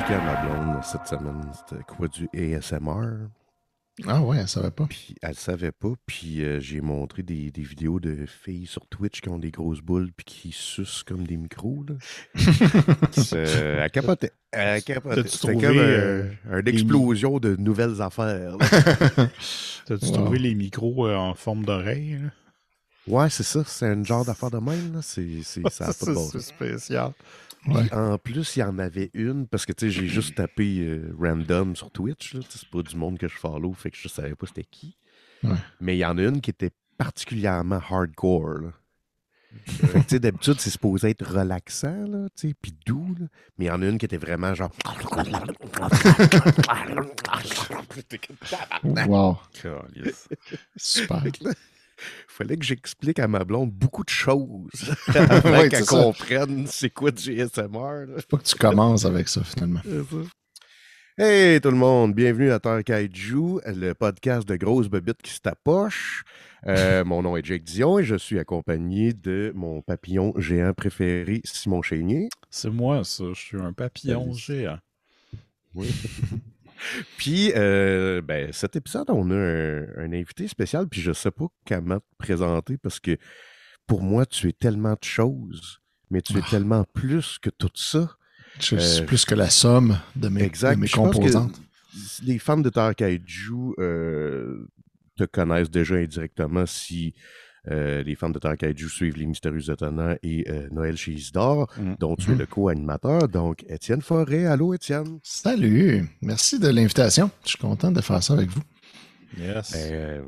expliqué à ma blonde cette semaine, c'était quoi du ASMR. Ah ouais, elle savait pas. Puis elle savait pas. Puis j'ai montré des vidéos de filles sur Twitch qui ont des grosses boules puis qui sucent comme des micros, là. Elle capotait. Elle capotait. T'as-tu C'était comme trouvé une explosion de nouvelles affaires, là. T'as-tu Wow. trouvé les micros en forme d'oreille? Là? Ouais, c'est ça. C'est un genre d'affaire de même, là. Ça a pas de bon C'est sens. spécial. Ouais. Puis en plus, il y en avait une, parce que tu sais, j'ai juste tapé random sur Twitch, là. Tu sais, c'est pas du monde que je follow, fait que je savais pas c'était qui. Ouais. Mais il y en a une qui était particulièrement hardcore, là. Fait que, tu sais, d'habitude, c'est supposé être relaxant, là, tu sais, puis doux, là. Mais il y en a une qui était vraiment genre... Wow. Calice. Super. Fait que là, fallait que j'explique à ma blonde beaucoup de choses avant Ouais, qu'elle c'est ça. comprenne c'est quoi du GSMR, là. Faut pas que tu commences avec ça, finalement. Hey tout le monde, bienvenue à Terre Kaiju, le podcast de grosses bebites qui se tapochent. Mon nom est Jake Dion et je suis accompagné de mon papillon géant préféré, Simon Chénier. C'est moi, ça. Je suis un papillon Salut. géant. Oui. Puis, cet épisode, on a un invité spécial, puis je sais pas comment te présenter parce que pour moi, tu es tellement de choses, mais tu es tellement plus que tout ça. Je suis plus que la somme de mes Exact. Je pense composantes. que les fans de Terre Kaiju te connaissent déjà indirectement si les fans de Terre Kaiju suivent Les Mystérieux Étonnants et Noël chez Isidore, dont tu es le co-animateur. Donc, Étienne Forêt. Allô, Étienne? Salut. Merci de l'invitation. Je suis content de faire ça avec vous. Yes.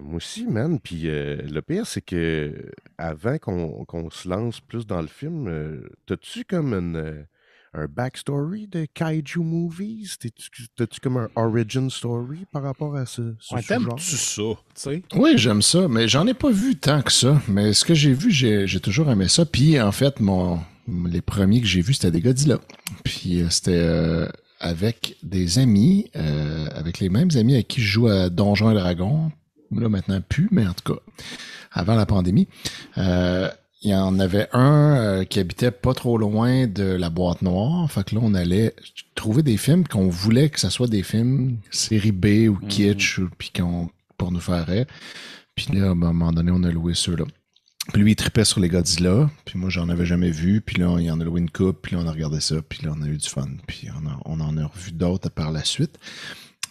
Moi aussi, man. Puis le pire, c'est que avant qu'on se lance plus dans le film, t'as-tu comme un backstory de Kaiju Movies? T'as-tu comme un origin story par rapport à ce Ouais, sous-genre? t'aimes-tu ça? Tu sais? Oui, j'aime ça, mais j'en ai pas vu tant que ça. Mais ce que j'ai vu, j'ai toujours aimé ça. Puis, en fait, les premiers que j'ai vus, c'était des Godzilla. Puis, c'était avec des amis, avec les mêmes amis avec qui je joue à Donjons et Dragons. Là, maintenant, plus, mais en tout cas, avant la pandémie. Il y en avait un qui habitait pas trop loin de la boîte noire. Fait que là, on allait trouver des films qu'on voulait que ce soit des films série B ou kitsch, puis pour nous faire rire. Puis là, à un moment donné, on a loué ceux-là. Puis lui, il tripait sur les Godzilla. Puis moi, j'en avais jamais vu. Puis là, il en a loué une coupe. Puis là, on a regardé ça. Puis là, on a eu du fun. Puis on en a revu d'autres par la suite.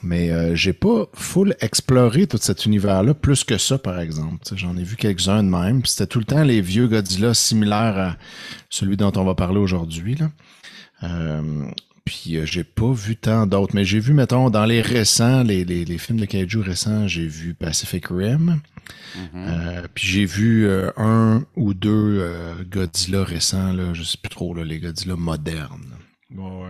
Mais j'ai pas full exploré tout cet univers-là plus que ça, par exemple. T'sais, j'en ai vu quelques-uns de même. Puis c'était tout le temps les vieux Godzilla similaires à celui dont on va parler aujourd'hui, là. Puis j'ai pas vu tant d'autres. Mais j'ai vu, mettons, dans les récents, les films de Kaiju récents, j'ai vu Pacific Rim. Puis j'ai vu un ou deux Godzilla récents, là, je sais plus trop, là, les Godzilla modernes. Ouais.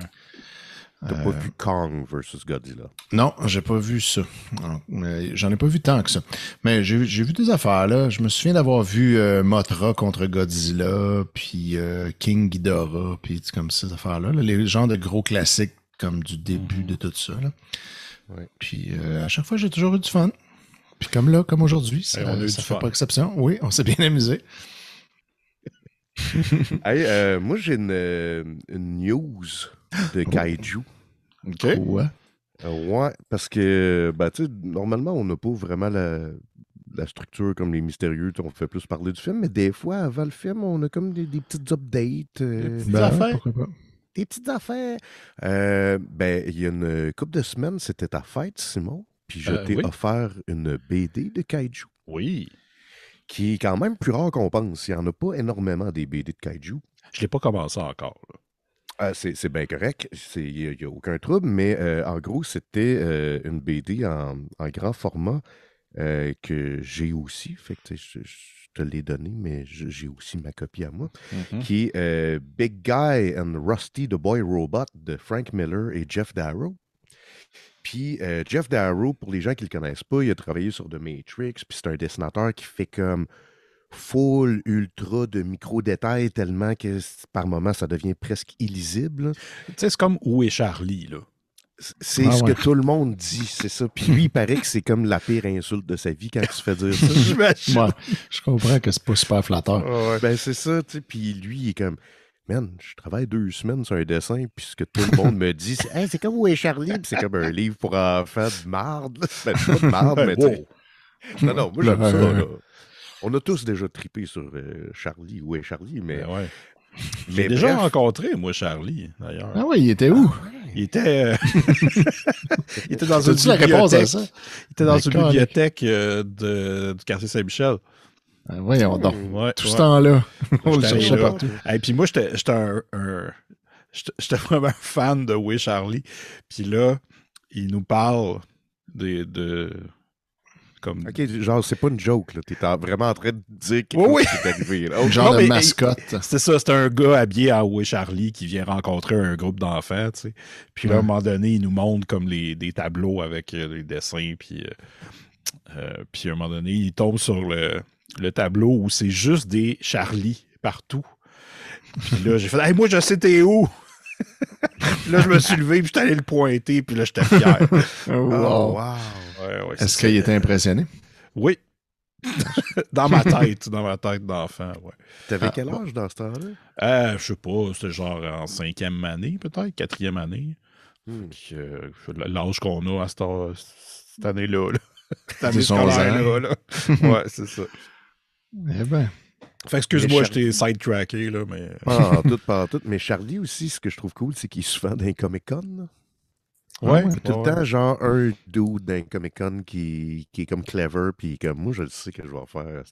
T'as pas vu Kong versus Godzilla? Non, j'ai pas vu ça. Non, mais j'en ai pas vu tant que ça. Mais j'ai vu des affaires, là. Je me souviens d'avoir vu Mothra contre Godzilla, puis King Ghidorah, puis comme ces affaires-là. Là, les genres de gros classiques comme du début de tout ça. Là. Ouais. Puis à chaque fois, j'ai toujours eu du fun. Puis comme là, comme aujourd'hui, ça, on a eu ça du fait fun. pas exception. Oui, on s'est bien amusé. Hey, moi, j'ai une news de Kaiju. OK. Ouais. Ouais, parce que, tu sais, normalement, on n'a pas vraiment la structure comme les mystérieux. On fait plus parler du film, mais des fois, avant le film, on a comme des petites updates. petites affaires. Pourquoi pas. Des petites affaires. Il y a une couple de semaines, c'était ta fête, Simon. Puis je t'ai Oui. offert une BD de Kaiju, Oui. qui est quand même plus rare qu'on pense. Il n'y en a pas énormément des BD de Kaiju. Je l'ai pas commencé encore. Là. C'est bien correct, il n'y a aucun trouble, mais en gros, c'était une BD en grand format que j'ai aussi. Fait que je te l'ai donné, mais j'ai aussi ma copie à moi, qui est Big Guy and Rusty the Boy Robot de Frank Miller et Jeff Darrow. Puis Jeff Darrow, pour les gens qui ne le connaissent pas, il a travaillé sur The Matrix, puis c'est un dessinateur qui fait comme full, ultra de micro-détails tellement que par moments, ça devient presque illisible. Tu sais, c'est comme Où est Charlie, là? C'est ce que tout le monde dit, c'est ça. Puis lui, il paraît que c'est comme la pire insulte de sa vie quand il se fait dire ça. J'imagine. Moi, je comprends que c'est pas super flatteur. Ben c'est ça, tu sais. Puis lui, il est comme... man, je travaille 2 semaines sur un dessin, puis ce que tout le monde me dit, c'est hey, c'est comme Où est Charlie? Puis c'est comme un livre pour enfants de marde. Ben, c'est pas de marde, mais wow. Non, moi j'aime ça, là. On a tous déjà trippé sur Charlie, Où est Charlie, mais... Ben ouais. J'ai déjà rencontré, moi, Charlie, d'ailleurs. Ah ouais, il était où? Il était... il était dans une bibliothèque. La réponse à ça? Il était dans une bibliothèque du quartier Saint-Michel. Ah, voyons donc. Ouais, tout ce temps-là. On le cherchait là. partout. Et puis moi, j'étais vraiment fan de Où est Charlie. Puis là, il nous parle de comme... OK, genre, c'est pas une joke, là. T'es vraiment en train de dire quelque chose qui est arrivé. Là. Okay. Genre de mascotte. C'était ça, c'était un gars habillé à Où est Charlie qui vient rencontrer un groupe d'enfants, tu sais. Puis là, à un moment donné, il nous montre comme des tableaux avec les dessins, puis à un moment donné, il tombe sur le tableau où c'est juste des Charlie partout. Puis là, j'ai fait « Hey, moi, je sais t'es où! » Là, je me suis levé, puis j'étais allé le pointer, puis là, j'étais fier. Oh, wow! Ouais, est-ce qu'il était impressionné? Oui. dans ma tête d'enfant, ouais. T'avais quel âge dans ce temps-là? Je sais pas, c'était genre en 5e année, peut-être, 4e année. L'âge qu'on a à cette année-là. Cette année scolaire-là. Ouais, c'est ça. Eh ben. Fait excuse-moi, je t'ai sidetracké, là, mais... Pas en tout. Mais Charlie aussi, ce que je trouve cool, c'est qu'il est souvent dans un Comic-Con. Ouais. C'est tout le temps, genre, un dude d'un Comic-Con qui est comme clever, puis comme, moi, je le sais que je vais faire.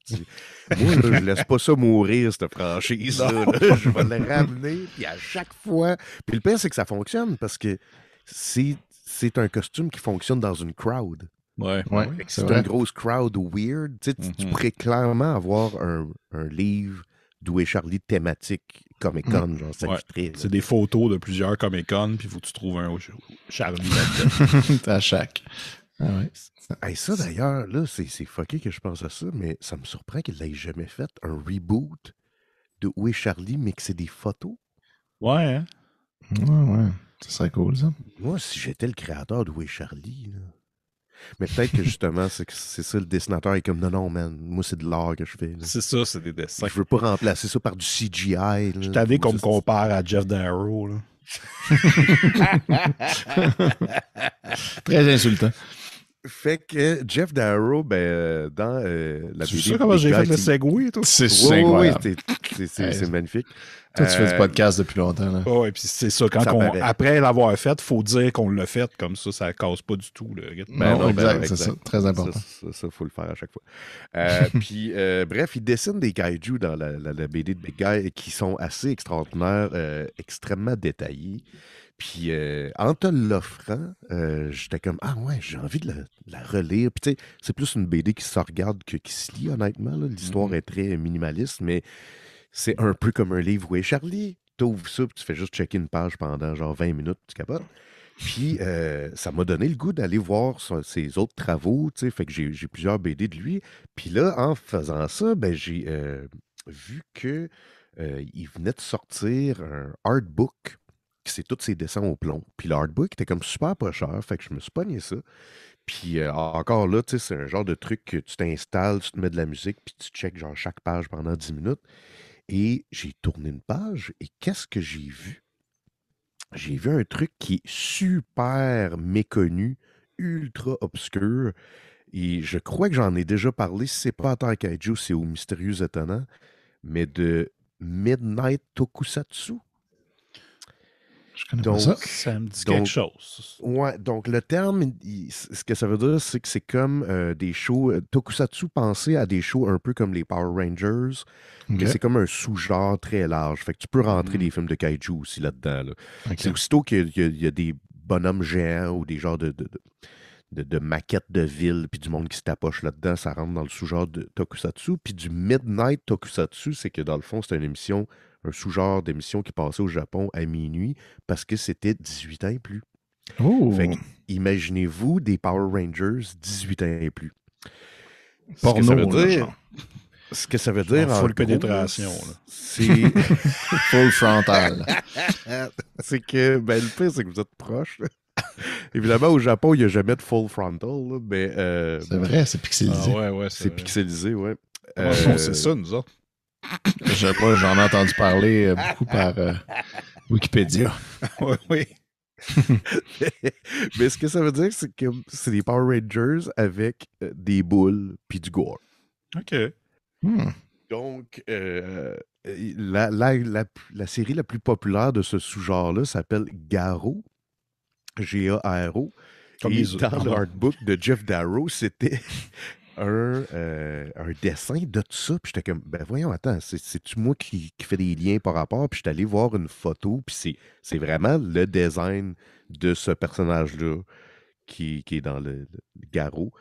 Moi, là, je laisse pas ça mourir, cette franchise-là. Je vais le ramener, puis à chaque fois... Puis le pire, c'est que ça fonctionne, parce que c'est un costume qui fonctionne dans une crowd. Ouais. C'est une grosse crowd weird. Tu pourrais clairement avoir un livre d'Où est Charlie thématique Comic-Con, genre s'illustrer. C'est des photos de plusieurs Comic-Con, puis il faut que tu trouves un Charlie là-dedans. À chaque. Ah ouais. Hey, ça d'ailleurs, là, c'est fucké que je pense à ça, mais ça me surprend qu'il l'ait jamais fait un reboot de Où est Charlie, mais que c'est des photos. Ouais, hein? Ouais. Ça serait cool, ça. Moi, si j'étais le créateur d'Où est Charlie, là. Mais peut-être que justement, c'est ça, le dessinateur est comme non, man, moi c'est de l'art que je fais. Là. C'est ça, c'est des dessins. Je veux pas remplacer ça par du CGI. Là. Je t'avais qu'on me compare à Jeff Darrow. Là. Très insultant. Fait que Jeff Darrow, ben, dans la BD... Tu sais comment j'ai fait le segway, toi? C'est c'est magnifique. Toi, tu fais du podcast depuis longtemps. Là. Oui, puis c'est ça. Après l'avoir fait, il faut dire qu'on l'a fait. Comme ça casse pas du tout. Le rythme. Non, exact. C'est ça. Très important. Ça, faut le faire à chaque fois. Puis, bref, il dessine des kaiju dans la BD de Big Guy qui sont assez extraordinaires, extrêmement détaillés. Puis, en te l'offrant, j'étais comme, ah ouais, j'ai envie de la relire. Puis, tu sais, c'est plus une BD qui se regarde que qui se lit, honnêtement. Là. L'histoire est très minimaliste, mais c'est un peu comme un livre Où est Charlie? T'ouvres ça, puis tu fais juste checker une page pendant genre 20 minutes, tu capotes. Puis, ça m'a donné le goût d'aller voir ses autres travaux, tu sais, fait que j'ai plusieurs BD de lui. Puis là, en faisant ça, ben, j'ai vu que il venait de sortir un artbook, c'est tous ses dessins au plomb. Puis l'artbook était comme super pas cher, fait que je me suis pogné ça. Puis encore là, tu sais, c'est un genre de truc que tu t'installes, tu te mets de la musique, puis tu checkes genre chaque page pendant 10 minutes. Et j'ai tourné une page, et qu'est-ce que j'ai vu? J'ai vu un truc qui est super méconnu, ultra obscur, et je crois que j'en ai déjà parlé, si c'est pas à Terre Kaiju, c'est au Mystérieux Étonnant, mais de Midnight Tokusatsu. Je connais pas ça. Ça me dit quelque chose. Ouais, donc le terme, ce que ça veut dire, c'est que c'est comme des shows, Tokusatsu pensé à des shows un peu comme les Power Rangers, mais c'est comme un sous-genre très large. Fait que tu peux rentrer des films de kaiju aussi là-dedans. Là. C'est aussitôt qu'il y a des bonhommes géants ou des genres de maquettes de villes, puis du monde qui se tapoche là-dedans, ça rentre dans le sous-genre de Tokusatsu. Puis du Midnight Tokusatsu, c'est que dans le fond, c'est une émission, un sous-genre d'émission qui passait au Japon à minuit parce que c'était 18 ans et plus. Oh. Fait que, imaginez-vous des Power Rangers 18 ans et plus. Porno, ce que ça veut dire en full pénétration, c'est full frontal. C'est que, ben, le pire, c'est que vous êtes proches. Évidemment, au Japon, il n'y a jamais de full frontal, là, mais... c'est vrai, c'est pixelisé. Ah ouais, c'est pixelisé, ouais. C'est ça, nous autres. Je sais pas, j'en ai entendu parler beaucoup par Wikipédia. Oui, oui. Mais ce que ça veut dire, c'est que c'est des Power Rangers avec des boules puis du gore. OK. Donc, la série la plus populaire de ce sous-genre-là s'appelle Garo, G-A-R-O. Comme Et les autres, dans pardon. l'artbook de Jeff Darrow, c'était un dessin de tout ça. Puis j'étais comme, ben voyons, attends, c'est-tu moi qui fais des liens par rapport? Puis j'étais allé voir une photo, puis c'est vraiment le design de ce personnage-là qui est dans le Garo,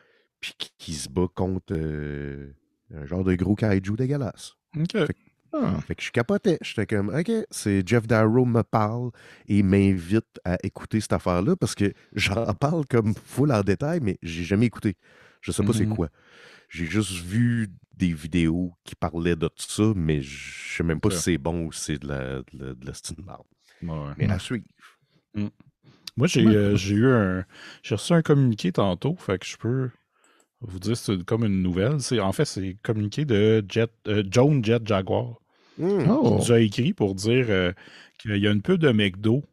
puis qui se bat contre un genre de gros kaiju dégueulasse. OK. Fait que je capotais. J'étais comme, OK, c'est Jeff Darrow me parle et m'invite à écouter cette affaire-là parce que j'en parle comme full en détail, mais j'ai jamais écouté. Je sais pas c'est quoi. J'ai juste vu des vidéos qui parlaient de tout ça, mais je sais même pas si c'est bon ou si c'est de la style marde. Ouais. Mais à suivre. Moi, j'ai reçu un communiqué tantôt, fait que je peux vous dire c'est comme une nouvelle. En fait, c'est le communiqué de Joan Jet Jaguar. Qui nous a écrit pour dire qu'il y a une pub de McDo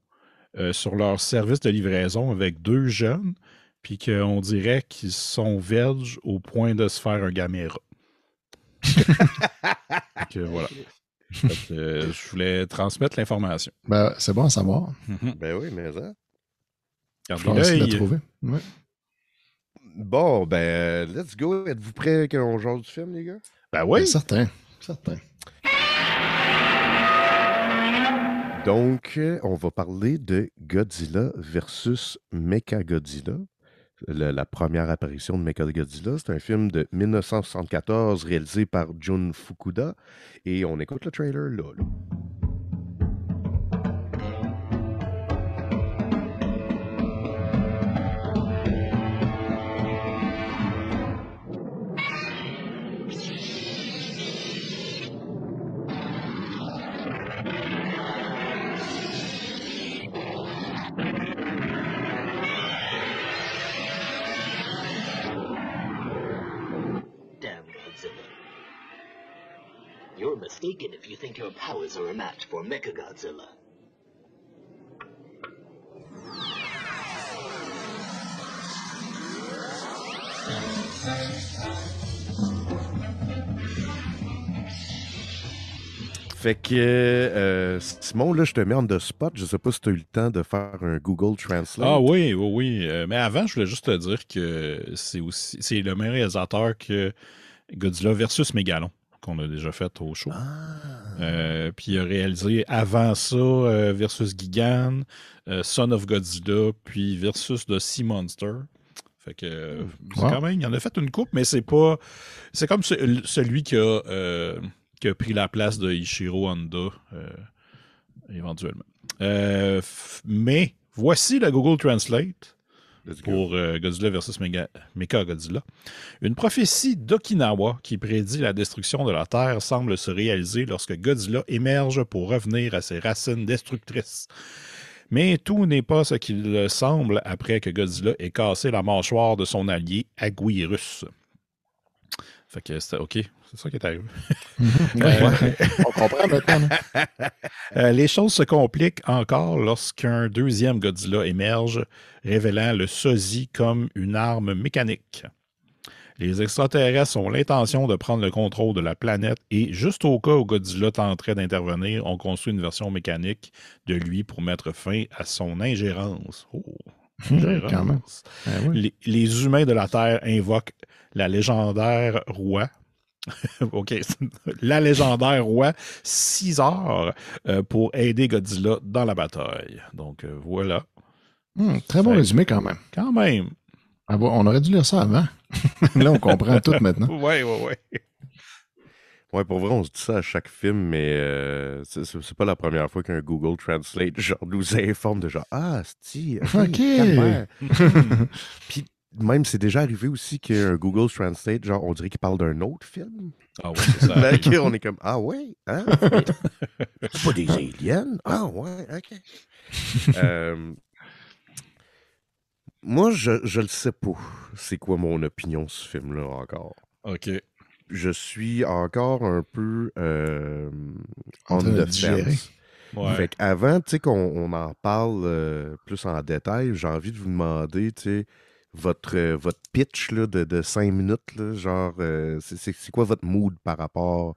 sur leur service de livraison avec 2 jeunes, puis qu'on dirait qu'ils sont vierges au point de se faire un caméra. Donc, voilà. Je voulais transmettre l'information. Ben, c'est bon à savoir. Ben oui, mais ça. Gardez Je vais l'œil. le trouver. Ouais. Bon, ben, let's go. Êtes-vous prêts qu'on jase du film, les gars? Ben oui. Ben, certain. Donc, on va parler de Godzilla versus Mechagodzilla. La première apparition de Mechagodzilla, c'est un film de 1974 réalisé par Jun Fukuda. Et on écoute le trailer là. You're mistaken if you think your powers are a match for Mechagodzilla. Fait que, Simon, là, je te mets on the spot. Je sais pas si tu as eu le temps de faire un Google Translate. Ah oui. Mais avant, je voulais juste te dire que c'est le même réalisateur que Godzilla versus Megalon, qu'on a déjà fait au show. Puis il a réalisé avant ça versus Gigan, Son of Godzilla, puis versus The Sea Monster. Fait que quand même, il en a fait une coupe, mais c'est pas. C'est comme celui qui a pris la place de Ishiro Honda éventuellement. Mais voici la Google Translate pour Godzilla versus Mechagodzilla. Une prophétie d'Okinawa qui prédit la destruction de la Terre semble se réaliser lorsque Godzilla émerge pour revenir à ses racines destructrices. Mais tout n'est pas ce qu'il semble après que Godzilla ait cassé la mâchoire de son allié Aguirus. Fait que c'était OK. C'est ça qui est arrivé. On comprend maintenant. Les choses se compliquent encore lorsqu'un deuxième Godzilla émerge, révélant le sosie comme une arme mécanique. Les extraterrestres ont l'intention de prendre le contrôle de la planète et, juste au cas où Godzilla tenterait d'intervenir, on construit une version mécanique de lui pour mettre fin à son ingérence. Quand même. Oui. Les humains de la Terre invoquent la légendaire roi. OK. La légendaire roi Caesar pour aider Godzilla dans la bataille. Donc, voilà. Très bon résumé quand même. Quand même. On aurait dû lire ça avant. Là, on comprend tout maintenant. Oui. Ouais, pour vrai, on se dit ça à chaque film, mais c'est pas la première fois qu'un Google Translate genre, nous informe de genre « Ah, c'est-tu, OK. calvaire. » Puis même, c'est déjà arrivé aussi qu'un Google Translate, genre, on dirait qu'il parle d'un autre film. Ah ouais, c'est ça. Là, on est comme « Ah ouais? Hein? C'est pas des aliens? Ah ouais, OK. » Moi, je le sais pas c'est quoi mon opinion sur ce film-là encore. OK. je suis encore un peu En on train de the digérer. fence. Ouais. Fait qu'avant, tu sais, qu'on en parle plus en détail, j'ai envie de vous demander, tu sais, votre pitch là, de 5 minutes, là, genre, c'est quoi votre mood par rapport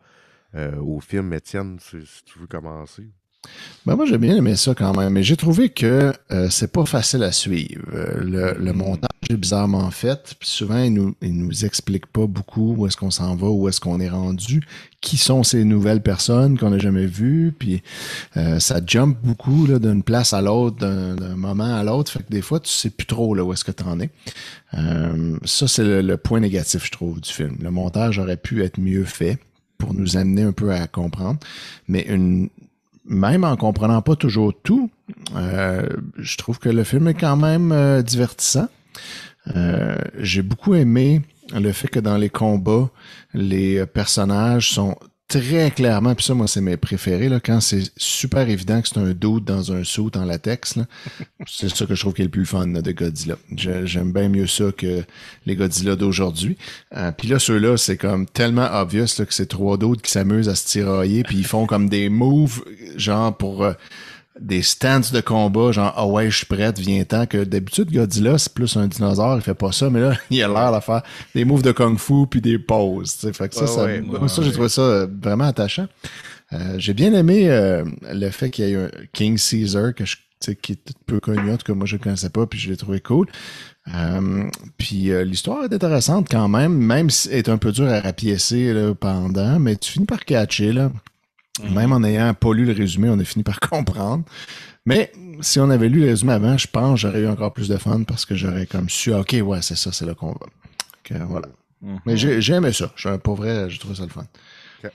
au film, Étienne, si tu veux commencer? Ben moi, j'ai bien aimé ça quand même, mais j'ai trouvé que c'est pas facile à suivre. Le montage est bizarrement fait, puis souvent, il nous explique pas beaucoup où est-ce qu'on s'en va, où est-ce qu'on est rendu, qui sont ces nouvelles personnes qu'on n'a jamais vues, puis ça jump beaucoup là, d'une place à l'autre, d'un moment à l'autre, fait que des fois, tu sais plus trop là, où est-ce que tu en es. Ça, c'est le point négatif, je trouve, du film. Le montage aurait pu être mieux fait pour nous amener un peu à comprendre, mais même en comprenant pas toujours tout, je trouve que le film est quand même divertissant. J'ai beaucoup aimé le fait que dans les combats, les personnages sont très clairement, puis ça, moi, c'est mes préférés, là, quand c'est super évident que c'est un dude dans un suit en latex, là, c'est ça que je trouve qui est le plus fun là, de Godzilla. J'aime bien mieux ça que les Godzilla d'aujourd'hui. Puis là, ceux-là, c'est comme tellement obvious là, que c'est trois dudes qui s'amusent à se tirailler, puis ils font comme des moves, genre pour des stances de combat, genre « Ah ouais, je suis prête, viens-t'en », que d'habitude, Godzilla, c'est plus un dinosaure, il fait pas ça, mais là, il a l'air de faire des moves de kung-fu puis des poses, tu sais. Fait que moi, j'ai trouvé ça vraiment attachant. J'ai bien aimé le fait qu'il y ait un King Caesar, qui est peu connu, en tout cas, moi, je le connaissais pas, puis je l'ai trouvé cool. Puis l'histoire est intéressante quand même si elle est un peu dure à rapiécer là, pendant, mais tu finis par catcher, là. Même en n'ayant pas lu le résumé, on a fini par comprendre. Mais si on avait lu le résumé avant, je pense que j'aurais eu encore plus de fun parce que j'aurais comme su, OK, ouais, c'est ça, c'est là qu'on va. Donc, voilà. Mais j'ai aimé ça. Pour vrai, j'ai trouvé ça le fun. Okay.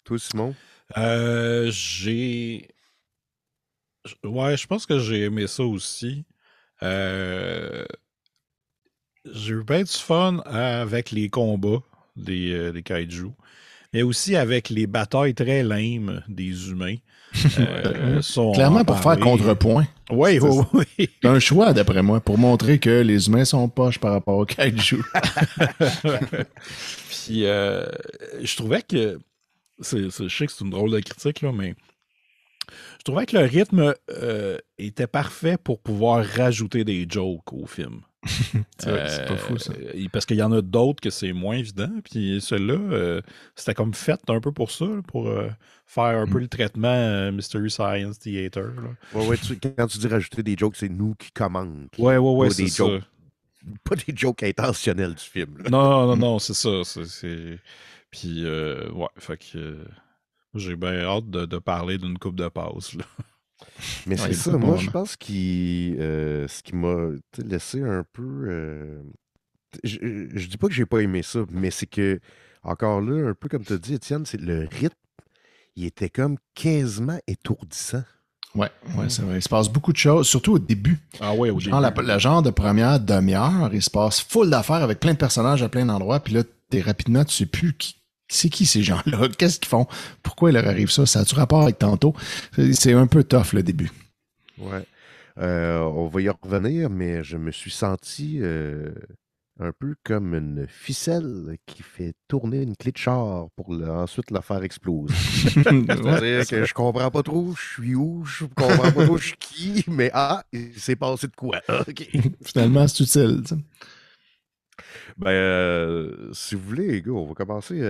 Toi, Simon? Ouais, je pense que j'ai aimé ça aussi. J'ai eu bien du fun avec les combats des kaiju, mais aussi avec les batailles très lâmes des humains. Clairement pour faire contrepoint. Oui, oui. C'est un choix, d'après moi, pour montrer que les humains sont poches par rapport aux kaiju. Puis, je trouvais que... je sais que c'est une drôle de critique, là, mais je trouvais que le rythme était parfait pour pouvoir rajouter des jokes au film. C'est pas fou, ça. Parce qu'il y en a d'autres que c'est moins évident. Puis celui-là, c'était comme fait un peu pour ça, pour faire un peu le traitement Mystery Science Theater. Ouais, quand tu dis rajouter des jokes, c'est nous qui commandent. Ouais, c'est ça. Pas des jokes intentionnels du film. Là. Non, c'est ça. Puis, ouais, fait que j'ai bien hâte de parler d'une coupe de passe. Là. Mais c'est ça, moi, je pense que ce qui m'a laissé un peu... je dis pas que j'ai pas aimé ça, mais c'est que, encore là, un peu comme tu as dit, Étienne, c'est le rythme, il était comme quasiment étourdissant. Ouais, c'est vrai. Il se passe beaucoup de choses, surtout au début. Ah ouais, au début. Le genre de première demi-heure, il se passe full d'affaires avec plein de personnages à plein d'endroits, puis là, rapidement, tu sais plus c'est qui ces gens-là, qu'est-ce qu'ils font, pourquoi il leur arrive ça, ça a-tu rapport avec tantôt? C'est un peu tough, le début. Ouais. On va y revenir, mais je me suis senti un peu comme une ficelle qui fait tourner une clé de char pour ensuite la faire exploser. C'est-à-dire que je comprends pas trop je suis où, je comprends pas trop je suis qui, mais il s'est passé de quoi. Okay. Finalement, c'est utile. T'sais. Si vous voulez, les gars, on va commencer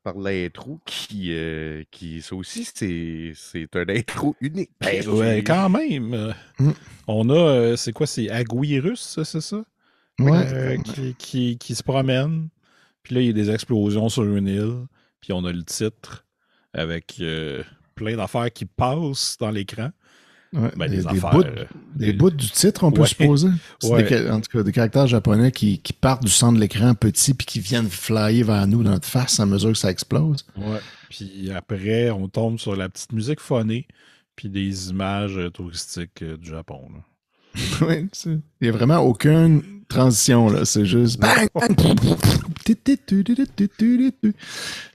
par l'intro qui ça aussi, c'est un intro unique. Ouais, quand même. On a, c'est quoi, c'est Aguirus, c'est ça? Ouais. Qui se promène. Puis là, il y a des explosions sur une île. Puis on a le titre avec plein d'affaires qui passent dans l'écran. Ouais, des affaires. Des bouts du titre, on peut supposer. C'est en tout cas des caractères japonais qui partent du centre de l'écran petit puis qui viennent flyer vers nous dans notre face à mesure que ça explose. Ouais. Puis après, on tombe sur la petite musique phonée puis des images touristiques du Japon. Oui, il n'y a vraiment aucune transition, là. C'est juste bang, bang,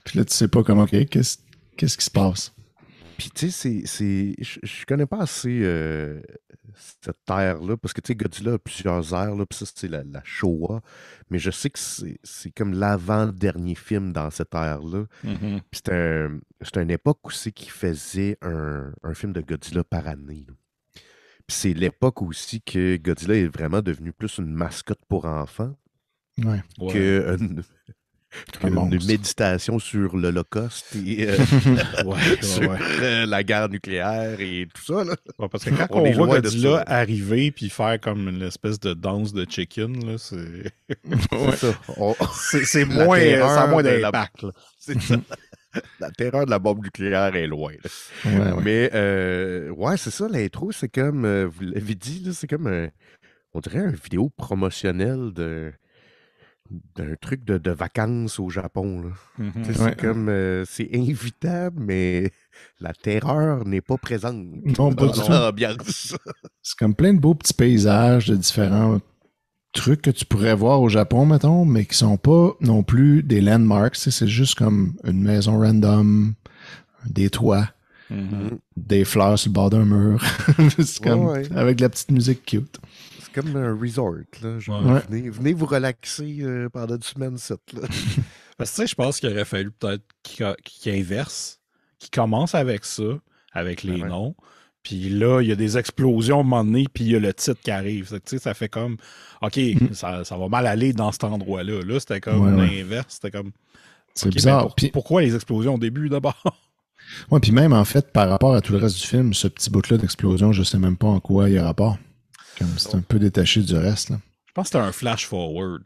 puis là, tu sais pas comment, qu'est-ce qui se passe. Puis, tu sais, je connais pas assez cette ère-là, parce que tu sais, Godzilla a plusieurs ères, là, puis ça, c'est la Showa, mais je sais que c'est comme l'avant-dernier film dans cette ère-là. Mhm. Puis c'était une époque aussi qui faisait un film de Godzilla par année, là. Puis c'est l'époque aussi que Godzilla est vraiment devenu plus une mascotte pour enfants Ouais. Ouais. qu'une Un monstre. méditation sur l'Holocauste et Ouais, sur ouais. la guerre nucléaire et tout ça, là. Ouais, parce que quand On on est voit loin de Godzilla ça. arriver puis faire comme une espèce de danse de chicken, là, c'est C'est ça. c'est La moins, terreur ça a moins de la- d'impact. Là. C'est ça. La terreur de la bombe nucléaire est loin, là. Ouais, ouais. Mais ouais, c'est ça, l'intro, c'est comme, vous l'avez dit, là, c'est comme, on dirait une vidéo promotionnelle d'un truc de vacances au Japon, là. Mhm. Tu sais, Ouais. c'est comme, c'est invitable, mais la terreur n'est pas présente Non, pas dans du tout. l'ambiance. C'est comme plein de beaux petits paysages de différents trucs que tu pourrais voir au Japon, mettons, mais qui sont pas non plus des landmarks. Tu sais, c'est juste comme une maison random, des toits, Mhm. des fleurs sur le bord d'un mur. C'est comme Ouais. avec de la petite musique cute. C'est comme un resort, là. Genre, Ouais. venez vous relaxer pendant une semaine, là. Parce que tu sais, je pense qu'il aurait fallu peut-être qu'il inverse, qu'il commence avec ça, avec les Ouais. noms. Puis là, il y a des explosions à un moment donné, puis il y a le titre qui arrive. Tu sais, ça fait comme, OK, ça va mal aller dans cet endroit-là. Là, c'était comme Ouais, ouais. l'inverse. C'était comme, C'est OK, bizarre. mais Puis, pourquoi les explosions au début d'abord? ouais, puis même en fait, par rapport à tout le reste du film, ce petit bout-là d'explosion, je sais même pas en quoi il y a rapport. Comme c'est un peu détaché du reste, là. Je pense que c'était un flash forward.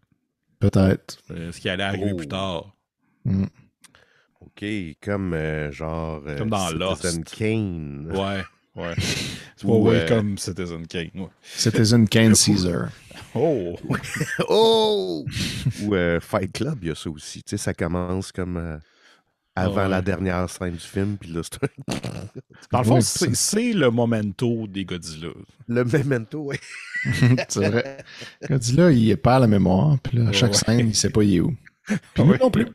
Peut-être. Ce qui allait arriver Oh. plus tard. Mm. OK, comme genre Comme dans Citizen Lost. Kane. Ouais, ouais. C'est pas Ou, Welcome Citizen Kane. Ouais. Citizen Kane Caesar. Oh! Oh! Ou Fight Club, il y a ça aussi. Tu sais, ça commence comme avant Ouais. la dernière scène du film, puis là, c'est Dans le fond, Oui, c'est le memento des Godzilla. le memento, ouais. C'est vrai. Godzilla, il perd la mémoire, puis là, à chaque Ouais. scène, il sait pas il est où. Puis nous Ouais. non plus.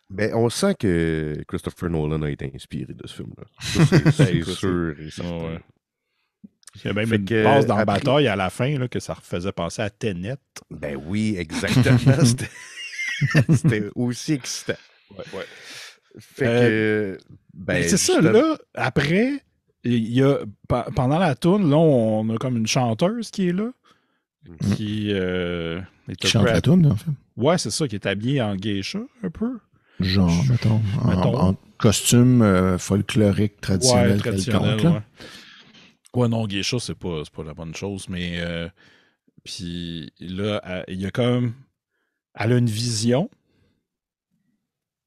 Ben, on sent que Christopher Nolan a été inspiré de ce film-là. Ça, c'est Écoute, sûr et certain. Ouais. Il y a même Fait une que, passe dans la après- bataille à la fin là, que ça faisait penser à Tenet. Ben oui, exactement. C'était aussi excitant. Ouais. Fait que... Ben, c'est ça, justement- là, après, il y a, pendant la tourne, là, on a comme une chanteuse qui est là, qui est Qui chante la toune, en fait. Ouais, c'est ça, qui est habillée en geisha, un peu. Genre, mettons, Mettons. en costume folklorique traditionnel, Ouais, traditionnel, quelconque, là. ouais. Ouais, non, geisha, c'est pas la bonne chose, mais puis là, il y a comme... Elle a une vision.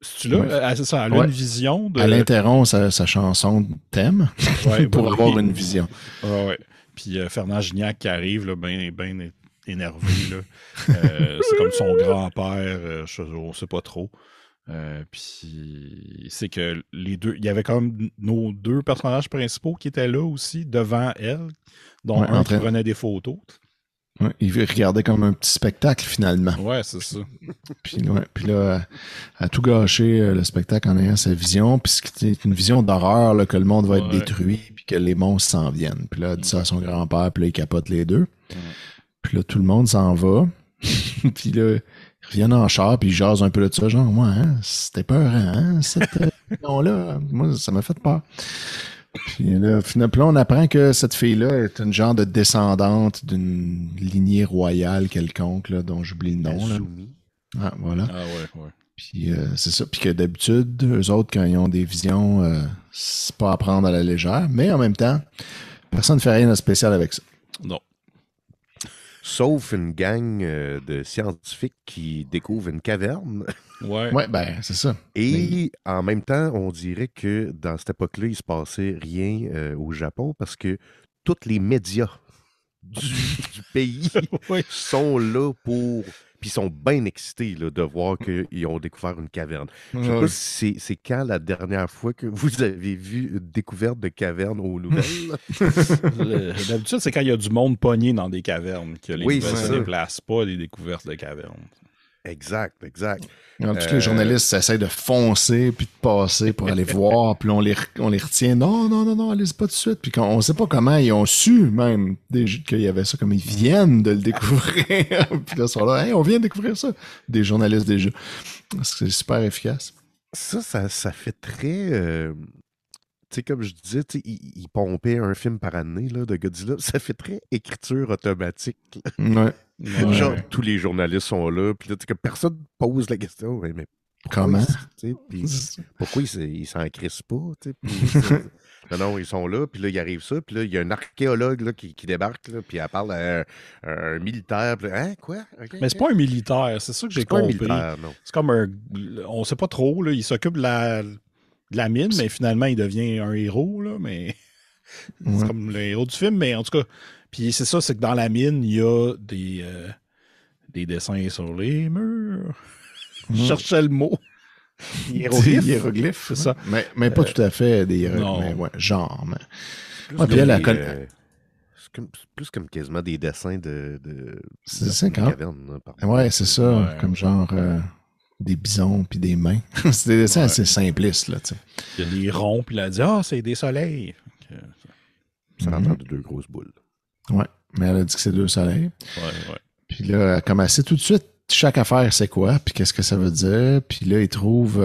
C'est-tu là? Ouais. C'est ça, elle a Ouais. une vision de... Elle interrompt sa chanson de thème Ouais, pour oui. avoir une vision. Ouais. Puis Fernand Gignac qui arrive, là, ben énervé, là. C'est comme son grand-père, on sait pas trop. Puis c'est que les deux... Il y avait comme nos deux personnages principaux qui étaient là aussi, devant elle, dont Ouais, un en qui train- prenait des photos. Ouais, il regardait comme un petit spectacle, finalement. Ouais, c'est ça. Puis là, a tout gâché le spectacle en ayant sa vision, puis c'est une vision d'horreur, là, que le monde va être Ouais. détruit, puis que les monstres s'en viennent. Puis là, elle dit ça à son grand-père, puis là, il capote les deux. Puis là, tout le monde s'en va. Puis là, ils reviennent en char, puis ils jasent un peu de ça, genre, ouais, hein, c'était peur, hein, cette vision-là. Moi, ça m'a fait peur. Puis là, finalement, on apprend que cette fille-là est une genre de descendante d'une lignée royale quelconque, là, dont j'oublie le nom. Là. Azumi. Ah, voilà. Ah ouais. Puis c'est ça. Puis que d'habitude, eux autres, quand ils ont des visions, c'est pas à prendre à la légère. Mais en même temps, personne ne fait rien de spécial avec ça. Non. Sauf une gang de scientifiques qui découvrent une caverne. Ouais. Ouais, ben, c'est ça. Et en même temps, on dirait que dans cette époque-là, il se passait rien au Japon parce que tous les médias du pays Ouais. sont là pour... Puis ils sont bien excités là, de voir qu'ils ont découvert une caverne. Je ne sais pas si c'est quand la dernière fois que vous avez vu une découverte de caverne aux nouvelles. D'habitude, c'est quand il y a du monde pogné dans des cavernes que les Oui, nouvelles c'est se ça. déplacent pas des découvertes de cavernes. Exact. Alors, tous les journalistes essayent de foncer puis de passer pour aller voir, puis là, on les retient. Non, allez pas tout de suite. Puis on sait pas comment ils ont su même qu'il y avait ça, comme ils viennent de le découvrir. Puis là, ils sont là, hey, on vient de découvrir ça. Des journalistes déjà. C'est super efficace. Ça fait très... tu sais, comme je disais, il pompait un film par année là, de Godzilla. Ça fait très écriture automatique. Ouais. Genre, tous les journalistes sont là, puis là, que personne pose la question. Mais comment? Pourquoi ils s'en crissent pas? Non, ils sont là, puis là, il arrive ça, puis là, il y a un archéologue là, qui débarque, là, puis elle parle à un militaire. Puis là, hein, quoi? Okay, mais c'est pas un militaire, c'est ça que j'ai compris. C'est pas un militaire, non. C'est comme on sait pas trop, là, il s'occupe de la mine, mais finalement, il devient un héros, là, mais c'est comme le héros du film, mais en tout cas, puis c'est ça, c'est que dans la mine, il y a des dessins sur les murs. Je cherchais le mot. Hiéroglyphes, c'est ça. Mais pas tout à fait des hiéroglyphes, mais ouais, genre. Mais... puis elle c'est plus comme quasiment des dessins de caverne. Ouais, c'est ça, ouais. Comme genre des bisons puis des mains. C'est des dessins assez simplistes, là, tu sais. Il y a des ronds, puis elle a dit c'est des soleils. Ça entend de 2 grosses boules. Ouais, mais elle a dit que c'est 2 soleils. Ouais. Puis là, comme elle sait tout de suite chaque affaire, c'est quoi, puis qu'est-ce que ça veut dire. Puis là, il trouve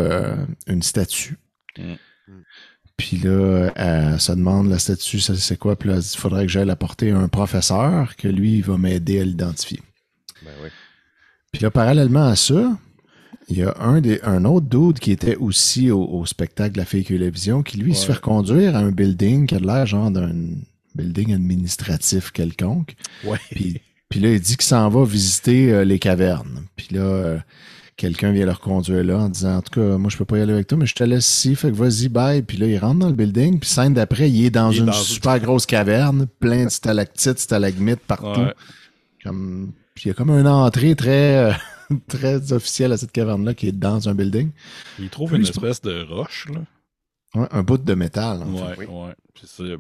une statue. Puis là, elle se demande la statue, c'est quoi. Puis là, elle dit, il faudrait que j'aille la porter à un professeur, que lui, il va m'aider à l'identifier. Ben oui. Puis là, parallèlement à ça, il y a un autre dude qui était aussi au spectacle de La Fille qui a eu la vision, qui lui se fait reconduire à un building qui a l'air genre d'un building administratif quelconque. Ouais. Puis là, il dit qu'il s'en va visiter les cavernes. Puis là, quelqu'un vient le reconduire là en disant, en tout cas, moi, je peux pas y aller avec toi, mais je te laisse ici, fait que vas-y, bye. Puis là, il rentre dans le building, puis scène d'après, il est dans une super grosse caverne, plein de stalactites, stalagmites partout. Ouais. Puis il y a comme une entrée très... très officielle à cette caverne-là qui est dans un building. Il trouve une espèce de roche, là. Ouais, un bout de métal. Ouais.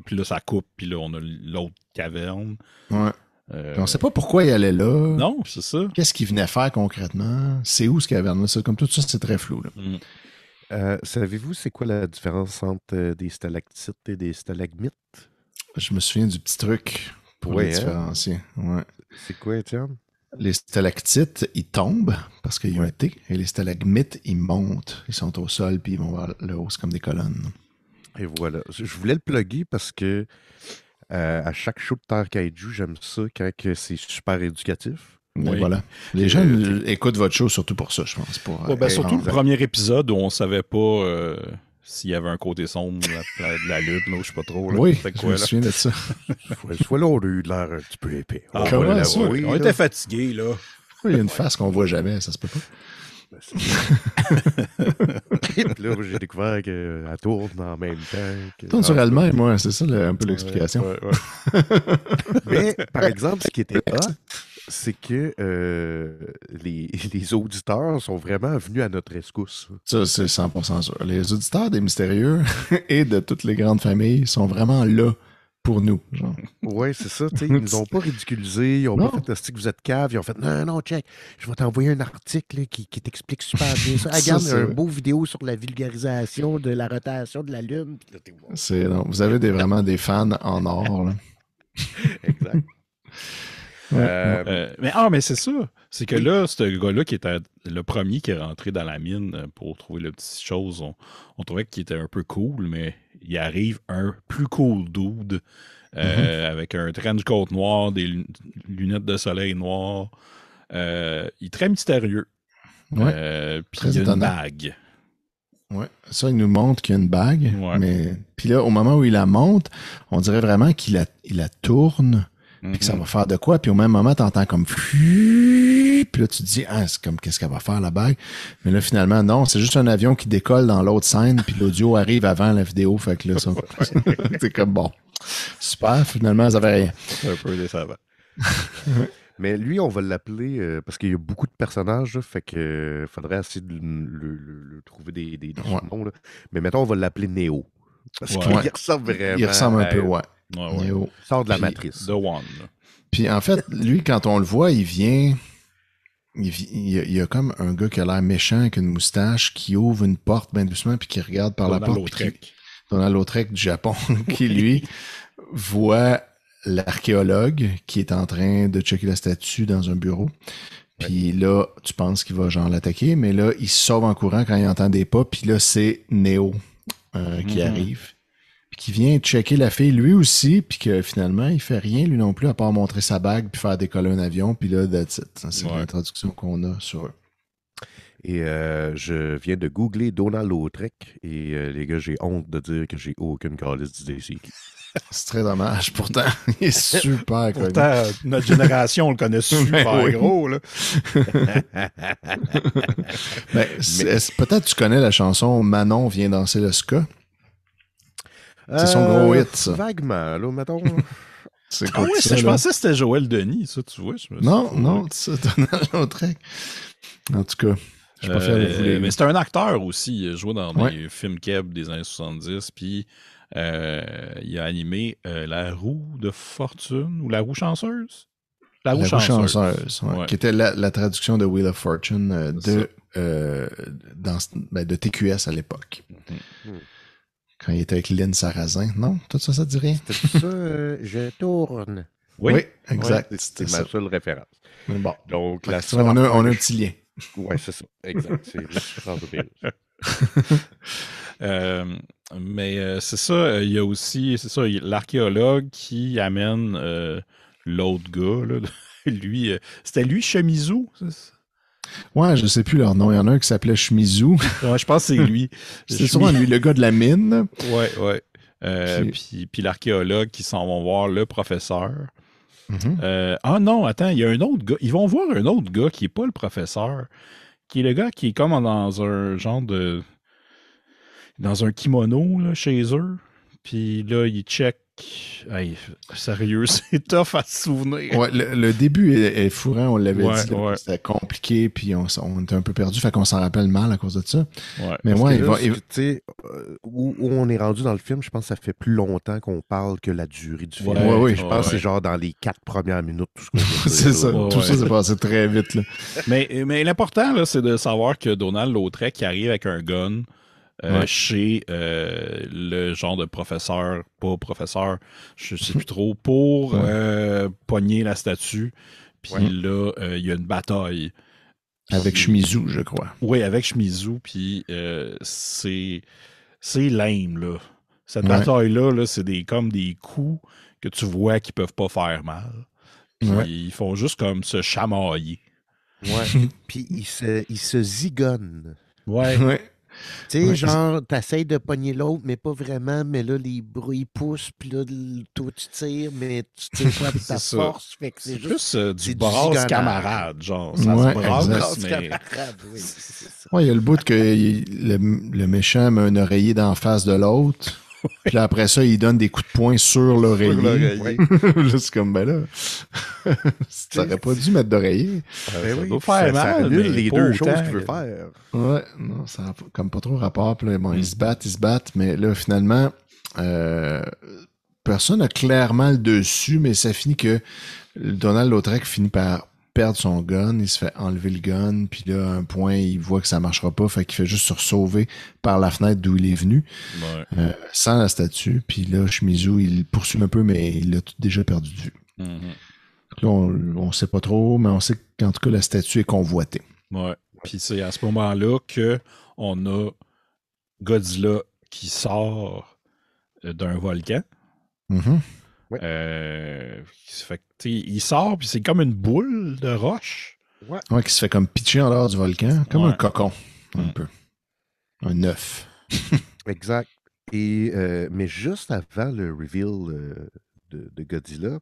Puis là, ça coupe, puis là, on a l'autre caverne. Ouais. On ne sait pas pourquoi il allait là. Non, c'est ça. Qu'est-ce qu'il venait faire concrètement? C'est où ce caverne-là? Comme tout ça, c'est très flou. Là. Savez-vous c'est quoi la différence entre des stalactites et des stalagmites? Je me souviens du petit truc pour les différencier. Ouais. C'est quoi, Étienne? Les stalactites, ils tombent parce qu'il y a un T, et les stalagmites, ils montent. Ils sont au sol, puis ils vont vers le haut, c'est comme des colonnes. Et voilà. Je voulais le plugger parce que à chaque show de Terre Kaiju, j'aime ça quand c'est super éducatif. Voilà. Les gens écoutent votre show surtout pour ça, je pense. Surtout le premier épisode où on savait pas s'il y avait un côté sombre de la lutte, là, je sais pas trop. Là, oui, je me souviens de ça. Soit là, on a eu de l'air un petit peu épais. Comment ça? On était fatigués, là. Il y a une face qu'on voit jamais, ça se peut pas. Puis là, j'ai découvert qu'elle tourne en même temps. Tourne sur elle-même, moi, c'est ça un peu l'explication. Ouais. Mais, par exemple, ce qui était hot, c'est que les auditeurs sont vraiment venus à notre rescousse. Ça, c'est 100% sûr. Les auditeurs des Mystérieux et de toutes les grandes familles sont vraiment là pour nous. Oui, c'est ça. Ils nous ont pas ridiculisés, ils n'ont pas fait que vous êtes cave, ils ont fait non, check, je vais t'envoyer un article qui t'explique super bien ça. Regarde, un beau vidéo sur la vulgarisation de la rotation de la Lune. Là, vous avez vraiment des fans en or. Là. Exact. Mais c'est ça. C'est que là, ce gars-là qui était le premier qui est rentré dans la mine pour trouver les petites choses, on trouvait qu'il était un peu cool, mais il arrive un plus cool dude avec un trench coat noir, des lunettes de soleil noires. Il est très mystérieux. Puis il y a une bague. Ouais, ça, il nous montre qu'il y a une bague. Ouais. Mais puis là, au moment où il la monte, on dirait vraiment qu'il la tourne. Puis que ça va faire de quoi, puis au même moment, t'entends comme puis là, tu te dis, c'est comme, qu'est-ce qu'elle va faire, la bague? Mais là, finalement, non, c'est juste un avion qui décolle dans l'autre scène, puis l'audio arrive avant la vidéo, fait que là, ça, c'est comme, bon, super, finalement, ça avait rien. Un peu décevant. Mais lui, on va l'appeler, parce qu'il y a beaucoup de personnages, là, fait que faudrait essayer de le trouver des noms, là. Mais mettons, on va l'appeler Neo. Parce qu'il ressemble vraiment. Il ressemble un peu, Neo. Il sort de la matrice. The One. Puis en fait, lui, quand on le voit, il vient il y a comme un gars qui a l'air méchant avec une moustache qui ouvre une porte bien doucement puis qui regarde par la porte. Donald Lautrec du Japon, qui lui voit l'archéologue qui est en train de checker la statue dans un bureau. Puis là, tu penses qu'il va genre l'attaquer, mais là, il se sauve en courant quand il entend des pas. Puis là, c'est Neo qui arrive. Puis qui vient checker la fille lui aussi. Puis que finalement, il fait rien lui non plus à part montrer sa bague puis faire décoller un avion. Puis là, that's it. C'est l'introduction qu'on a sur eux. Et je viens de googler Donald Lautrec. Et les gars, j'ai honte de dire que j'ai aucune calice d'idée c'est qui. C'est très dommage. Pourtant, il est super connu. Pourtant, notre génération, on le connaît super gros. Là. Peut-être tu connais la chanson Manon vient danser le ska. C'est son gros hit, ça. Vaguement, là, mettons. Je pensais que c'était Joël Denis, ça, tu vois. Non, c'est Donald Lautrec. En tout cas, je suis pas fier de vous. Mais c'est un acteur aussi. Il a joué dans des films keb des années 70, puis il a animé La Roue de Fortune ou La Roue chanceuse. La Roue chanceuse, qui était la traduction de Wheel of Fortune de TQS à l'époque. Quand il était avec Lynn Sarrazin. Non? Tout ça, ça te dit rien? C'était ça, je tourne. Oui, exact. C'était ma seule référence. Mais bon. Donc, on a un petit lien. Oui, c'est ça. Exact. C'est mais c'est ça, il y a aussi, l'archéologue qui amène l'autre gars, là, lui, c'était lui Shimizu, c'est ça? Ouais, je sais plus leur nom. Il y en a un qui s'appelait Shimizu. Ouais, je pense que c'est lui. C'est souvent lui, le gars de la mine. Ouais. Puis l'archéologue qui s'en vont voir le professeur. Non, attends, il y a un autre gars. Ils vont voir un autre gars qui n'est pas le professeur, qui est le gars qui est comme dans un genre de... dans un kimono là, chez eux. Puis là, il check. Hey, sérieux, c'est tough à se souvenir. Ouais, le début est fourrant, on l'avait dit. C'était compliqué, puis on était un peu perdu, fait qu'on s'en rappelle mal à cause de ça. Ouais. Mais ouais, tu sais, où on est rendu dans le film, je pense que ça fait plus longtemps qu'on parle que la durée du film. Je pense que c'est genre dans les 4 premières minutes, tout ce qu'on veut c'est ça, tout ça s'est passé très vite. Là. Mais l'important, là, c'est de savoir que Donald Lautrec qui arrive avec un gun. Chez le genre de professeur, je sais plus trop, pour pogner la statue. Puis là, il y a une bataille. Avec Shimizu, je crois. Oui, avec Shimizu. Puis c'est lame, là. Cette bataille-là, là, c'est comme des coups que tu vois qui peuvent pas faire mal. Puis ils font juste comme se chamailler. Ouais. Puis ils se zigonnent. Ouais. Tu sais, genre, t'essayes de pogner l'autre, mais pas vraiment, mais là, les bruits poussent, puis là, toi, tu tires, mais tu tires pas avec ta force. Fait que c'est juste du brasse camarade, genre. Ça se brasse, mais... camarade, oui, c'est ça. Ouais, il y a le bout que le méchant met un oreiller d'en face de l'autre. Puis après ça, il donne des coups de poing sur l'oreiller. Là, c'est comme, ben là, tu n'aurais pas dû mettre d'oreiller. Ça doit faire mal, mais les deux choses que tu veux faire. Ouais, non, ça n'a comme pas trop rapport. Puis là, bon, ils se battent, mais là, finalement, personne n'a clairement le dessus, mais ça finit que Donald Lautrec finit par perdre son gun, il se fait enlever le gun, puis là, à un point, il voit que ça marchera pas, fait qu'il fait juste se sauver par la fenêtre d'où il est venu, sans la statue, puis là, Shimizu, il poursuit un peu, mais il l'a déjà perdu de vue. Donc là, on sait pas trop, mais on sait qu'en tout cas, la statue est convoitée. Ouais, puis c'est à ce moment-là qu'on a Godzilla qui sort d'un volcan. Fait que, il sort, puis c'est comme une boule de roche. Ouais, qui se fait comme pitcher en dehors du volcan, comme un cocon, un peu. Un œuf. Exact. Et, mais juste avant le reveal de Godzilla,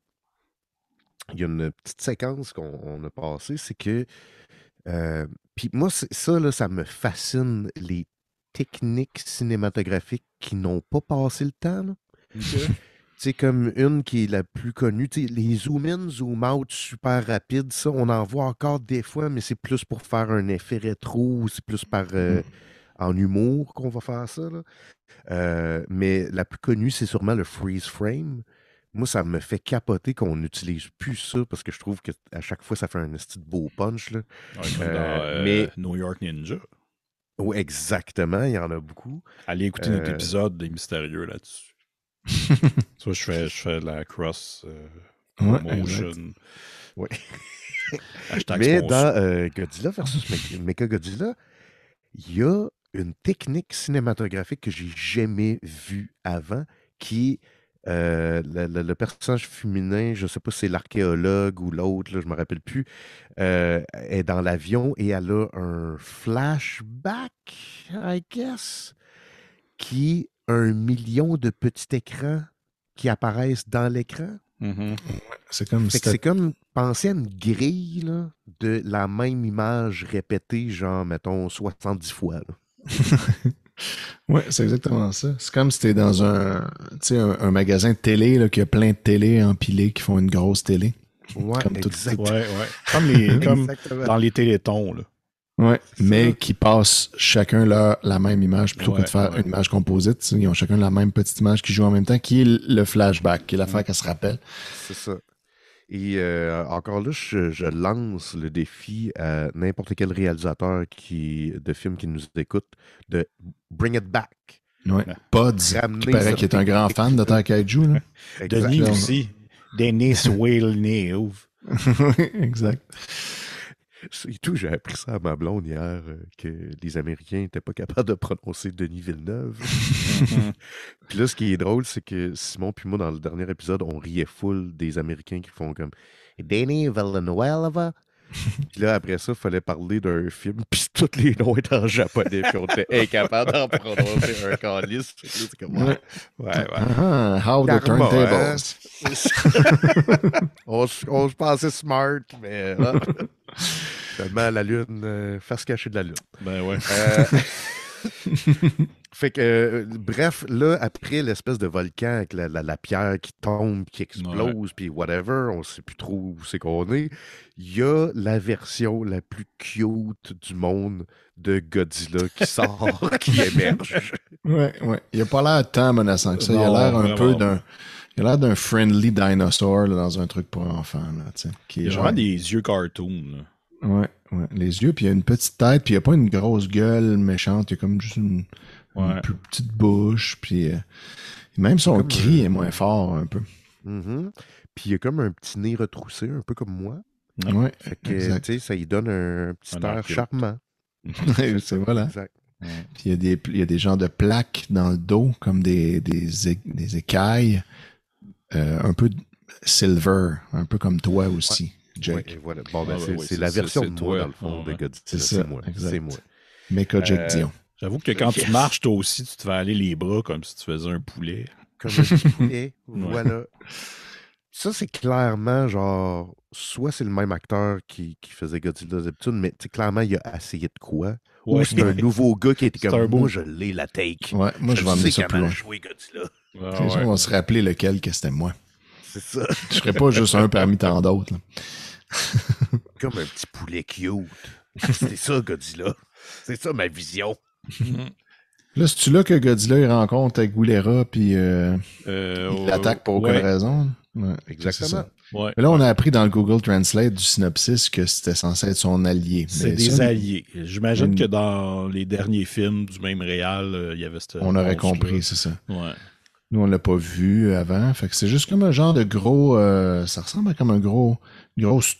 il y a une petite séquence qu'on a passée, c'est que... puis moi, ça, là, ça me fascine, les techniques cinématographiques qui n'ont pas passé le temps. Là. C'est comme une qui est la plus connue. Les zoom-in, zoom-out super rapides, ça, on en voit encore des fois, mais c'est plus pour faire un effet rétro, ou c'est plus en humour qu'on va faire ça. Là. Mais la plus connue, c'est sûrement le freeze frame. Moi, ça me fait capoter qu'on n'utilise plus ça parce que je trouve qu'à chaque fois, ça fait un esti de beau punch. Là. Ouais, comme dans mais New York Ninja. oui, exactement, il y en a beaucoup. Allez écouter notre épisode des Mystérieux là-dessus. Ça, je fais la cross promotion. Ouais. Hashtag Mais sponsor. dans Godzilla versus Mechagodzilla, il y a une technique cinématographique que j'ai jamais vue avant, qui est le personnage féminin, je sais pas si c'est l'archéologue ou l'autre, là, je me rappelle plus, est dans l'avion et elle a un flashback, I guess, qui est 1 million de petits écrans qui apparaissent dans l'écran. Mhm. C'est comme Fait que c'est comme penser à une grille là, de la même image répétée, genre, mettons, 70 fois. Ouais, c'est exactement ça. C'est comme si t'es dans un magasin de télé là, qui a plein de télés empilées qui font une grosse télé. Ouais, Comme tout- exactement. Ouais. Comme dans les télétons, là. Ouais, C'est mais ça. qui passent chacun la même image plutôt que de faire une image composite. Tu sais, ils ont chacun la même petite image qui joue en même temps, qui est le flashback, qui est l'affaire qu'elle se rappelle. C'est ça. Et encore là, je lance le défi à n'importe quel réalisateur de film qui nous écoute de bring it back. Ouais. Pods, Ramener qui paraît cette qu'il est un grand fan de Taikaiju. Là. Denis Exactement. aussi. Denis Villeneuve. Exact. Et tout, j'ai appris ça à ma blonde hier, que les Américains n'étaient pas capables de prononcer Denis Villeneuve. Puis là, ce qui est drôle, c'est que Simon puis moi, dans le dernier épisode, on riait full des Américains qui font comme Denis Villeneuve. Puis là, après ça, il fallait parler d'un film, puis tous les noms étaient en japonais, puis on était incapables d'en prononcer un calice. Fait que là, c'est comme, ouais. Ah, how the Karma, turntables. on se pensait smart, mais finalement, la Lune, face cachée de la Lune. Ben ouais. Fait que, bref, là, après l'espèce de volcan avec la pierre qui tombe, qui explose, puis whatever, on sait plus trop où c'est qu'on est, il y a la version la plus cute du monde de Godzilla qui sort, qui émerge. Ouais. Il a pas l'air tant menaçant que ça. Il a Non, l'air un peu vraiment. Il a l'air d'un friendly dinosaur là, dans un truc pour enfants. Là, tu sais, qui est Il y a genre... vraiment des yeux cartoon. Là. Ouais. Les yeux, puis il y a une petite tête, puis il n'y a pas une grosse gueule méchante. Il y a comme juste une plus petite bouche, puis même son cri est moins fort un peu. Mm-hmm. Puis il y a comme un petit nez retroussé, un peu comme moi. Ouais, Fait que, tu sais, ça lui donne un petit air cute. charmant. c'est voilà. Exact. Puis il y a des genres de plaques dans le dos, comme des écailles, un peu silver, un peu comme toi aussi, Jake. Ouais, voilà. Bon, ben, ouais, c'est la version c'est de toi. moi, dans le fond, de Ouais. Godzilla. C'est ça, C'est moi. exact. C'est moi. Mecha Jake Dion. J'avoue que quand tu marches, toi aussi, tu te fais aller les bras comme si tu faisais un poulet. Comme un petit poulet. Voilà. Ça, c'est clairement, genre, soit c'est le même acteur qui faisait Godzilla d'habitude, mais clairement, il a essayé de quoi. Ou c'est un nouveau gars qui était comme, moi, je l'ai, la take. Ouais, moi, je vais amener ça plus loin. jouer Godzilla. C'est ça, on va se rappeler lequel que c'était moi. C'est ça. Je serais pas juste un parmi tant d'autres. là. Comme un petit poulet cute. C'est ça, Godzilla. C'est ça, ma vision. Là, c'est-tu là que Godzilla il rencontre Aguilera puis il l'attaque pour aucune raison? Ouais, Exactement. Ouais. Mais là, on a appris dans le Google Translate du synopsis que c'était censé être son allié. C'est Mais des ça, alliés. J'imagine que dans les derniers films du même réal, il y avait cette on aurait monstre-là. compris, c'est ça. Ouais. Nous, on l'a pas vu avant. Fait que c'est juste comme un genre de gros... ça ressemble à comme une grosse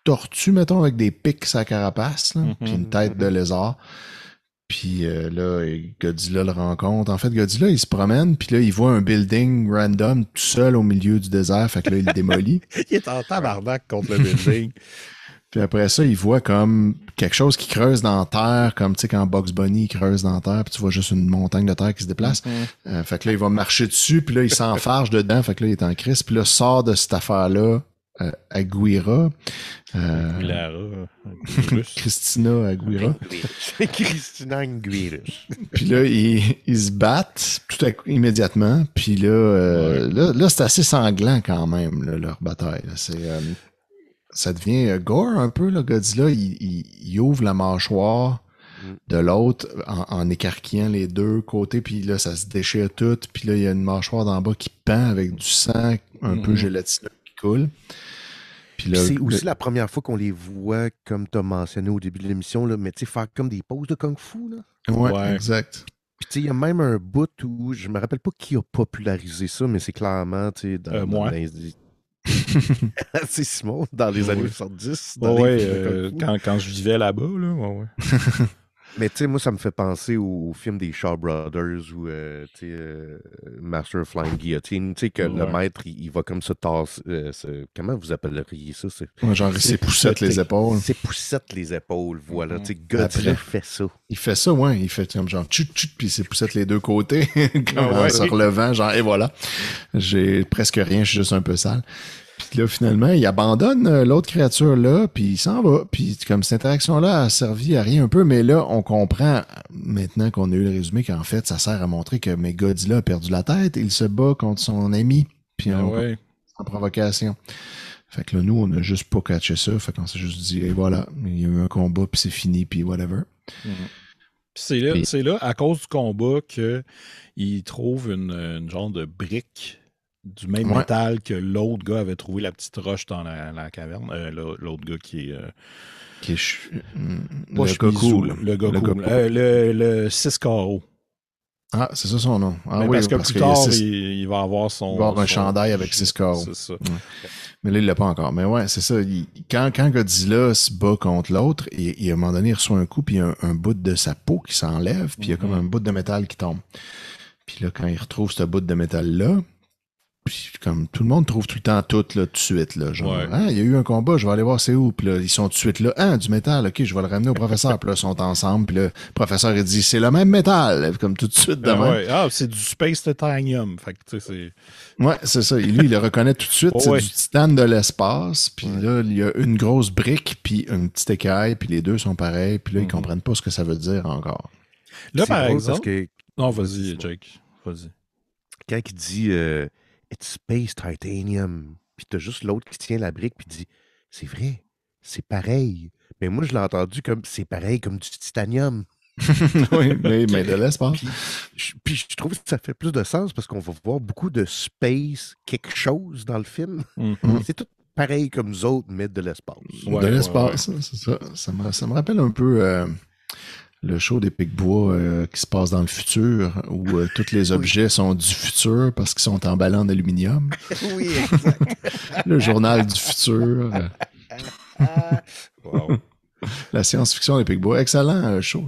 tortue, mettons, avec des pics à carapace, là, puis une tête de lézard. Puis là, Godzilla le rencontre. En fait, Godzilla, il se promène, puis là, il voit un building random tout seul au milieu du désert. Fait que là, il le démolit. Il est en tabarnak contre le building. Puis après ça, il voit comme quelque chose qui creuse dans la terre, comme tu sais, quand Bugs Bunny il creuse dans la terre, puis tu vois juste une montagne de terre qui se déplace. Fait que là, il va marcher dessus, puis là, il s'enfarge dedans. Fait que là, il est en crise. Puis là, sort de cette affaire-là Aguirre. Christina Aguirre. Christina Aguirre. Puis là, ils se battent immédiatement. Puis là, là, c'est assez sanglant quand même, là, leur bataille. Là. Ça devient gore un peu. Là. Godzilla, il ouvre la mâchoire. de l'autre en écarquillant les deux côtés, puis là, ça se déchire tout, puis là, il y a une mâchoire d'en bas qui pend avec du sang un peu gélatineux qui coule. Puis là, c'est aussi la première fois qu'on les voit, comme tu as mentionné au début de l'émission, là, mais tu sais, faire comme des poses de kung-fu. Là. Ouais, exact. Puis tu sais, il y a même un bout où, je me rappelle pas qui a popularisé ça, mais c'est clairement, tu sais, moi. C'est Simon, dans les années 70. Quand je vivais là-bas, là, ouais. Mais tu sais, moi, ça me fait penser au film des Shaw Brothers ou Master of Flying Guillotine. Tu sais, que le maître, il va comme se tasser. Comment vous appelleriez ça? Genre, il s'époussette les épaules. Il s'époussette les épaules, voilà. Tu sais, Godzilla fait ça. Il fait ça, ouais. Il fait comme genre chut, puis il s'époussette les deux côtés, comme en se relevant, genre, et voilà. J'ai presque rien, je suis juste un peu sale. Puis là, finalement, il abandonne l'autre créature-là, puis il s'en va. Puis comme cette interaction-là a servi à rien un peu, mais là, on comprend, maintenant qu'on a eu le résumé, qu'en fait, ça sert à montrer que Godzilla a perdu la tête. Il se bat contre son ami, puis en provocation. Fait que là, nous, on n'a juste pas catché ça. Fait qu'on s'est juste dit, et voilà, il y a eu un combat, puis c'est fini, puis whatever. C'est là, à cause du combat, qu'il trouve une genre de brique du même métal que l'autre gars avait trouvé la petite roche dans la caverne. L'autre gars qui est... le gars cool. Le gars cool. Le 6 carreaux. Ah, c'est ça son nom. Ah, parce que plus tard, il va avoir il va avoir un chandail avec 6 carreaux. C'est ça. Mais là, il l'a pas encore. Mais ouais, c'est ça. Quand Godzilla se bat contre l'autre, et à un moment donné, il reçoit un coup, puis il y a un bout de sa peau qui s'enlève, puis il y a comme un bout de métal qui tombe. Puis là, quand il retrouve ce bout de métal-là, puis comme tout le monde trouve tout le temps tout là, tout de suite. Là, genre, il y a eu un combat, je vais aller voir c'est où. Puis là, ils sont tout de suite là. Du métal, ok, je vais le ramener au professeur. Puis là, ils sont ensemble. Puis là, le professeur, il dit, c'est le même métal. Comme tout de suite demain. C'est du Space Titanium. Fait que, tu sais, c'est... Ouais, c'est ça. Et lui, il le reconnaît tout de suite. C'est du titane de l'espace. Puis là, il y a une grosse brique, puis une petite écaille. Puis les deux sont pareils. Puis là, ils comprennent pas ce que ça veut dire encore. Là, par exemple... Non, vas-y, Jake. Vas-y. Quand il dit... It's Space Titanium. Puis t'as juste l'autre qui tient la brique puis dit c'est vrai, c'est pareil. Mais moi, je l'ai entendu comme c'est pareil comme du titanium. Oui, mais de l'espace. Puis je trouve que ça fait plus de sens parce qu'on va voir beaucoup de space quelque chose dans le film. C'est tout pareil comme nous autres, mais de l'espace. De l'espace, c'est ça. Ça me rappelle un peu... le show des Picbois qui se passe dans le futur, où tous les objets sont du futur parce qu'ils sont emballés en aluminium. Oui, exact. Le journal du futur. Wow. La science-fiction des Picbois. Excellent show.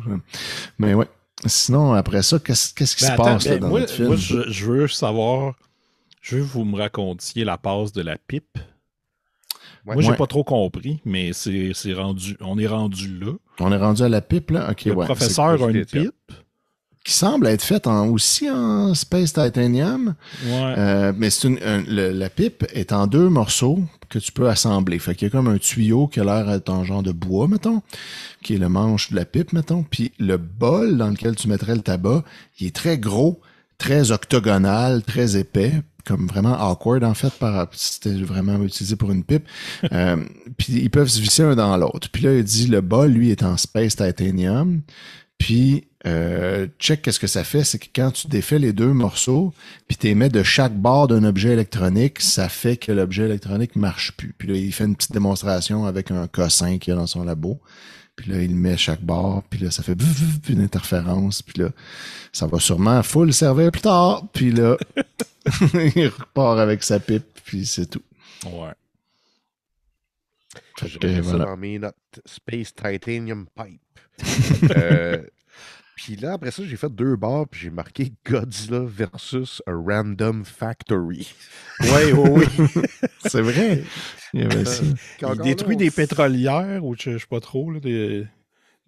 Mais ouais. Sinon, après ça, qu'est-ce qui se passe là, dans notre film? Moi, je veux savoir... Je veux que vous me racontiez la passe de la pipe. Moi, j'ai pas trop compris, mais on est rendu là. On est rendu à la pipe, là? OK, le professeur a une pipe. Qui semble être faite aussi en Space Titanium. Ouais. Mais c'est la pipe est en 2 morceaux que tu peux assembler. Fait qu'il y a comme un tuyau qui a l'air d'être en genre de bois, mettons, qui est le manche de la pipe, mettons. Puis le bol dans lequel tu mettrais le tabac, il est très gros, très octogonal, très épais, comme vraiment awkward, en fait, c'était vraiment utilisé pour une pipe. Puis ils peuvent se visser un dans l'autre. Puis là, il dit, le bol, lui, est en Space Titanium. Puis, check, qu'est-ce que ça fait? C'est que quand tu défais les 2 morceaux, puis tu les mets de chaque bord d'un objet électronique, ça fait que l'objet électronique marche plus. Puis là, il fait une petite démonstration avec un cossin qu'il y a dans son labo. Puis là, il met chaque bord, puis là, ça fait puis une interférence, puis là, ça va sûrement full servir plus tard. Puis là, il repart avec sa pipe, puis c'est tout. Ouais. Je vais ça dans mes notes. Space Titanium Pipe. Puis là, après ça, j'ai fait 2 barres, puis j'ai marqué Godzilla versus a Random Factory. Oui. C'est vrai. Il y avait ça. Il détruit des pétrolières, ou je sais pas trop, là, des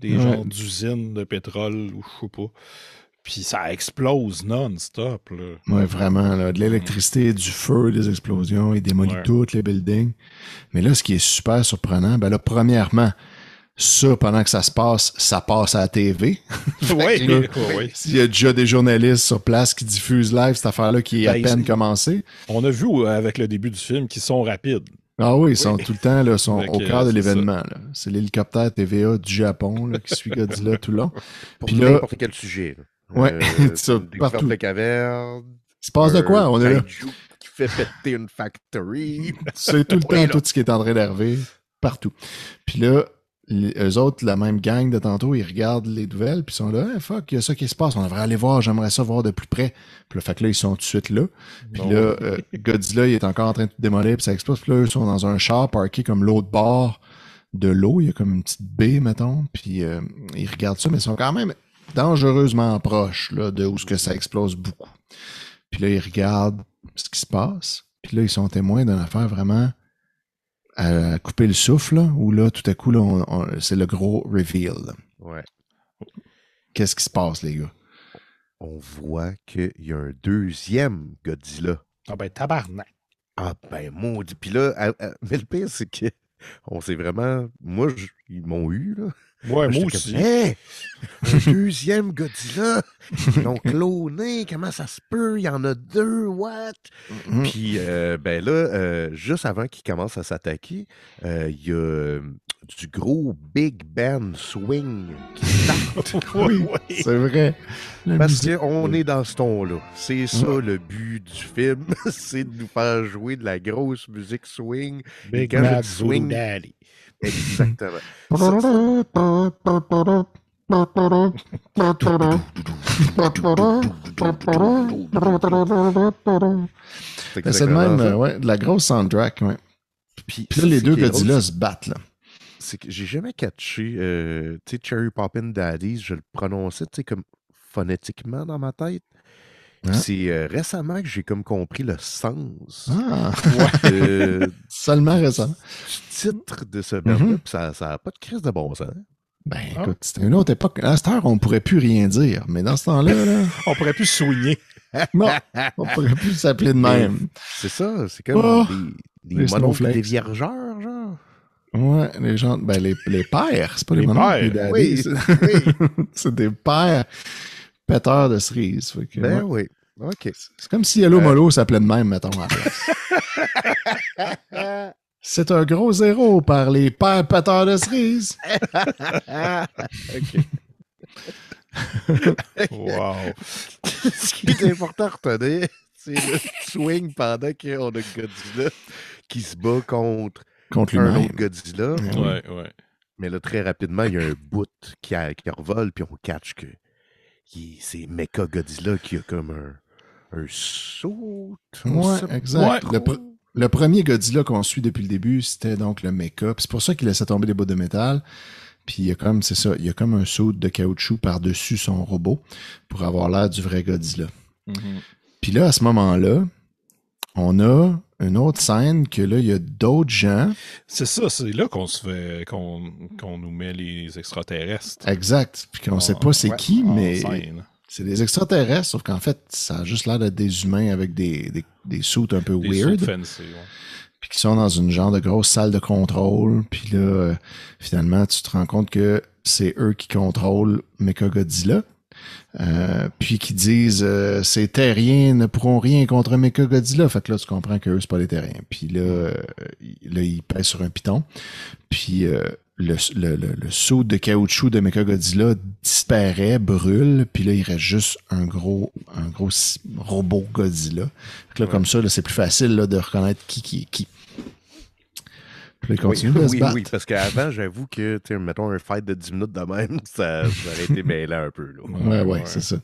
genres d'usines de pétrole, ou je sais pas. Puis ça explose non-stop. Oui, vraiment. Là, de l'électricité, du feu, des explosions, il démolit tous les buildings. Mais là, ce qui est super surprenant, ben là, premièrement, ça, pendant que ça passe à la TV. Oui. Il y a déjà des journalistes sur place qui diffusent live cette affaire-là qui est à peine commencée. On a vu avec le début du film qu'ils sont rapides. Ah oui, ils sont tout le temps là, sont Fait au que, cœur de c'est l'événement. Là. C'est l'hélicoptère TVA du Japon là, qui suit Godzilla tout le long. Pour Puis là, n'importe quel sujet. Là. ouais, ça, Une découverte partout. de caverne, Il se passe de un quoi? On est là. kaiju qui fait péter une factory. C'est tout le Oui, temps là. tout ce qui est en train d'arriver, partout. Puis là, eux autres, la même gang de tantôt, ils regardent les nouvelles, puis ils sont là, hey, fuck, il y a ça qui se passe, on devrait aller voir, j'aimerais ça voir de plus près. Puis là, fait que là, ils sont tout de suite là. Puis Non. là, Godzilla, il est encore en train de tout démolir, puis ça explose. Puis là, eux sont dans un char parké comme l'autre bord de l'eau. Il y a comme une petite baie, mettons. Puis ils regardent ça, mais ils sont quand même dangereusement proches là, de où ce que ça explose beaucoup. Puis là, ils regardent ce qui se passe. Puis là, ils sont témoins d'une affaire vraiment à couper le souffle, là, où là, tout à coup, là, c'est le gros reveal. Là. Ouais. Qu'est-ce qui se passe, les gars? On voit qu'il y a un deuxième Godzilla. Ah ben, tabarnak. Ah ben maudit. Puis là, mais le pire, c'est que on s'est vraiment. Moi, ils m'ont eu, là. Ouais, moi J'étais aussi. comme, hey, un deuxième Godzilla. Ils l'ont cloné. Comment ça se peut? Il y en a deux. What? Mhm. Puis, ben là, juste avant qu'il commence à s'attaquer, il y a du gros Big Band Swing qui start. Oui, c'est vrai. La Parce musique. qu'on est dans ce ton-là. C'est ça le but du film. C'est de nous faire jouer de la grosse musique swing. Big Quand je Mad dis swing- Voodoo Daddy. Exactement. Ben, c'est le même, ouais, de la grosse soundtrack, ouais. Puis Puis là, les c'est deux qui est drôle, Godzilla se battent, là. c'est que j'ai jamais catché, tu sais, Cherry Poppin' Daddies, je le prononçais, tu sais, comme phonétiquement dans ma tête. Puis Hein? c'est récemment que j'ai comme compris le sens Ah, du seulement récent. titre de ce band-là, Mhm. puis ça n'a pas de crise de bon sens. Ben, écoute, c'était une autre époque. À cette heure, on pourrait plus rien dire. Mais dans ce temps-là, là, On pourrait plus swinguer. non, on pourrait plus s'appeler de même. C'est ça, c'est comme Oh, des les mononques snowflakes. des viergeurs, genre. Ouais, les gens, ben, les pères, c'est pas les Les mamans, pères, les daddies, oui, c'est- oui. c'est des pères péteurs de cerises. Fait que, Ben ouais. oui, OK. C'est comme si Hello Molo s'appelait de même, mettons, à la place. C'est un gros zéro par les pères péteurs de cerises. OK. Wow. Ce qui est important à retenir, c'est le swing pendant qu'on a Godzilla qui se bat contre Contre un lui-même. autre Godzilla. Ouais, ouais. Mais là, très rapidement, il y a un bout qui revole, puis on catch que c'est Mecha Godzilla qui a comme un saut. Ouais, exact. Ouais. Le premier Godzilla qu'on suit depuis le début, c'était donc le mecha. Puis c'est pour ça qu'il laissait tomber des bouts de métal. Puis il y a comme, c'est ça, il y a comme un saut de caoutchouc par-dessus son robot pour avoir l'air du vrai Godzilla. Mhm. Puis là, à ce moment-là, on a une autre scène que là, il y a d'autres gens. C'est ça, c'est là qu'on se fait, qu'on nous met les extraterrestres. Exact. Puis qu'on sait pas c'est Ouais, qui, en mais scène. c'est des extraterrestres. Sauf qu'en fait, ça a juste l'air d'être des humains avec des suits un peu Des weird. sauts fancy, ouais. Puis qui sont dans une genre de grosse salle de contrôle. Puis là, finalement, tu te rends compte que c'est eux qui contrôlent Mechagodzilla. Puis qui disent ces terriens ne pourront rien contre Mechagodzilla. Fait que là, tu comprends qu'eux, c'est pas les terriens. Puis là, ils pèsent sur un piton. Puis le saut de caoutchouc de Mechagodzilla disparaît, brûle. Puis là, il reste juste un gros robot Godzilla. Fait que là, comme ça, là, c'est plus facile là, de reconnaître qui est qui. Puis là, il continue de se battre. Oui, parce qu'avant, j'avoue que, tu sais, mettons un fight de 10 minutes de même, ça aurait été mêlant un peu. Là. Ouais, c'est ça.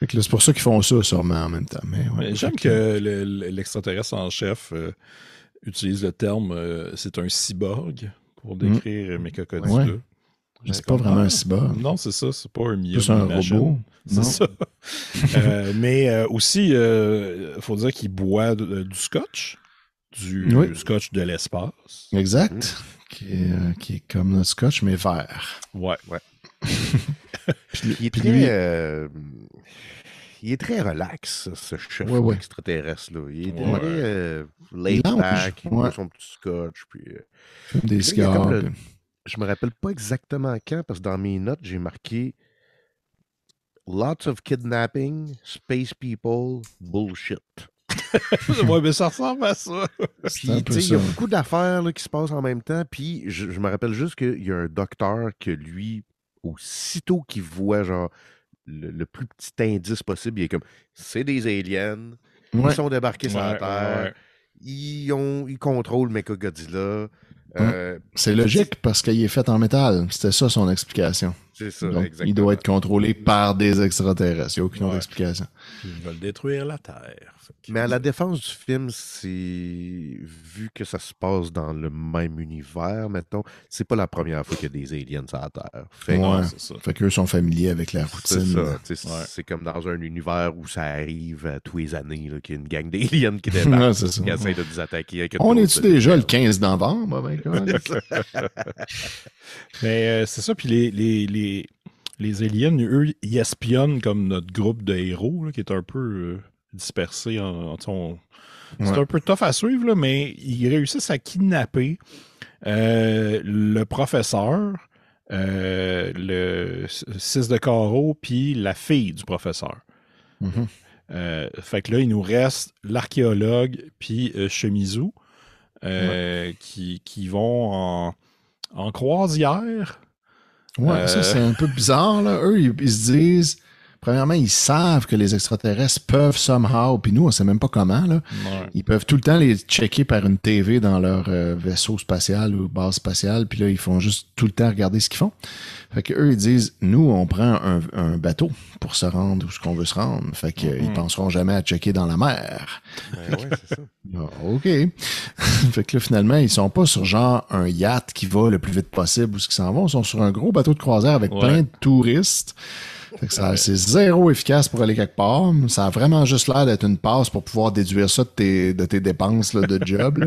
Fait que là, c'est pour ça qu'ils font ça, sûrement, en même temps. Mais, ouais, Mais j'aime que l'extraterrestre en chef utilise le terme c'est un cyborg pour décrire Mechagodzilla. Ouais. Mais c'est pas vraiment un cyborg. Non, c'est ça, c'est pas un C'est un robot. C'est ça. Mais aussi, il faut dire qu'il boit du scotch. Du scotch de l'espace. Exact. Qui est comme notre scotch, mais vert. Ouais. Il est très relax, ce chef extraterrestre-là. Il est très laid back, il boit son petit scotch. Puis, des cigares. Je me rappelle pas exactement quand, parce que dans mes notes, j'ai marqué Lots of kidnapping, space people, bullshit. Ouais, mais ça ressemble à ça. Puis, tu sais, il y a beaucoup d'affaires là, qui se passent en même temps. Puis, je me rappelle juste qu'il y a un docteur que lui, aussitôt qu'il voit genre le plus petit indice possible, il est comme c'est des aliens, ils sont débarqués sur la Terre, ils contrôlent Mechagodzilla. C'est logique parce qu'il est fait en métal. C'était ça son explication. C'est ça, donc, exactement. Il doit être contrôlé par des extraterrestres. Il n'y a aucune autre explication. Puis ils veulent détruire la Terre. Mais à la défense du film, c'est vu que ça se passe dans le même univers, mettons, c'est pas la première fois qu'il y a des aliens sur la Terre. Fait, c'est ça. Fait qu'eux sont familiers avec la routine. C'est ça. C'est comme dans un univers où ça arrive tous les années, qu'il y a une gang d'aliens qui débarquent, qui essaient de nous attaquer. On est-tu déjà le 15 novembre? Mais c'est ça, puis les aliens, eux, ils espionnent comme notre groupe de héros, là, qui est un peu dispersé. C'est un peu tough à suivre, là, mais ils réussissent à kidnapper le professeur, le 6 de carreau, puis la fille du professeur. Fait que là, il nous reste l'archéologue, puis Shimizu, qui vont en croisière. Ouais, ça, c'est un peu bizarre, là. Eux, ils se disent... Premièrement, ils savent que les extraterrestres peuvent somehow, puis nous, on sait même pas comment, là. Ouais. Ils peuvent tout le temps les checker par une TV dans leur vaisseau spatial ou base spatiale, puis là, ils font juste tout le temps regarder ce qu'ils font. Fait que eux, ils disent, nous, on prend un bateau pour se rendre où ce qu'on veut se rendre. Fait qu'ils penseront jamais à checker dans la mer. Ouais, c'est ça. OK. Fait que là, finalement, ils sont pas sur genre un yacht qui va le plus vite possible où ce qu'ils s'en vont. Ils sont sur un gros bateau de croisière avec plein de touristes. Fait que c'est zéro efficace pour aller quelque part. Ça a vraiment juste l'air d'être une passe pour pouvoir déduire ça de tes dépenses là, de job. Là.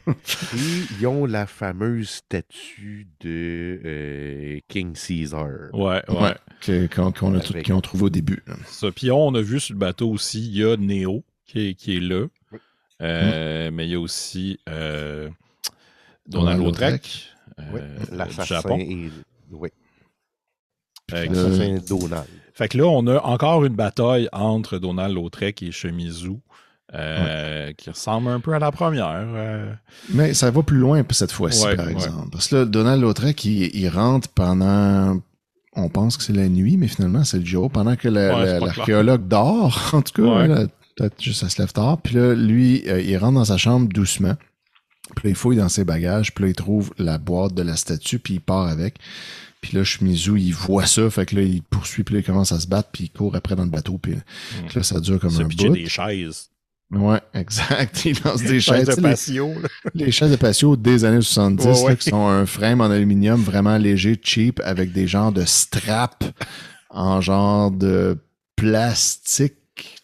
Et ils ont la fameuse statue de King Caesar. Ouais. Qu'on a trouvé au début. Ça. Puis on a vu sur le bateau aussi, il y a Neo qui est là. Mais il y a aussi Donald Lautrec l'assassin du Japon. L'assassin Donald. Fait que là, on a encore une bataille entre Donald Lautrec et Shimizu qui ressemble un peu à la première. Mais ça va plus loin cette fois-ci, par exemple. Parce que là, Donald Lautrec, il rentre pendant... On pense que c'est la nuit, mais finalement, c'est le jour. Pendant que l'archéologue dort, en tout cas, là, peut-être juste ça se lève tard. Puis là, lui, il rentre dans sa chambre doucement. Puis là, il fouille dans ses bagages. Puis là, il trouve la boîte de la statue, puis il part avec. Puis là, Shimizu, il voit ça, fait que là, il poursuit, puis là, il commence à se battre, puis il court après dans le bateau, puis là, ça dure comme un bout. Des chaises. Ouais, exact. Il lance des chaises de patio. Les chaises de patio des années 70, là, qui sont un frame en aluminium vraiment léger, cheap, avec des genres de straps en genre de plastique.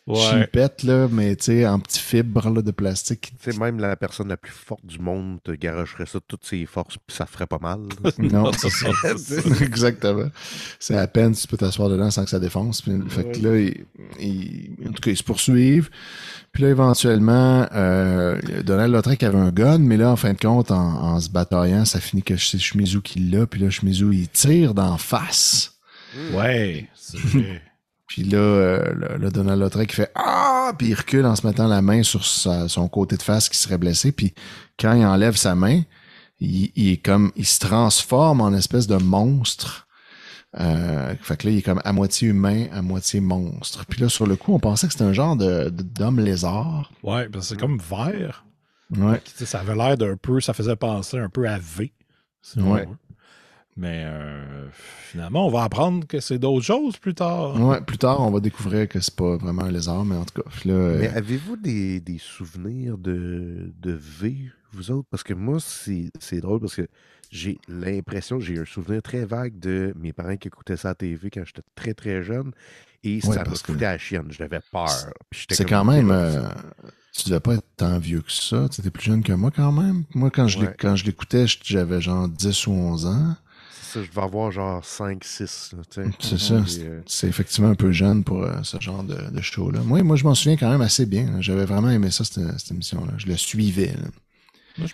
Chipette, là, mais tu sais, en petits fibres là, de plastique. Tu sais, même la personne la plus forte du monde te garocherait ça de toutes ses forces, puis ça ferait pas mal. Non, c'est ça. Exactement. C'est à peine si tu peux t'asseoir dedans sans que ça défonce. Puis, fait que là, en tout cas, ils se poursuivent. Puis là, éventuellement, Donald Lautrec avait un gun, mais là, en fin de compte, en se bataillant, ça finit que c'est Shimizu qui l'a. Puis là, Shimizu, il tire d'en face. Ouais, c'est vrai. Puis là, Donald Lautrec fait « Ah! » Puis il recule en se mettant la main sur son côté de face qui serait blessé. Puis quand il enlève sa main, il se transforme en espèce de monstre. Fait que là, il est comme à moitié humain, à moitié monstre. Puis là, sur le coup, on pensait que c'était un genre d'homme lézard. Ouais, parce que c'est comme vert. Ouais. Ça avait l'air d'un peu, ça faisait penser un peu à V. Ouais. Mais finalement, on va apprendre que c'est d'autres choses plus tard. Ouais, plus tard, on va découvrir que c'est pas vraiment un lézard, mais en tout cas. Là, mais avez-vous des souvenirs de V, vous autres? Parce que moi, c'est drôle parce que j'ai l'impression, j'ai un souvenir très vague de mes parents qui écoutaient ça à la TV quand j'étais très, très jeune. Et ça me foutait à la chienne. J'avais peur. C'est quand même... tu devais pas être tant vieux que ça. Tu étais plus jeune que moi quand même. Moi, quand je l'écoutais, j'avais genre 10 ou 11 ans. Ça, je devais avoir genre 5, 6. C'est ça. C'est effectivement un peu jeune pour ce genre de show-là. Moi, je m'en souviens quand même assez bien. J'avais vraiment aimé ça, cette émission-là. Je le suivais. Là.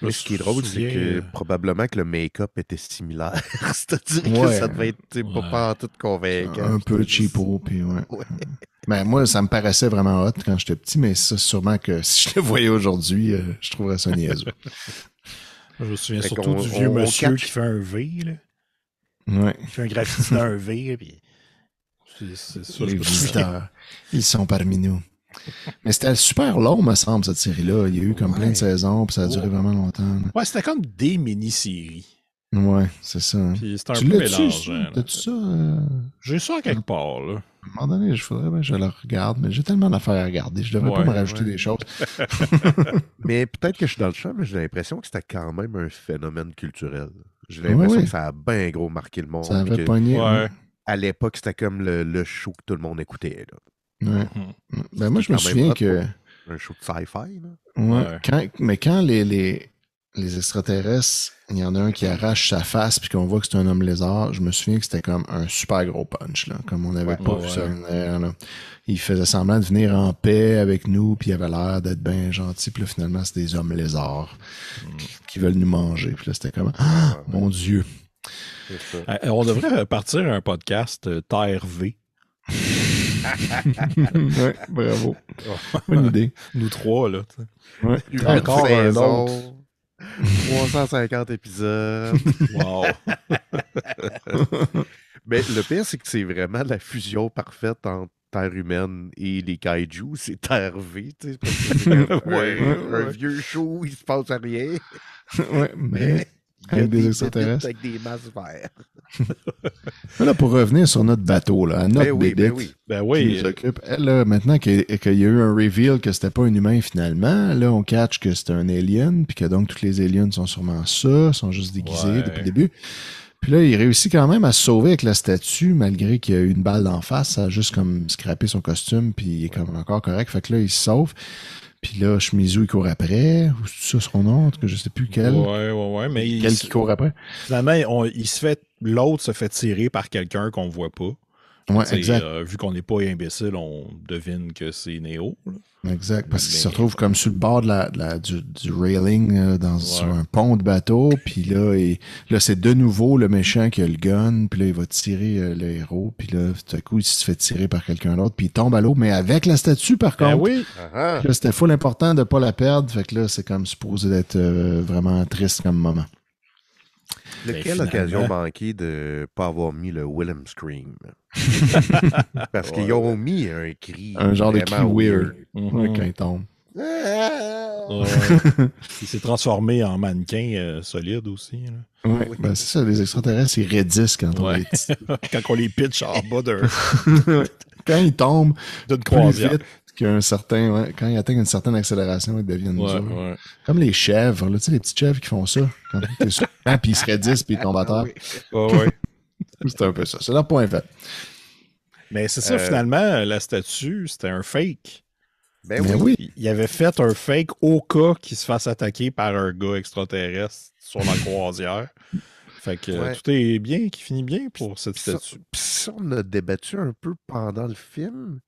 Mais ce qui est drôle, c'est que probablement que le make-up était similaire. C'est-à-dire que ça devait être pas tout convaincant. Un peu cheapo, puis ouais. Ben, moi, ça me paraissait vraiment hot quand j'étais petit, mais ça, sûrement que si je le voyais aujourd'hui, je trouverais ça niaiseux. Je me souviens Fait surtout qu'on- du vieux on monsieur catch. qui fait un V, là. Ouais. Il fait un graffiti dans un V, puis c'est ça, je Les me souviens. visiteurs, ils sont parmi nous. Mais c'était super long, me semble, cette série-là. Il y a eu comme plein de saisons, puis ça a duré vraiment longtemps. Là. Ouais, c'était comme des mini-séries. Ouais, c'est ça. Hein. Puis c'était un Tu peu l'as-tu, mélangeant. ça? là. T'as-tu ça? J'ai ça quelque part, là. À un moment donné, je le regarde, mais j'ai tellement d'affaires à regarder. Je devrais pas Ouais, me rajouter ouais. des choses. Mais peut-être que je suis dans le champ, mais j'ai l'impression que c'était quand même un phénomène culturel. J'ai Ouais, l'impression ouais. que ça a bien gros marqué le monde. Ça puis avait que pogné. Ouais. à l'époque, c'était comme le show que tout le monde écoutait. Là. Ouais. Mhm. Ben, moi, je me Quand même souviens hot que. Un show de sci-fi. Là. Ouais. Mais quand les extraterrestres, il y en a un qui arrache sa face puis qu'on voit que c'est un homme lézard, je me souviens que c'était comme un super gros punch, là. Comme on n'avait Ouais, pas ouais. vu ça venir, là. Il faisait semblant de venir en paix avec nous, puis il avait l'air d'être bien gentil, puis là, finalement, c'est des hommes lézards qui veulent nous manger. Puis là, c'était comme ah, mon Dieu. C'est ça. On devrait partir un podcast Terre V. Ouais, bravo. Bonne idée. Nous trois, là. tu sais. Ouais. Une Encore un saison, autre. 350 épisodes. Wow. Mais le pire, c'est que c'est vraiment la fusion parfaite entre Terre humaine et les kaiju. C'est Terre V, tu sais. Parce que c'est comme un vieux show, il se passe rien. Ouais, mais Il y a avec des des extraterrestres. bébites avec des masses vertes. Mais là, pour revenir sur notre bateau, là, à notre Ben oui, ben bébite oui. Ben qui oui. nous occupe, elle, là, maintenant qu'il y a eu un reveal que c'était pas un humain finalement, là, on catch que c'était un alien, puis que donc tous les aliens sont sûrement ça, sont juste déguisés Ouais. depuis le début. Puis là, il réussit quand même à se sauver avec la statue, malgré qu'il y a eu une balle d'en face, ça a juste comme scrappé son costume, puis il est comme encore correct. Fait que là, il se sauve. Puis là, Shimizu, il court après. Ou c'est ça son nom? En tout cas, je sais plus quel. Ouais. Mais Quel qui court après? finalement, l'autre se fait tirer par quelqu'un qu'on ne voit pas. Ouais, T'sais, exact. Vu qu'on n'est pas imbécile, on devine que c'est Neo. Là. Exact, parce qu'il Mais- se retrouve comme sur le bord du railing sur un pont de bateau, puis là c'est de nouveau le méchant qui a le gun, puis là il va tirer le héros, puis là tout à coup il se fait tirer par quelqu'un d'autre, puis il tombe à l'eau, mais avec la statue par Ben contre. oui. Ah, Puis là, c'était full important de pas la perdre, fait que là c'est comme supposé d'être vraiment triste comme moment. Quelle finalement- occasion manquée de ne pas avoir mis le Willem Scream. Parce qu'ils ont mis un cri. Un genre de cri vraiment weird Mhm. quand il tombe. Ouais. Il s'est transformé en mannequin solide aussi. Là. Ouais, ben c'est ça, les extraterrestres ils raidissent quand on Ouais. les Quand on les pitch en bas quand ils tombent d'une plus croisière. vite qu'un certain, quand ils atteignent une certaine accélération, ils deviennent durs. Ouais. Comme les chèvres, là, tu sais, les petites chèvres qui font ça. Quand t'es sur le banc, puis ils se raidissent, puis ils tombent à terre. Ouais. C'est un peu ça. C'est leur point fait. Mais c'est ça, finalement, la statue, c'était un fake. Ben Mais oui. oui. Il avait fait un fake au cas qu'il se fasse attaquer par un gars extraterrestre sur la croisière. Fait que Ouais. tout est bien, qui finit bien pour cette Ça, statue. puis ça, on a débattu un peu pendant le film,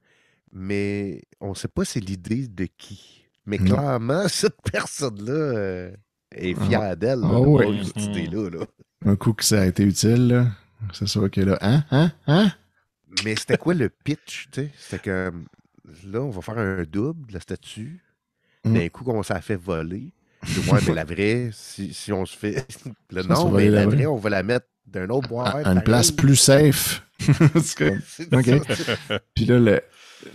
mais on ne sait pas c'est l'idée de qui. Mais Non. clairement, cette personne-là est fière d'elle là, Ah d'avoir ouais. eu cette idée-là. Là. Un coup que ça a été utile, là. C'est sûr que là, hein? Mais c'était quoi le pitch, tu sais? C'était que là, on va faire un double de la statue. D'un coup, qu'on s'est fait voler. Je dis, ouais, mais la vraie, si on se fait. Là, Ça, non, ça va mais aller la la vraie, vraie. on va la mettre d'un autre boîte. À une place plus safe. Parce que- C'est OK. ça. Puis là,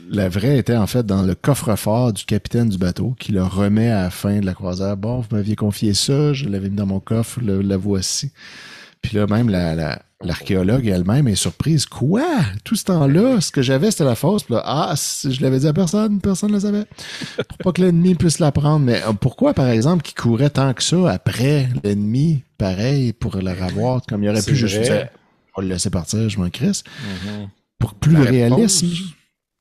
la vraie était en fait dans le coffre-fort du capitaine du bateau qui le remet à la fin de la croisière. Bon, vous m'aviez confié ça, je l'avais mis dans mon coffre, la voici. Puis là, même l'archéologue elle-même est surprise. Quoi? Tout ce temps-là, ce que j'avais, c'était la fausse. Puis là, je l'avais dit à personne ne le savait. Pour pas que l'ennemi puisse la prendre. Mais pourquoi, par exemple, qu'il courait tant que ça après l'ennemi, pareil, pour le revoir, comme il aurait C'est pu juste vrai. dire, on le laisser partir, je m'en crisse. Mhm. Pour plus La de réalisme.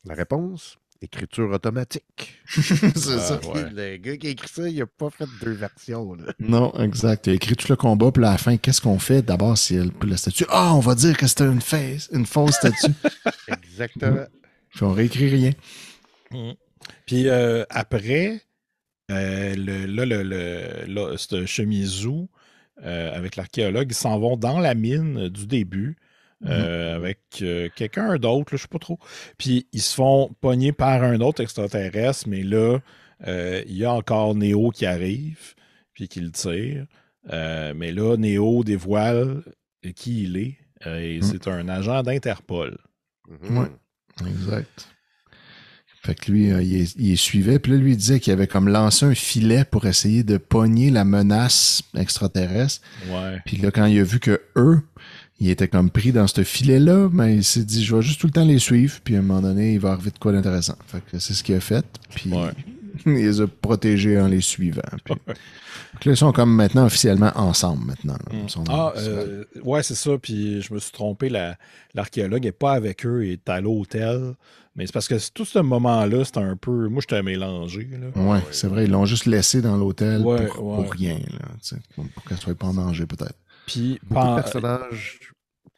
La réponse, écriture automatique. C'est ça. Ouais. Le gars qui a écrit ça, il n'a pas fait deux versions. Là. Non, exact. Il a écrit tout le combat, puis à la fin, qu'est-ce qu'on fait? D'abord, si la statue. On va dire que c'était une fausse statue. Exactement. Puis on réécrit rien. Puis après, ce Shimizu, avec l'archéologue, ils s'en vont dans la mine du début avec quelqu'un d'autre, là, je sais pas trop. Puis ils se font pogner par un autre extraterrestre, mais là, il y a encore Neo qui arrive, puis qui le tire. Mais là, Neo dévoile qui il est. Et c'est un agent d'Interpol. Ouais, exact. Fait que lui, il suivait, puis là, lui, il disait qu'il avait comme lancé un filet pour essayer de pogner la menace extraterrestre. Ouais. Puis là, quand il a vu que eux, ils étaient comme pris dans ce filet-là, ben, il s'est dit, je vais juste tout le temps les suivre, puis à un moment donné, il va arriver de quoi d'intéressant. Fait que c'est ce qu'il a fait, puis il les a protégés en les suivant. Puis... Donc là, ils sont comme maintenant officiellement ensemble, maintenant. Ouais, c'est ça, puis je me suis trompé, l'archéologue n'est pas avec eux, il est à l'hôtel. Mais c'est parce que tout ce moment-là, c'était un peu... Moi, j'étais mélangé. Là. Ouais, c'est vrai. Ils l'ont juste laissé dans l'hôtel pour rien. Là, pour qu'elle soit pas en danger, peut-être. Puis, beaucoup de personnages,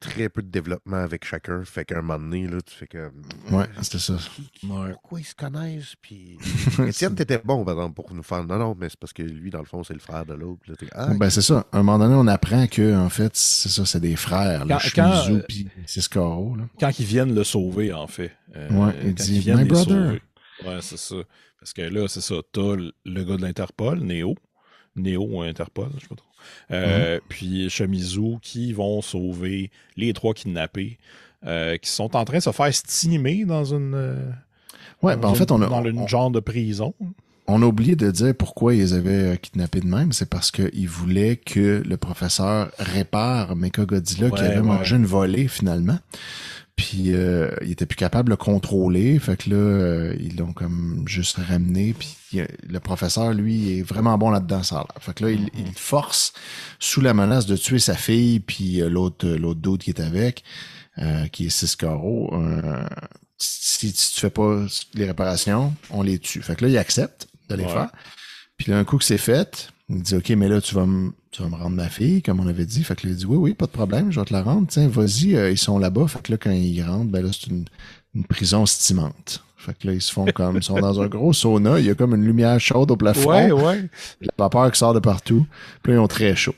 très peu de développement avec chacun. Fait qu'à un moment donné, là, tu fais comme... Ouais, c'était ça. Pourquoi ils se connaissent? Puis... Étienne, t'étais bon, par exemple, pour nous faire... Non, mais c'est parce que lui, dans le fond, c'est le frère de l'autre. Ben, c'est ça. À un moment donné, on apprend que, en fait, c'est ça, c'est des frères. Shimizu puis Ciscaro. Quand ils viennent le sauver, en fait. Ouais, il dit « My brother ». Ouais, c'est ça. Parce que là, c'est ça. T'as le gars de l'Interpol, Neo ou Interpol, je sais pas trop. Puis Shimizu qui vont sauver les 3 kidnappés qui sont en train de se faire stimer dans une... dans une genre de prison. On a oublié de dire pourquoi ils les avaient kidnappés de même. C'est parce qu'ils voulaient que le professeur répare Mechagodzilla qui avait mangé une volée, finalement. Puis il était plus capable de le contrôler. Fait que là, ils l'ont comme juste ramené. Puis le professeur, lui, est vraiment bon là-dedans, ça a l'air. Fait que là, il force, sous la menace de tuer sa fille, puis l'autre dude qui est avec, qui est Ciscaro. Si tu fais pas les réparations, on les tue. Fait que là, il accepte de les faire. Puis là, un coup que c'est fait, il dit, OK, mais là, tu vas me rendre ma fille, comme on avait dit. Fait que là, il dit, oui, pas de problème, je vais te la rendre. Tiens, vas-y, ils sont là-bas. Fait que là, quand ils rentrent, ben là, c'est une prison stimante. Fait que là, ils se font comme, ils sont dans un gros sauna. Il y a comme une lumière chaude au plafond. La vapeur qui sort de partout. Puis là, ils ont très chaud.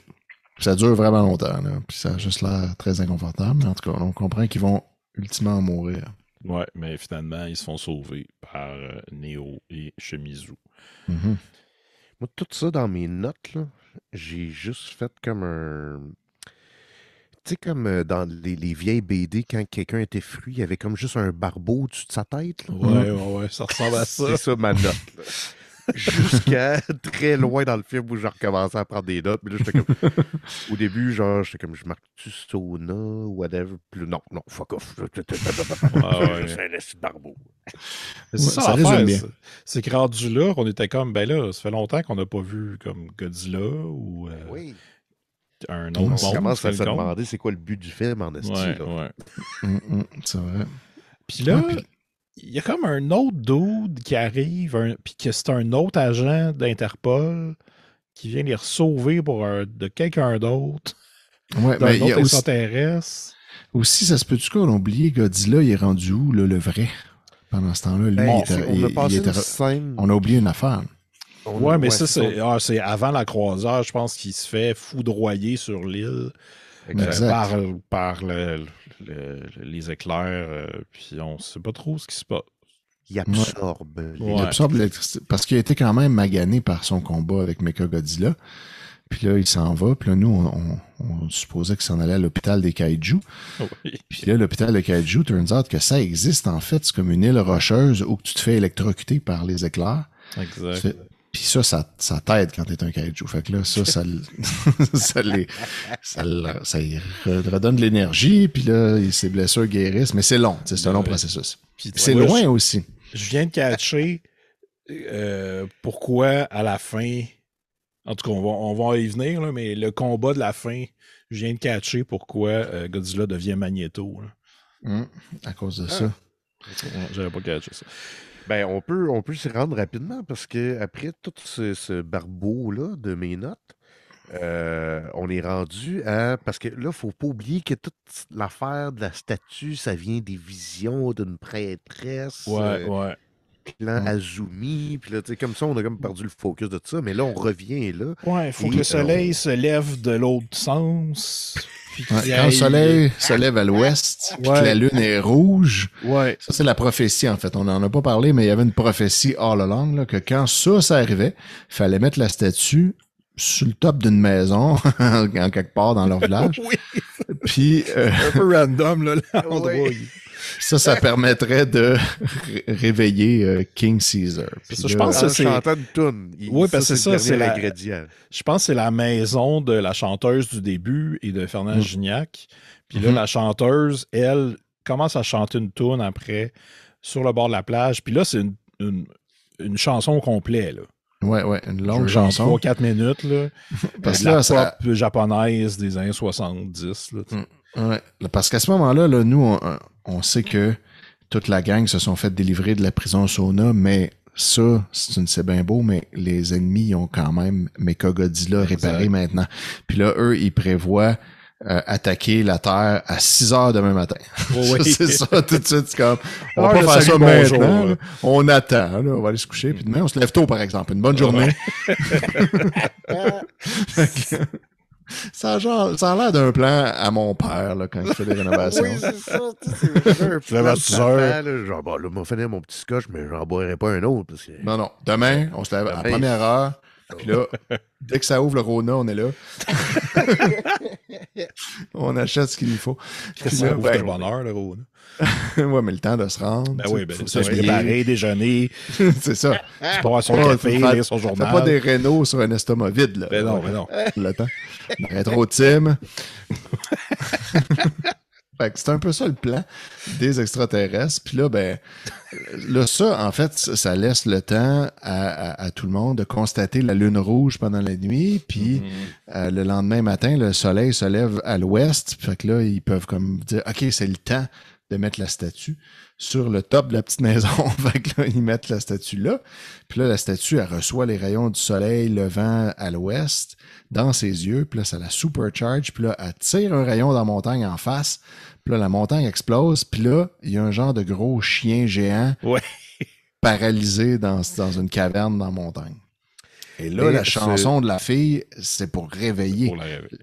Puis ça dure vraiment longtemps, là. Puis ça a juste l'air très inconfortable. Mais en tout cas, on comprend qu'ils vont ultimement mourir. Ouais, mais finalement, ils se font sauver par Neo et Shimizu. Moi, tout ça dans mes notes, là, j'ai juste fait comme un... Tu sais, comme dans les vieilles BD, quand quelqu'un était fruit, il y avait comme juste un barbeau au-dessus de sa tête. Là. Ouais, ça ressemble à ça. C'est ça ma note. Là. Jusqu'à très loin dans le film où j'ai recommencé à prendre des notes. Mais là, j'étais comme... Au début, genre, j'étais comme, je marque-tu sauna ou whatever. Puis là, non, fuck off. C'est un laisse barbeau. C'est ça résume bien. C'est que rendu là, on était comme, ben là, ça fait longtemps qu'on n'a pas vu comme Godzilla ou un autre monde. On commence à se demander c'est quoi le but du film en esti. C'est vrai. Puis là... Il y a comme un autre dude qui arrive, puis que c'est un autre agent d'Interpol qui vient les sauver de quelqu'un d'autre. Ouais, d'un autre extraterrestre. Aussi, ça se peut-tu qu'on a oublié Godzilla, il est rendu où, là, le vrai? Pendant ce temps-là, lui, on a oublié une affaire. Ouais, mais ça, c'est avant la croisière, je pense qu'il se fait foudroyer sur l'île par les éclairs, puis on sait pas trop ce qui se passe. Il absorbe. Il absorbe l'électricité. Parce qu'il a été quand même magané par son combat avec Mechagodzilla. Puis là, il s'en va. Puis là, nous, on supposait qu'il s'en allait à l'hôpital des Kaiju. Oui. Puis là, l'hôpital des Kaiju, turns out que ça existe, en fait. C'est comme une île rocheuse où tu te fais électrocuter par les éclairs. Exact. Puis ça t'aide quand t'es un kaiju. Fait que là, ça redonne de l'énergie, puis là, ses blessures guérissent, mais c'est long, c'est un long processus. Puis c'est loin aussi. Je viens de catcher pourquoi à la fin, en tout cas, on va y venir, là, mais le combat de la fin, je viens de catcher pourquoi Godzilla devient Magneto. À cause de ça. J'avais pas catché ça. Ben, on peut s'y rendre rapidement parce que après tout ce barbeau-là de mes notes, on est rendu à... Parce que là, il ne faut pas oublier que toute l'affaire de la statue, ça vient des visions d'une prêtresse. Ouais. Clan Azumi. Puis là, tu sais, comme ça, on a comme perdu le focus de tout ça. Mais là, on revient là. Ouais, il faut que le soleil se lève de l'autre sens. Quand le soleil se lève à l'ouest, puis que la lune est rouge, ça c'est la prophétie en fait. On n'en a pas parlé, mais il y avait une prophétie all along là, que quand ça arrivait, il fallait mettre la statue sur le top d'une maison, en quelque part dans leur village. Puis un peu random là, l'endroit. Ça permettrait de réveiller King Caesar. Ça, je pense que c'est chantant une toune. Oui, parce que c'est l'ingrédient. Je pense que c'est la maison de la chanteuse du début et de Fernand Gignac. Puis là, la chanteuse, elle, commence à chanter une toune après sur le bord de la plage. Puis là, c'est une chanson au complet, là. Ouais, une longue chanson. 3-4 minutes, là. Parce que la là, pop japonaise des années 70, là. Ouais, parce qu'à ce moment-là, là, nous, on sait que toute la gang se sont fait délivrer de la prison Sona, mais ça, tu ne sais bien beau, mais les ennemis ont quand même Mechagodzilla réparé maintenant. Puis là, eux, ils prévoient attaquer la Terre à 6 heures demain matin. Oui. C'est ça, tout de suite. C'est comme, on va pas faire ça maintenant. Là. On attend, là, on va aller se coucher. Puis demain, on se lève tôt, par exemple. Une bonne journée. Ça a l'air d'un plan à mon père là, quand il fait des rénovations. Oui, c'est ça. C'est un Tu lèves à 6 heures. Genre, bon, là, on va finir mon petit scotch, mais j'en boirai pas un autre. Parce que... Non. Demain, on se lève à la première heure. Puis là, dès que ça ouvre le Rona, on est là. On achète ce qu'il nous faut. Puis ça ouvre de bonne heure, le Rona. Ouais, mais le temps de se rendre. Ben oui, ça se préparer, déjeuner. C'est ça. Tu bois son café, lire son journal. T'as pas des rénaux sur un estomac vide, là. Ben non. Le temps. Rétro-team. Fait que c'est un peu ça le plan des extraterrestres. Puis là, ça, en fait, ça laisse le temps à tout le monde de constater la lune rouge pendant la nuit. Puis le lendemain matin, le soleil se lève à l'ouest. Fait que là, ils peuvent comme dire, OK, c'est le temps de mettre la statue sur le top de la petite maison. Fait que là, ils mettent la statue là. Puis là, la statue, elle reçoit les rayons du soleil levant à l'ouest dans ses yeux. Puis là, ça la supercharge. Puis là, elle tire un rayon dans la montagne en face. Puis là, la montagne explose. Puis là, il y a un genre de gros chien géant paralysé dans une caverne dans la montagne. Et là, la chanson de la fille, c'est pour réveiller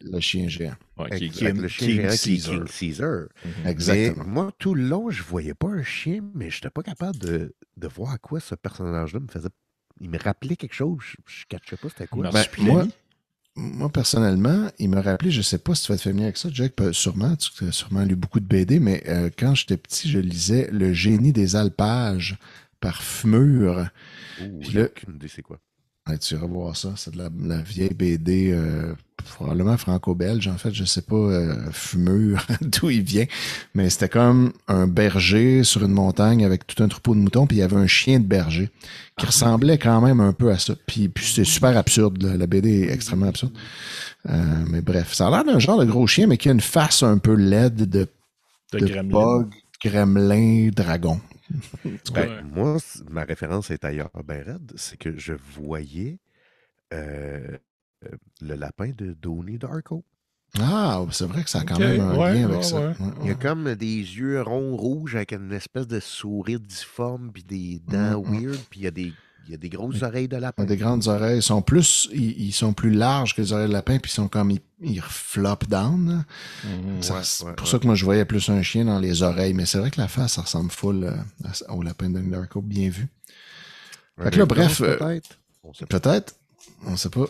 le chien géant. Ouais, qui est le chien géant qui est King Caesar. Exactement. Mais moi, tout le long, je voyais pas un chien, mais je n'étais pas capable de voir à quoi ce personnage-là me faisait. Il me rappelait quelque chose. Je ne catchais pas c'était quoi. Moi, personnellement, il me rappelait, je ne sais pas si tu vas être familier avec ça, Jack, sûrement, tu as sûrement lu beaucoup de BD, mais quand j'étais petit, je lisais Le génie des alpages par Fmur. J'ai aucune idée c'est quoi. Ouais, tu iras voir ça. C'est de la vieille BD, probablement franco-belge. En fait, je sais pas Fumeur d'où il vient, mais c'était comme un berger sur une montagne avec tout un troupeau de moutons, puis il y avait un chien de berger qui ressemblait quand même un peu à ça. Puis c'est super absurde. La BD est extrêmement absurde. Mais bref, ça a l'air d'un genre de gros chien, mais qui a une face un peu laide de bug, gremlin, dragon. Moi, ma référence est ailleurs. Red, c'est que je voyais le lapin de Donnie Darko. Ah, c'est vrai que ça a quand même un lien avec ça. Il y a comme des yeux ronds rouges avec une espèce de sourire difforme puis des dents weird, puis il y a des grosses oreilles de lapin. Des grandes oreilles. Ils sont plus larges que les oreilles de lapin, puis ils sont comme ils flop down. C'est pour ça que moi je voyais plus un chien dans les oreilles, mais c'est vrai que la face, ça ressemble full au lapin de Darko, bien vu. Fait que là, bref, peut-être, on sait pas.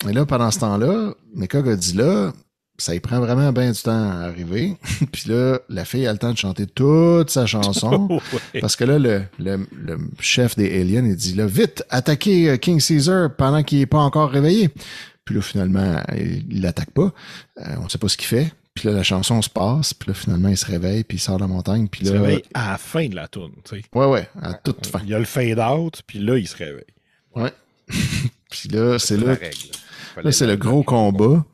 Et là, pendant ce temps-là, Mechagodzilla, ça y prend vraiment bien du temps à arriver. Puis là, la fille a le temps de chanter toute sa chanson. Parce que là, le chef des aliens, il dit, là, vite, attaquez King Caesar pendant qu'il n'est pas encore réveillé. Puis là, finalement, il l'attaque pas. On ne sait pas ce qu'il fait. Puis là, la chanson se passe. Puis là, finalement, il se réveille. Puis il sort de la montagne. Puis là, il se réveille à la fin de la toune, tu sais. Ouais, à toute fin. Il y a le fade-out. Puis là, il se réveille. Ouais. Puis là, c'est là c'est le gros combat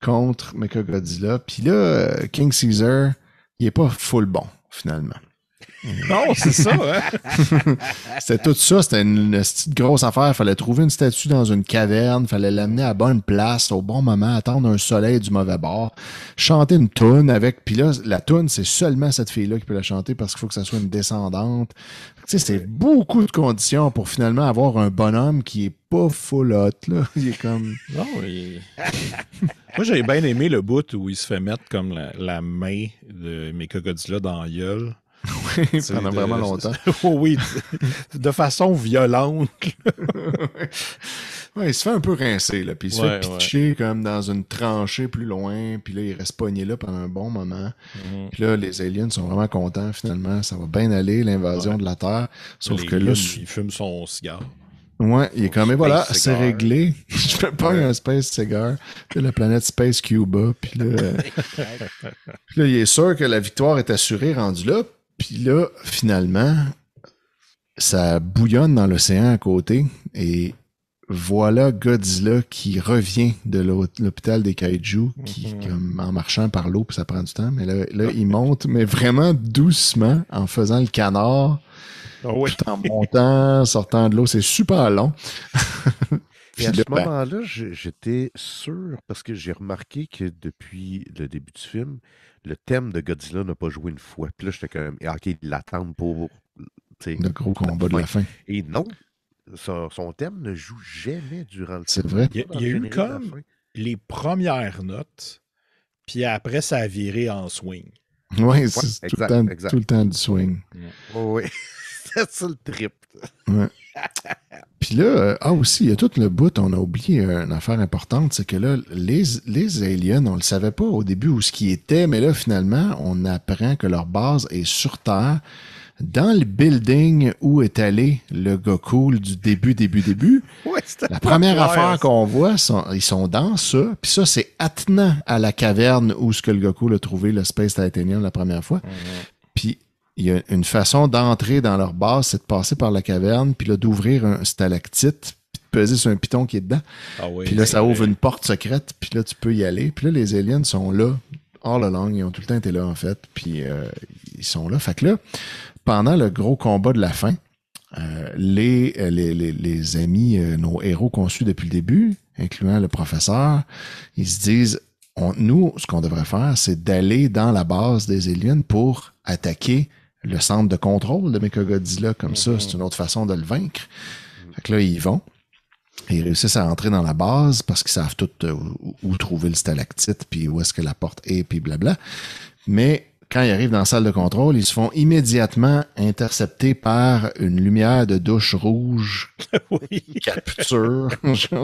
contre Mechagodzilla. Puis là, King Caesar, il est pas full bon, finalement. Non, c'est ça, hein? C'était tout ça, c'était une petite grosse affaire. Il fallait trouver une statue dans une caverne, il fallait l'amener à bonne place, au bon moment, attendre un soleil du mauvais bord, chanter une toune avec. Puis là, la toune, c'est seulement cette fille-là qui peut la chanter parce qu'il faut que ça soit une descendante. Tu sais, c'est beaucoup de conditions pour finalement avoir un bonhomme qui est pas full hot, là. Il est comme... Non, moi, j'ai bien aimé le bout où il se fait mettre comme la main de Mechagodzilla dans la gueule. Oui, pendant vraiment longtemps. Oui, de façon violente. Ouais, il se fait un peu rincer, là, puis il se fait pitcher comme dans une tranchée plus loin, puis là, il reste pogné là pendant un bon moment. Puis là, les aliens sont vraiment contents, finalement. Ça va bien aller, l'invasion de la Terre. Sauf que là... Il fume son cigare. Ouais, il est comme, et voilà, c'est réglé. Je fais pas un Space Cigar. Puis la planète Space Cuba. Puis là, il est sûr que la victoire est assurée rendu là. Puis là, finalement, ça bouillonne dans l'océan à côté. Et voilà Godzilla qui revient de l'hôpital des Kaiju, qui, comme en marchant par l'eau, puis ça prend du temps. Mais là, il monte, mais vraiment doucement, en faisant le canard. Tout en montant, sortant de l'eau, c'est super long. Et à ce moment-là, j'étais sûr, parce que j'ai remarqué que depuis le début du film, le thème de Godzilla n'a pas joué une fois. Puis là, j'étais comme, OK, ils l'attendent pour... Le gros combat de la fin. Et non, son thème ne joue jamais durant le film. C'est vrai. Il y a eu comme les premières notes, puis après, ça a viré en swing. Oui, c'est tout le temps du swing. Oui. C'est ça le trip. Ouais. Puis là, aussi, il y a tout le bout, on a oublié une affaire importante, c'est que là, les aliens, on le savait pas au début où ce qui était, mais là, finalement, on apprend que leur base est sur Terre, dans le building où est allé le Goku du début. Ouais, la première affaire qu'on voit, ils sont dans ça, puis ça, c'est attenant à la caverne où ce que le Goku l'a trouvé, le Space Titanium, la première fois. Puis il y a une façon d'entrer dans leur base, c'est de passer par la caverne, puis là, d'ouvrir un stalactite, puis de peser sur un piton qui est dedans. Puis là, ça ouvre une porte secrète, puis là, tu peux y aller. Puis là, les aliens sont là, all along, ils ont tout le temps été là, en fait, puis ils sont là. Fait que là, pendant le gros combat de la fin, les amis, nos héros conçus depuis le début, incluant le professeur, ils se disent, nous, ce qu'on devrait faire, c'est d'aller dans la base des aliens pour attaquer le centre de contrôle de Mechagodzilla. Comme ça, c'est une autre façon de le vaincre. Fait que là, ils vont. Et ils réussissent à rentrer dans la base parce qu'ils savent tout où trouver le stalactite, puis où est-ce que la porte est, puis blabla. Mais quand ils arrivent dans la salle de contrôle, ils se font immédiatement intercepter par une lumière de douche rouge. Capture.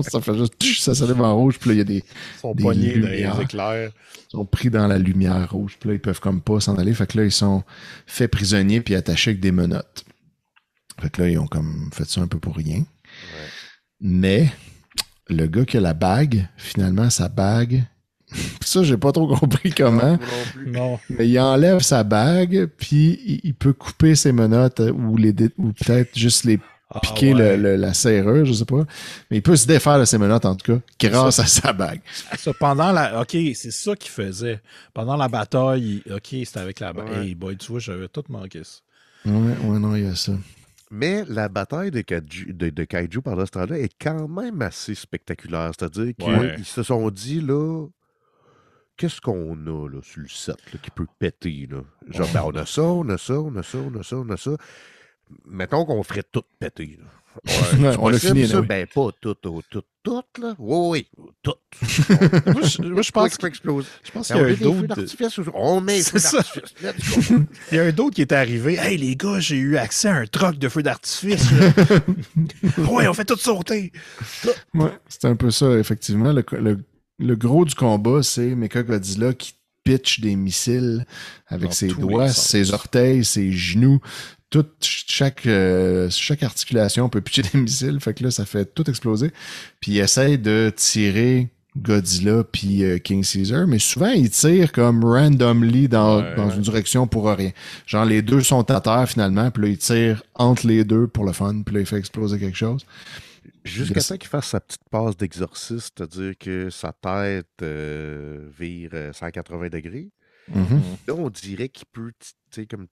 Ça fait juste... Ça s'allume en rouge, puis là, il y a des poignets dans lumières. les éclairs. Ils sont pris dans la lumière rouge, puis là, ils peuvent comme pas s'en aller. Fait que là, ils sont faits prisonniers puis attachés avec des menottes. Fait que là, ils ont comme fait ça un peu pour rien. Ouais. Mais le gars qui a la bague, finalement, sa bague... Ça, j'ai pas trop compris comment. Non. Mais il enlève sa bague, puis il peut couper ses menottes ou peut-être juste les piquer la serrure, je sais pas. Mais il peut se défaire de ses menottes, en tout cas, grâce à sa bague. Ça, OK, c'est ça qu'il faisait. Pendant la bataille, OK, c'était avec la bague. Hey, boy, tu vois, j'avais tout manqué ça. Ouais, non, il y a ça. Mais la bataille de Kaiju par ce temps-là est quand même assez spectaculaire. C'est-à-dire qu'ils se sont dit, là, qu'est-ce qu'on a là, sur le set là, qui peut péter? Là? Genre, on a ça, on a ça, on a ça, on a ça, on a ça. Mettons qu'on ferait tout péter. Là. Ouais, on a fini, ça, oui. Ben, pas tout, là. Oui, tout. Moi, je pense qu'il y a un d'autre. On met feu d'artifice. Il y a un d'autre qui est arrivé. Hey, les gars, j'ai eu accès à un truck de feu d'artifice. Ouais, on fait tout sauter. Ouais, c'est un peu ça, effectivement. Le gros du combat, c'est Mechagodzilla qui pitch des missiles avec ses doigts, ses orteils, ses genoux. Chaque articulation peut pitcher des missiles. Fait que là, ça fait tout exploser. Puis il essaie de tirer Godzilla puis King Caesar, mais souvent, il tire comme randomly dans une direction pour rien. Genre, les deux sont à terre finalement, puis là, il tire entre les deux pour le fun, puis là, il fait exploser quelque chose. Jusqu'à temps qu'il fasse sa petite passe d'exorciste, c'est-à-dire que sa tête vire 180 degrés. Mm-hmm. Là, on dirait qu'il peut comme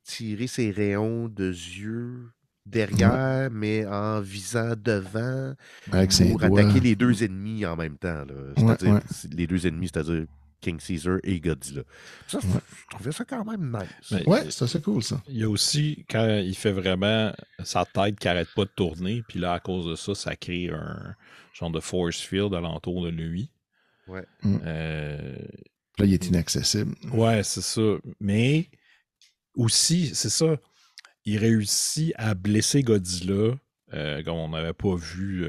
tirer ses rayons de yeux derrière, mais en visant devant avec pour attaquer les deux ennemis en même temps. Là. C'est-à-dire les deux ennemis, c'est-à-dire King Caesar et Godzilla. Ça, je trouvais ça quand même nice. Mais- Ouais, c'est assez cool, ça. Il y a aussi, quand il fait vraiment sa tête qui arrête pas de tourner, puis là, à cause de ça, ça crée un genre de force field alentour de lui. Ouais. Là, il est inaccessible. Ouais, c'est ça. Mais aussi, c'est ça, il réussit à blesser Godzilla, comme on n'avait pas vu,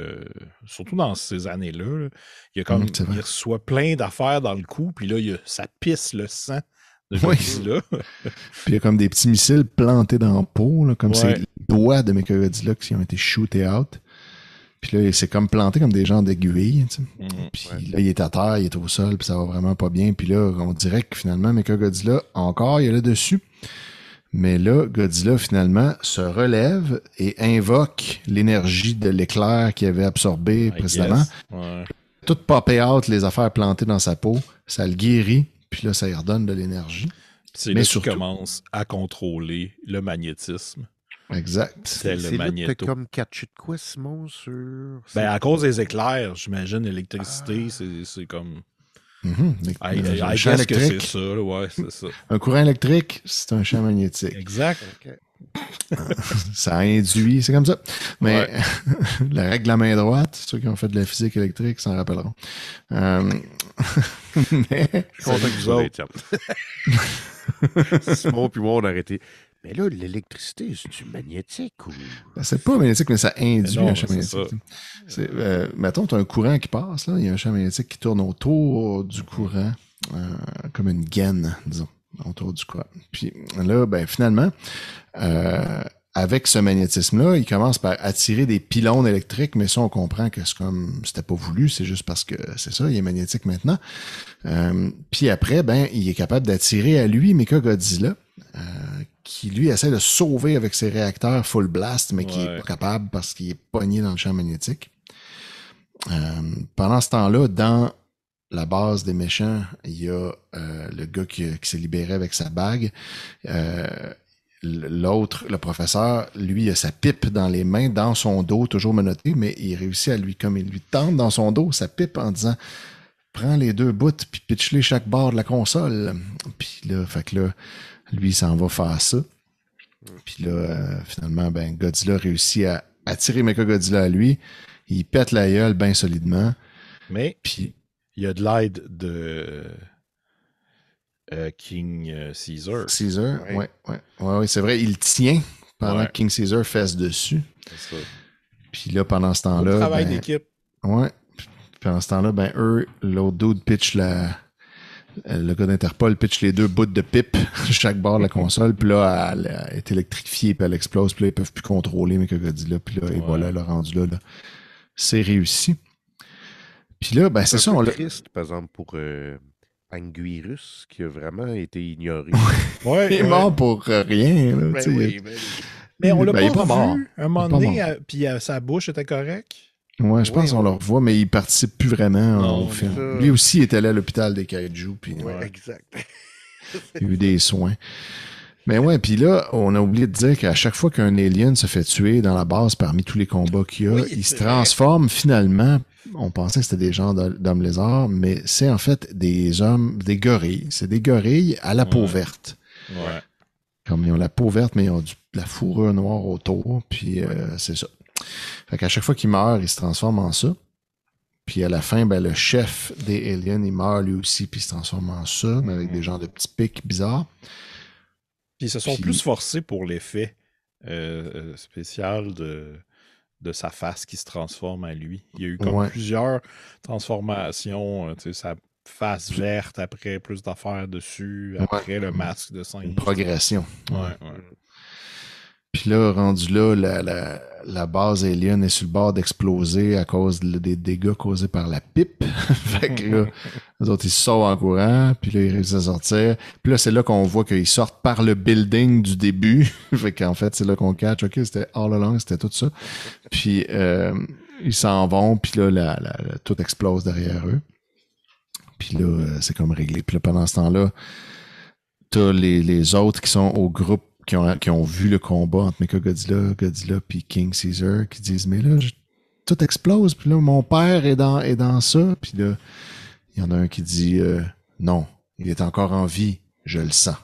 surtout dans ces années-là. Là. Il, y a comme, c'est vrai. il reçoit plein d'affaires dans le cou, puis là, ça pisse le sang de Oui. Godzilla. Puis il y a comme des petits missiles plantés dans la peau, là, comme Ouais. c'est les doigts de Mechagodzilla qui ont été shootés out. Puis là, c'est comme planté comme des genres d'aiguilles. Tu sais. Puis là, il est à terre, il est au sol, puis ça va vraiment pas bien. Puis là, on dirait que finalement, Mechagodzilla, encore, il est là-dessus. Mais là, Godzilla, finalement, se relève et invoque l'énergie de l'éclair qu'il avait absorbé I précédemment. guess. Ouais. Tout popé out, les affaires plantées dans sa peau, ça le guérit, puis là, ça lui redonne de l'énergie. C'est Mais là qu'il surtout- commence à contrôler le magnétisme. Exact. C'est le là que magnéto. t'as comme catché de quoi, Simon, sur... Ben, à cause des éclairs, j'imagine, l'électricité, c'est comme... Mhm. I Un champ guess que c'est électrique, ça, là, ouais, c'est ça. un courant électrique, c'est un champ magnétique. Exact. Ça induit, c'est comme ça. Mais la règle de la main droite, ceux qui ont fait de la physique électrique s'en rappelleront. Mais Je suis content que vous autres. autres. Simon puis moi, on a arrêté. Mais là, l'électricité, c'est-tu magnétique ou... c'est pas magnétique, mais ça induit Mais non, un champ c'est magnétique. Mettons, tu as un courant qui passe, là, il y a un champ magnétique qui tourne autour du courant, comme une gaine, disons, autour du courant. Puis là, ben finalement, avec ce magnétisme-là, il commence par attirer des pylônes électriques, mais ça, on comprend que c'est comme c'était pas voulu, c'est juste parce que c'est ça, il est magnétique maintenant. Puis après, ben, il est capable d'attirer à lui Mechagodzilla, qui lui essaie de sauver avec ses réacteurs full blast, mais qui est pas capable parce qu'il est pogné dans le champ magnétique. Pendant ce temps-là, dans la base des méchants, il y a le gars qui s'est libéré avec sa bague. L'autre, le professeur, lui, il a sa pipe dans les mains, dans son dos, toujours menotté, mais il réussit à lui, comme il lui tente dans son dos, sa pipe en disant « Prends les deux bouts, puis pitch-les chaque bord de la console. » Puis là, fait que là, lui, il s'en va faire ça. Puis là, finalement, ben, Godzilla réussit à attirer Mechagodzilla à lui. Il pète la gueule bien solidement. Mais Puis il y a de l'aide de King Caesar. Caesar, ouais, c'est vrai, il tient pendant que King Caesar fesse dessus. C'est ça. Puis là, pendant ce Beau temps-là, travail ben, d'équipe. ouais. Puis pendant ce temps-là, ben, l'autre dude pitch le gars d'Interpol pitch les deux bouts de pipe chaque bord de la console, puis là, elle est électrifiée, puis elle explose, puis là, ils peuvent plus contrôler Mechagodzilla, puis là, et voilà, le rendu là, c'est réussi. Puis là, ben, c'est ça, un on peu l'a... triste, par exemple, pour Anguirus, qui a vraiment été ignoré. Il est mort pour rien, là, Ben tu sais. oui, Mais on l'a Ben, il est pas pas mort. vu un moment donné, puis sa bouche était correcte. Ouais, je pense qu'on le revoit, mais il participe plus vraiment Non, au film. ça. Lui aussi, il était allé à l'hôpital des Kaiju, puis Ouais, exact. il a eu des soins. Mais ouais, puis là, on a oublié de dire qu'à chaque fois qu'un alien se fait tuer dans la base parmi tous les combats qu'il y a, Oui, il se c'est vrai. transforme finalement. On pensait que c'était des genres d'hommes lézards, mais c'est en fait des hommes, des gorilles. C'est des gorilles à la peau verte. Ouais. Comme ils ont la peau verte, mais ils ont de la fourrure noire autour, puis c'est ça. Fait qu'à chaque fois qu'il meurt, il se transforme en ça. Puis à la fin, ben, le chef des aliens, il meurt lui aussi, puis il se transforme en ça, mais avec des genres de petits pics bizarres. Puis ils se sont Puis- plus forcés pour l'effet spécial de sa face qui se transforme à lui. Il y a eu comme Ouais. plusieurs transformations. Tu sais, sa face verte, après plus d'affaires dessus, après le masque de singe. Une progression. Ouais. Puis là, rendu là, la base alien est sur le bord d'exploser à cause des dégâts causés par la pipe. Fait que là, les autres, ils se sauvent en courant, puis là, ils réussissent à sortir. Puis là, c'est là qu'on voit qu'ils sortent par le building du début. Fait qu'en fait, c'est là qu'on catch. OK, c'était all along, c'était tout ça. Puis ils s'en vont, puis là, tout explose derrière eux. Puis là, c'est comme réglé. Puis là, pendant ce temps-là, t'as les autres qui sont au groupe qui ont vu le combat entre Mechagodzilla, Godzilla puis King Caesar, qui disent mais là tout explose, puis là mon père est dans ça, puis là il y en a un qui dit Non, il est encore en vie, je le sens.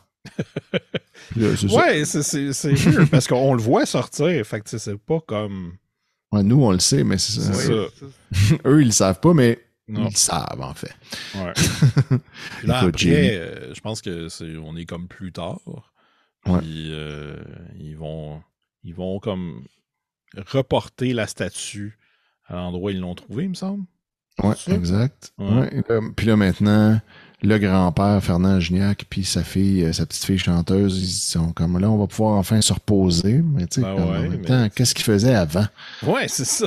Là, c'est ça. Ouais, c'est sûr, parce qu'on le voit sortir, fait que c'est pas comme... Ouais, nous, on le sait, mais c'est ça. C'est ça. Eux, ils le savent pas, mais Non. ils le savent, en fait. Ouais. Puis là, Écoute, après, je pense que on est comme plus tard. Ouais. Puis ils vont comme reporter la statue à l'endroit où ils l'ont trouvée, il me semble. Ouais, C'est ça? exact. Ouais. Ouais. Puis là, maintenant, le grand-père, Fernand Gignac, puis sa fille, sa petite fille chanteuse, ils sont comme là, on va pouvoir enfin se reposer. Mais tu sais, Ben en ouais, même mais- temps, qu'est-ce qu'ils faisaient avant? Ouais, c'est ça.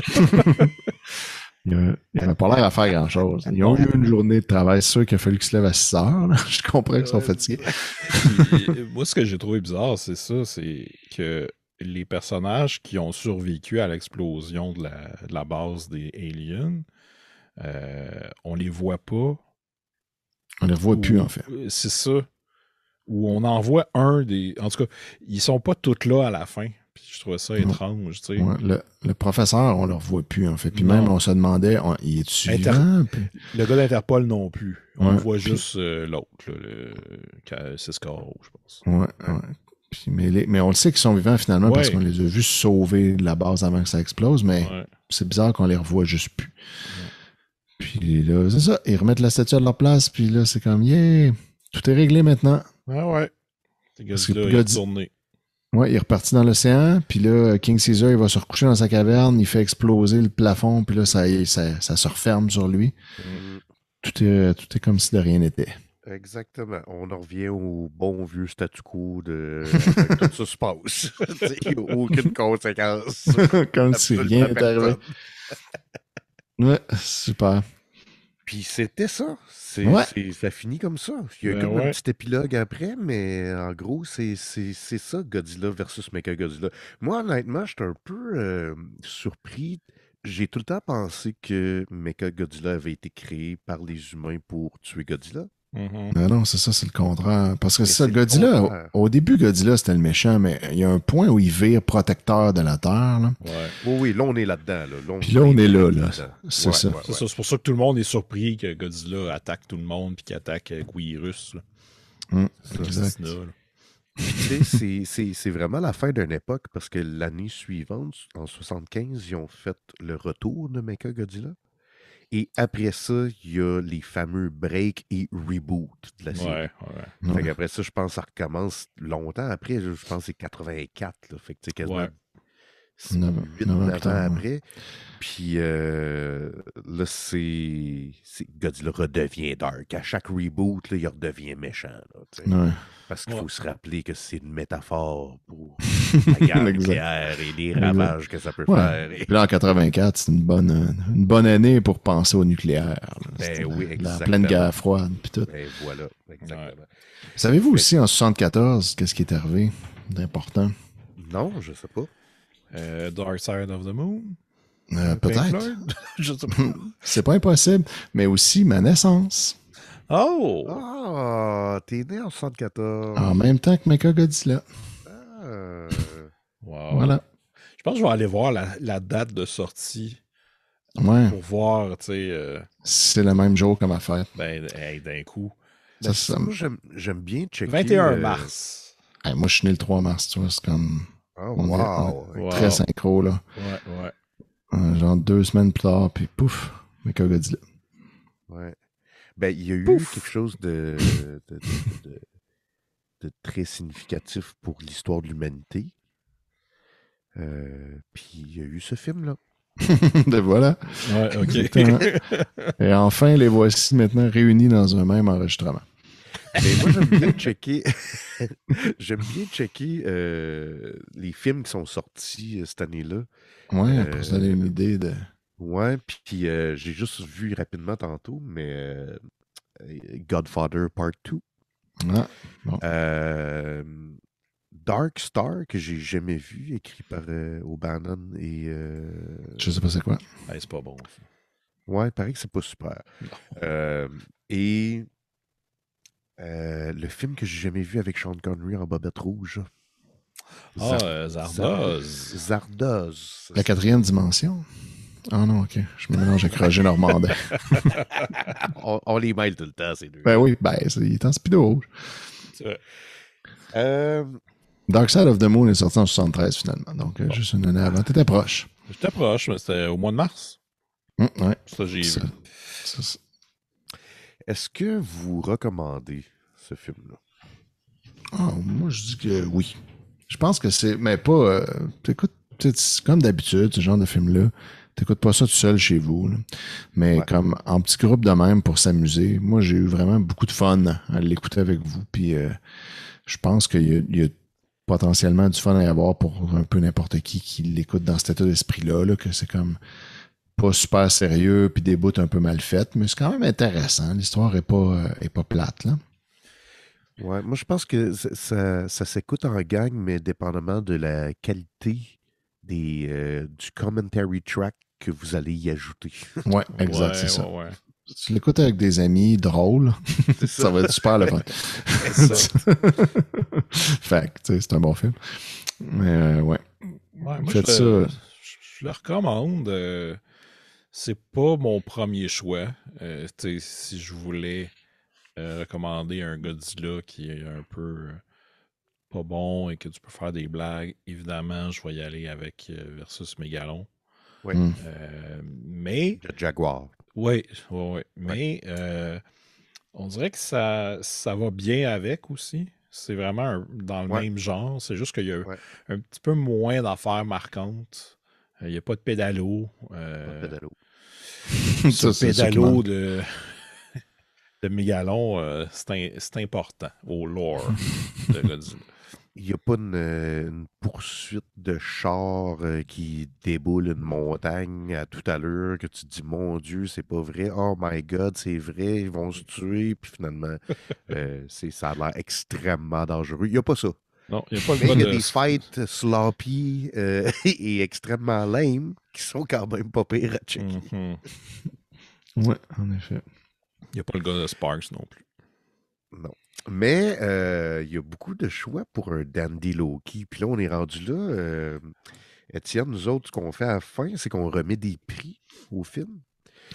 Il n'avait pas l'air à faire grand-chose. Ils ont eu une journée de travail. C'est sûr qu'il a fallu qu'ils se lèvent à 6 heures. Là. Je comprends qu'ils sont fatigués. Puis, moi, ce que j'ai trouvé bizarre, c'est ça, c'est que les personnages qui ont survécu à l'explosion de la base des aliens, on les voit pas. On les revoit plus, Ou- en fait. C'est ça. Où on en voit un des... En tout cas, ils sont pas tous là à la fin. Puis je trouvais ça étrange, tu sais. Ouais, le professeur, on le revoit plus, en fait. Puis Non. même, on se demandait, il est vivant? Puis- Le gars d'Interpol non plus. On Ouais, voit puis- juste l'autre, là, le Cisco, je pense. Ouais. Puis, mais on le sait qu'ils sont vivants, finalement, parce Ouais. qu'on les a vus sauver de la base avant que ça explose, mais Ouais. c'est bizarre qu'on les revoit juste plus. Puis là, c'est ça. Ils remettent la statue à leur place, puis là, c'est comme, yeah, tout est réglé maintenant. Ah ouais. Ce Parce que gars-là, il est Godzilla- retourné. Ouais, il est reparti dans l'océan, puis là, King Caesar, il va se recoucher dans sa caverne, il fait exploser le plafond, puis là, ça se referme sur lui. Mm, Tout est comme si de rien n'était. Exactement. On en revient au bon vieux statu quo de avec tout ça se passe. Tu sais, aucune conséquence. Comme si Absolument rien n'était arrivé. personne. Ouais, super. Puis c'était ça. Ouais. Ça finit comme ça. Il y a Ben comme ouais. un petit épilogue après, mais en gros, c'est ça, Godzilla versus Mechagodzilla. Moi, honnêtement, j'étais un peu surpris. J'ai tout le temps pensé que Mechagodzilla avait été créé par les humains pour tuer Godzilla. Mhm. Non, c'est ça, c'est le contraire. Parce que Mais c'est ça, c'est le Godzilla, contraire. au début, Godzilla, c'était le méchant, mais il y a un point où il vire protecteur de la Terre, là. Ouais. Oui, là, on est là-dedans. Puis là, on est là, dedans. C'est ça. C'est ça, c'est pour ça que tout le monde est surpris que Godzilla attaque tout le monde puis qu'il attaque Guirus. Là. Exact. C'est ça, là. Tu sais, c'est vraiment la fin d'une époque parce que l'année suivante, en 75, ils ont fait le retour de Mechagodzilla. Et après ça, il y a les fameux break et reboot de la série. Ouais. Ouais. Fait qu'après ça, je pense que ça recommence longtemps après. Je pense que c'est 84. Là. Fait que tu sais, quasiment Ouais. 8, 9 ans 9 plus ans tard, ouais. après. Puis là, c'est Godzilla redevient dark. À chaque reboot, là, il redevient méchant. Là, tu sais. Ouais. Parce qu'il faut Ouais. se rappeler que c'est une métaphore pour la guerre Exact. nucléaire et les ravages que ça peut Ouais. faire. Et- Puis là, en 84, c'est une bonne année pour penser au nucléaire. Là. Ben C'était oui, la exactement. pleine guerre froide, puis tout. Ben voilà, exactement. Savez-vous aussi, en 74, qu'est-ce qui est arrivé d'important? Non, je sais pas. Dark Side of the Moon? Pink Peut-être. Floyd? Je sais pas. C'est pas impossible, mais aussi ma naissance. Oh! Ah, t'es né en 74. En même temps que Mechagodzilla. Ah. Wow. Voilà. Je pense que je vais aller voir la date de sortie Ouais. pour voir, tu sais, C'est le même jour que ma fête. ben, hey, d'un coup. Ça, Ben, ça- moi, j'aime bien checker. 21 mars. Hey, moi, je suis né le 3 mars, tu vois. C'est comme. Oh, On est wow. Wow. très synchro, là. Ouais. Genre 2 semaines plus tard, puis pouf, Mechagodzilla. Ouais. Ben, il y a eu quelque chose de très significatif pour l'histoire de l'humanité. Puis il y a eu ce film-là. De voilà. Ouais, ok. Exactement. Et enfin, les voici maintenant réunis dans un même enregistrement. Mais moi, j'aime bien checker. Les films qui sont sortis cette année-là. Ouais, pour se donner une idée de. Ouais, puis j'ai juste vu rapidement tantôt, mais Godfather Part 2. Ah, bon. Dark Star, que j'ai jamais vu, écrit par O'Bannon et... Je sais pas c'est quoi. Hey, c'est pas bon. Ça. Ouais, il paraît que c'est pas super. Et le film que j'ai jamais vu avec Sean Connery en bobette rouge. Ah, Zardoz. Zardoz. La 4e dimension. Ah non, OK. Je me mélange avec Roger Normandin. On les mêle tout le temps, ces deux. Ben oui, il est en speedo rouge. C'est vrai. Dark Side of the Moon est sorti en 73 finalement. Donc, juste une année avant. T'étais proche. J'étais proche, mais c'était au mois de mars. Ouais. Ça, j'ai vu. Est-ce que vous recommandez ce film-là? Moi, je dis que oui. Je pense que c'est... Mais pas... t'écoutes, c'est comme d'habitude, ce genre de film-là. T'écoutes pas ça tout seul chez vous. Là. Mais comme en petit groupe de même pour s'amuser, moi, j'ai eu vraiment beaucoup de fun à l'écouter avec vous. Puis je pense qu'il y a potentiellement du fun à y avoir pour un peu n'importe qui l'écoute dans cet état d'esprit-là, là, que c'est comme pas super sérieux puis des bouts un peu mal faites, mais c'est quand même intéressant. L'histoire est pas plate, là. Ouais, moi je pense que ça s'écoute en gang, mais dépendamment de la qualité du commentary track que vous allez y ajouter. Ouais, exact, c'est ça. Ouais. Si tu l'écoutes avec des amis drôles, ça va être super le fun. Fait que, tu sais, c'est un bon film. Mais ouais. Moi, Faites ça. Je le recommande. C'est pas mon premier choix. Si je voulais recommander un Godzilla qui est un peu pas bon et que tu peux faire des blagues, évidemment, je vais y aller avec Versus Mégalon. Oui. Mais... Le Jaguar. Oui. Mais on dirait que ça va bien avec aussi. C'est vraiment dans le même genre. C'est juste qu'il y a un petit peu moins d'affaires marquantes. Il n'y a pas de pédalo. Pas de pédalo. Ce pédalo de Mégalon, c'est important au lore de Godzilla. Il n'y a pas une poursuite de char qui déboule une montagne à toute allure que tu te dis, mon Dieu, c'est pas vrai. Oh my God, c'est vrai, ils vont se tuer. Puis finalement, ça a l'air extrêmement dangereux. Il n'y a pas ça. Non, il n'y a pas le Mais il y a de... des fights sloppy et extrêmement lame qui sont quand même pas pires à checker. Mm-hmm. Ouais, en effet. Il n'y a pas le gars de Sparks non plus. Non. Mais il y a beaucoup de choix pour un Dandy Loki. Puis là, on est rendu là. Étienne, nous autres, ce qu'on fait à la fin, c'est qu'on remet des prix au film.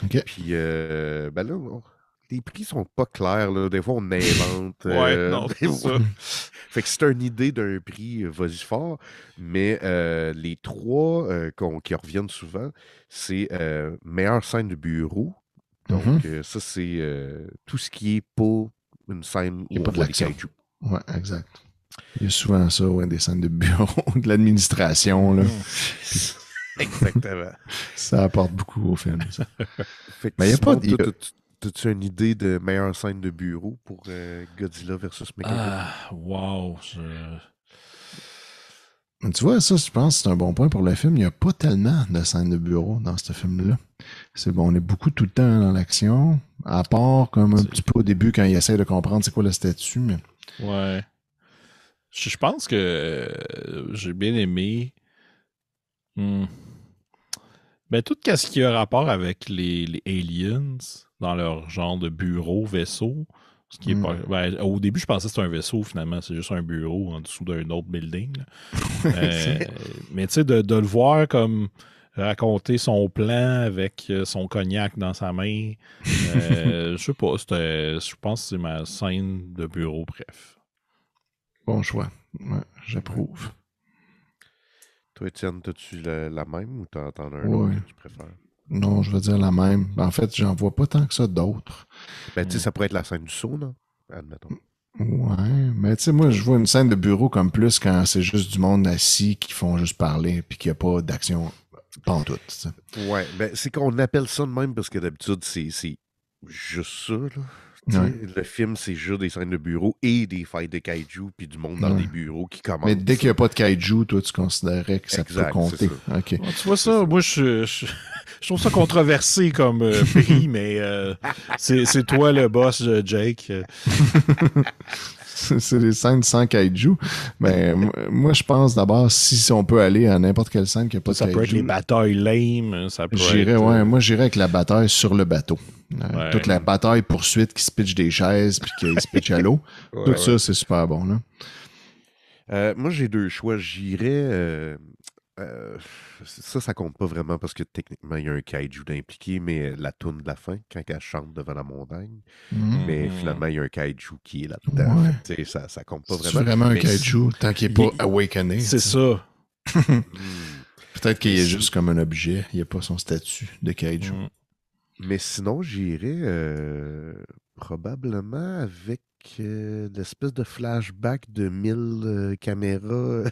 OK. Puis ben là, les prix sont pas clairs. Là. Des fois, on invente. Non, c'est ça. Fait que c'est une idée d'un prix, vas-y fort. Mais les trois qui reviennent souvent, c'est meilleure scène de bureau. Donc, ça, c'est tout ce qui est pas une scène où on voit des kaiju. Ouais, exact. Il y a souvent ça, des scènes de bureau, de l'administration, là. Exactement. Ça apporte beaucoup au film, ça. Fait que mais il n'y a pas... T'as-tu une idée de meilleure scène de bureau pour Godzilla versus Mechagodzilla? Wow. Tu vois, ça, je pense que c'est un bon point pour le film. Il n'y a pas tellement de scènes de bureau dans ce film-là. C'est bon, on est beaucoup tout le temps dans l'action, à part comme un petit peu au début quand il essaie de comprendre c'est quoi le statut. Mais... Ouais. Je pense que j'ai bien aimé tout ce qui a rapport avec les aliens dans leur genre de bureau, vaisseau. Ce qui est pas, au début, je pensais que c'était un vaisseau, finalement. C'est juste un bureau en dessous d'un autre building. Mais tu sais, de le voir comme raconter son plan avec son cognac dans sa main, je sais pas, je pense que c'est ma scène de bureau, bref. Bon choix. Ouais, j'approuve. Toi, Étienne, as-tu la même ou t'en as un autre que tu préfères? Non, je veux dire la même. En fait, j'en vois pas tant que ça d'autres. Ben, tu sais, ça pourrait être la scène du saut, non? Admettons. Ouais, mais tu sais, moi, je vois une scène de bureau comme plus quand c'est juste du monde assis qui font juste parler puis qu'il n'y a pas d'action pantoute. T'sais. Ouais, ben, c'est qu'on appelle ça de même parce que d'habitude, c'est juste ça, là. Ouais. Le film, c'est juste des scènes de bureau et des fights de kaiju puis du monde dans des bureaux qui commencent. Mais dès qu'il n'y a pas de kaiju, toi, tu considérais que ça peut compter. Okay. Tu vois ça, moi, je trouve ça controversé comme prix, mais c'est toi le boss, Jake. C'est des scènes sans kaiju. Ben, moi, je pense d'abord, si on peut aller à n'importe quelle scène qui n'a pas de kaiju. Ça peut être les batailles lame. Ça peut moi, j'irais avec la bataille sur le bateau. Toute la bataille poursuite qui se pitch des chaises puis qui se pitch à l'eau. Tout ça, c'est super bon. Là. Moi, j'ai deux choix. J'irais ça compte pas vraiment parce que techniquement, il y a un kaiju d'impliqué, mais la toune de la fin, quand elle chante devant la montagne, mais finalement, il y a un kaiju qui est là-dedans. Ouais. Fait que, ça compte pas C'est vraiment. vraiment un Mais kaiju tant qu'il n'est pas awakené. C'est ça. Peut-être qu'il est juste comme un objet. Il n'y a pas son statut de kaiju. Mais sinon, j'irais probablement avec l'espèce de flashback de 1000 caméras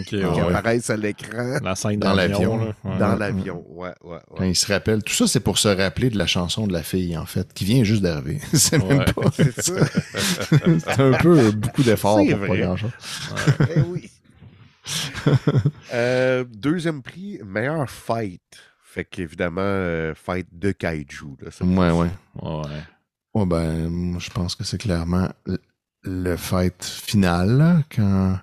qui apparaissent à l'écran. La scène Dans d'avion. l'avion. Là. Dans l'avion, ouais. Quand il se rappelle, tout ça, c'est pour se rappeler de la chanson de la fille, en fait, qui vient juste d'arriver. C'est même pas. C'est ça. C'est un peu beaucoup d'efforts C'est pour vrai. pas grand-chose. Eh oui. Deuxième prix, meilleur fight. Fait qu'évidemment, fight de kaiju. Là, Ouais. Ouais. Ouais, ben, moi, je pense que c'est clairement le fight final, là, quand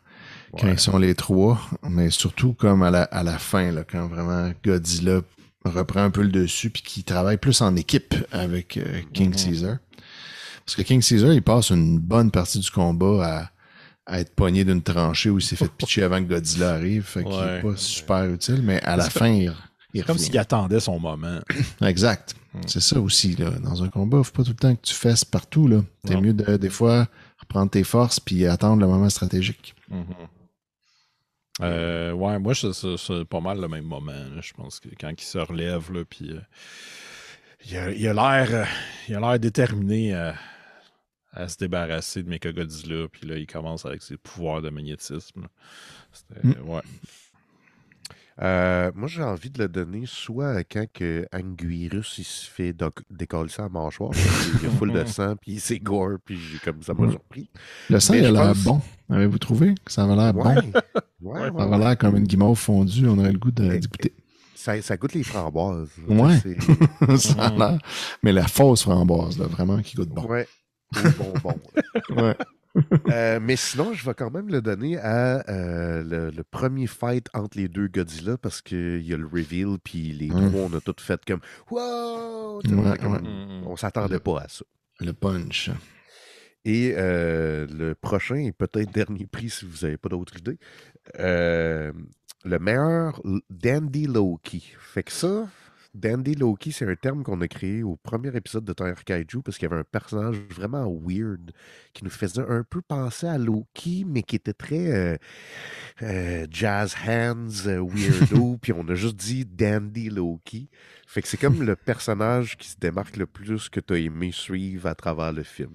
ils sont les trois, mais surtout comme à la fin, là, quand vraiment Godzilla reprend un peu le dessus puis qu'il travaille plus en équipe avec King Caesar. Parce que King Caesar, il passe une bonne partie du combat à être pogné d'une tranchée où il s'est fait pitcher avant que Godzilla arrive, fait qu'il est pas super utile, mais à la fin, il C'est comme s'il attendait son moment. Exact. C'est ça aussi, là. Dans un combat, faut pas tout le temps que tu fesses partout, là. T'es mieux des fois, reprendre tes forces puis attendre le moment stratégique. Ouais, moi, c'est pas mal le même moment. Là. Je pense que quand il se relève, là, puis il a l'air déterminé à se débarrasser de Mechagodzilla, puis là, il commence avec ses pouvoirs de magnétisme. Ouais. Moi, j'ai envie de le donner soit quand que Anguirus il se fait décoller sa mâchoire, il y a full de sang, puis c'est gore, puis comme ça m'a surpris. Le sang, Mais il a je l'air pense- bon. Avez-vous trouvé que ça avait l'air bon? Ouais, Ça avait l'air comme une guimauve fondue. On aurait le goût d'y goûter. Ça goûte les framboises. Ouais. C'est- Ça a l'air. Mais la fausse framboise, là, vraiment, qui goûte bon. Ouais. Au bonbon. Ouais. Mais sinon, je vais quand même le donner à le premier fight entre les deux Godzilla parce qu'il y a le reveal, puis les trois, on a tout fait comme wow! On s'attendait pas à ça. Le punch. Et le prochain et peut-être dernier prix si vous n'avez pas d'autres idées, le meilleur Dandy Loki. Fait que ça, Dandy Loki, c'est un terme qu'on a créé au premier épisode de Terre Kaiju parce qu'il y avait un personnage vraiment weird qui nous faisait un peu penser à Loki, mais qui était très jazz hands, weirdo, puis on a juste dit Dandy Loki. Fait que c'est comme le personnage qui se démarque le plus que tu as aimé suivre à travers le film.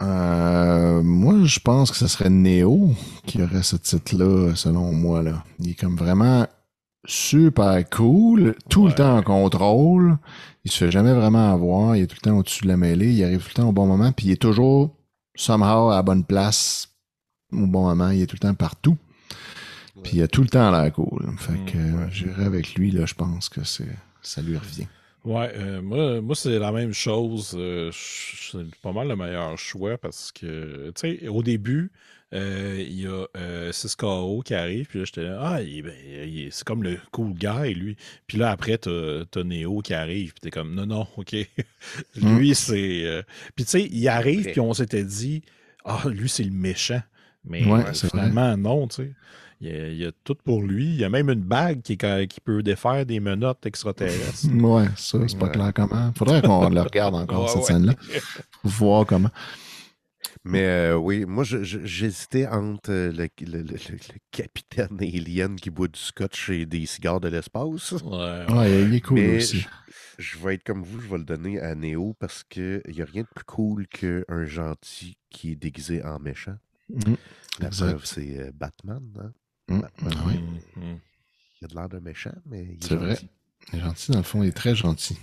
Moi, je pense que ce serait Neo qui aurait ce titre-là, selon moi. Là. Il est comme vraiment super cool, tout le temps en contrôle. Il se fait jamais vraiment avoir. Il est tout le temps au-dessus de la mêlée. Il arrive tout le temps au bon moment. Puis il est toujours, somehow, à la bonne place au bon moment. Il est tout le temps partout. Puis il a tout le temps l'air cool. Fait que j'irai avec lui, là, je pense que ça lui revient. Ouais, moi c'est la même chose. C'est pas mal le meilleur choix parce que, tu sais, au début, il y a 6KO qui arrive, puis là, j'étais là, c'est comme le cool guy, lui. Puis là, après, t'as Neo qui arrive, puis t'es comme, non, OK. Lui, c'est... Puis tu sais, il arrive, puis on s'était dit, lui, c'est le méchant. Mais finalement, non, tu sais. Il y a tout pour lui. Il y a même une bague qui peut défaire des menottes extraterrestres. Ouais, ça, c'est pas clair comment. Faudrait qu'on le regarde encore, cette scène-là. Pour voir comment. Mais oui, moi, j'hésitais entre le capitaine alien qui boit du scotch et des cigares de l'espace. Ouais, il est cool mais aussi. Je vais être comme vous, je vais le donner à Neo parce qu'il n'y a rien de plus cool qu'un gentil qui est déguisé en méchant. La preuve, c'est Batman, hein? Batman, il a de l'air d'un méchant, mais il est gentil. Vrai. Il est gentil, dans le fond, il est très gentil.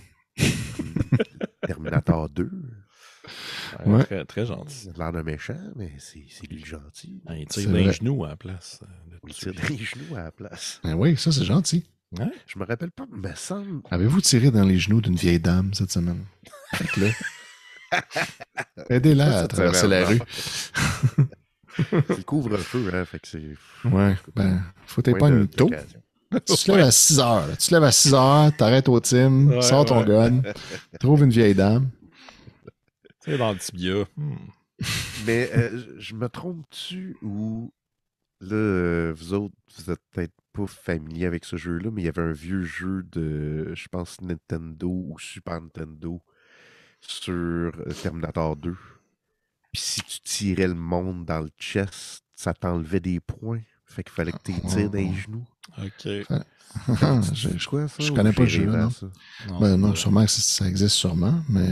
Terminator 2. Ouais. Très, très gentil. Il a l'air d'un méchant, mais c'est lui le gentil. Il tire des genoux à la place. Il tire des genoux à la place. Ben oui, ça, c'est gentil. Ouais. Je me rappelle pas, mais ça... Avez-vous tiré dans les genoux d'une vieille dame cette semaine? Aidez-la à traverser la rue. C'est le couvre-feu, hein, fait que c'est... Ouais, ben, faut t'es pas une tôt. Tu te lèves à 6 heures. Tu te lèves à 6 heures, t'arrêtes au team, sors ton gun, trouve une vieille dame. C'est dans le tibia. Mais je me trompe-tu ou là, vous autres, vous êtes peut-être pas familiers avec ce jeu-là, mais il y avait un vieux jeu de, je pense, Nintendo ou Super Nintendo sur Terminator 2. Puis si tu tirais le monde dans le chest, ça t'enlevait des points. Fait qu'il fallait que tu tires dans les genoux. OK. C'est quoi ça? Je connais pas le jeu, non? Non, c'est- sûrement que ça existe sûrement, mais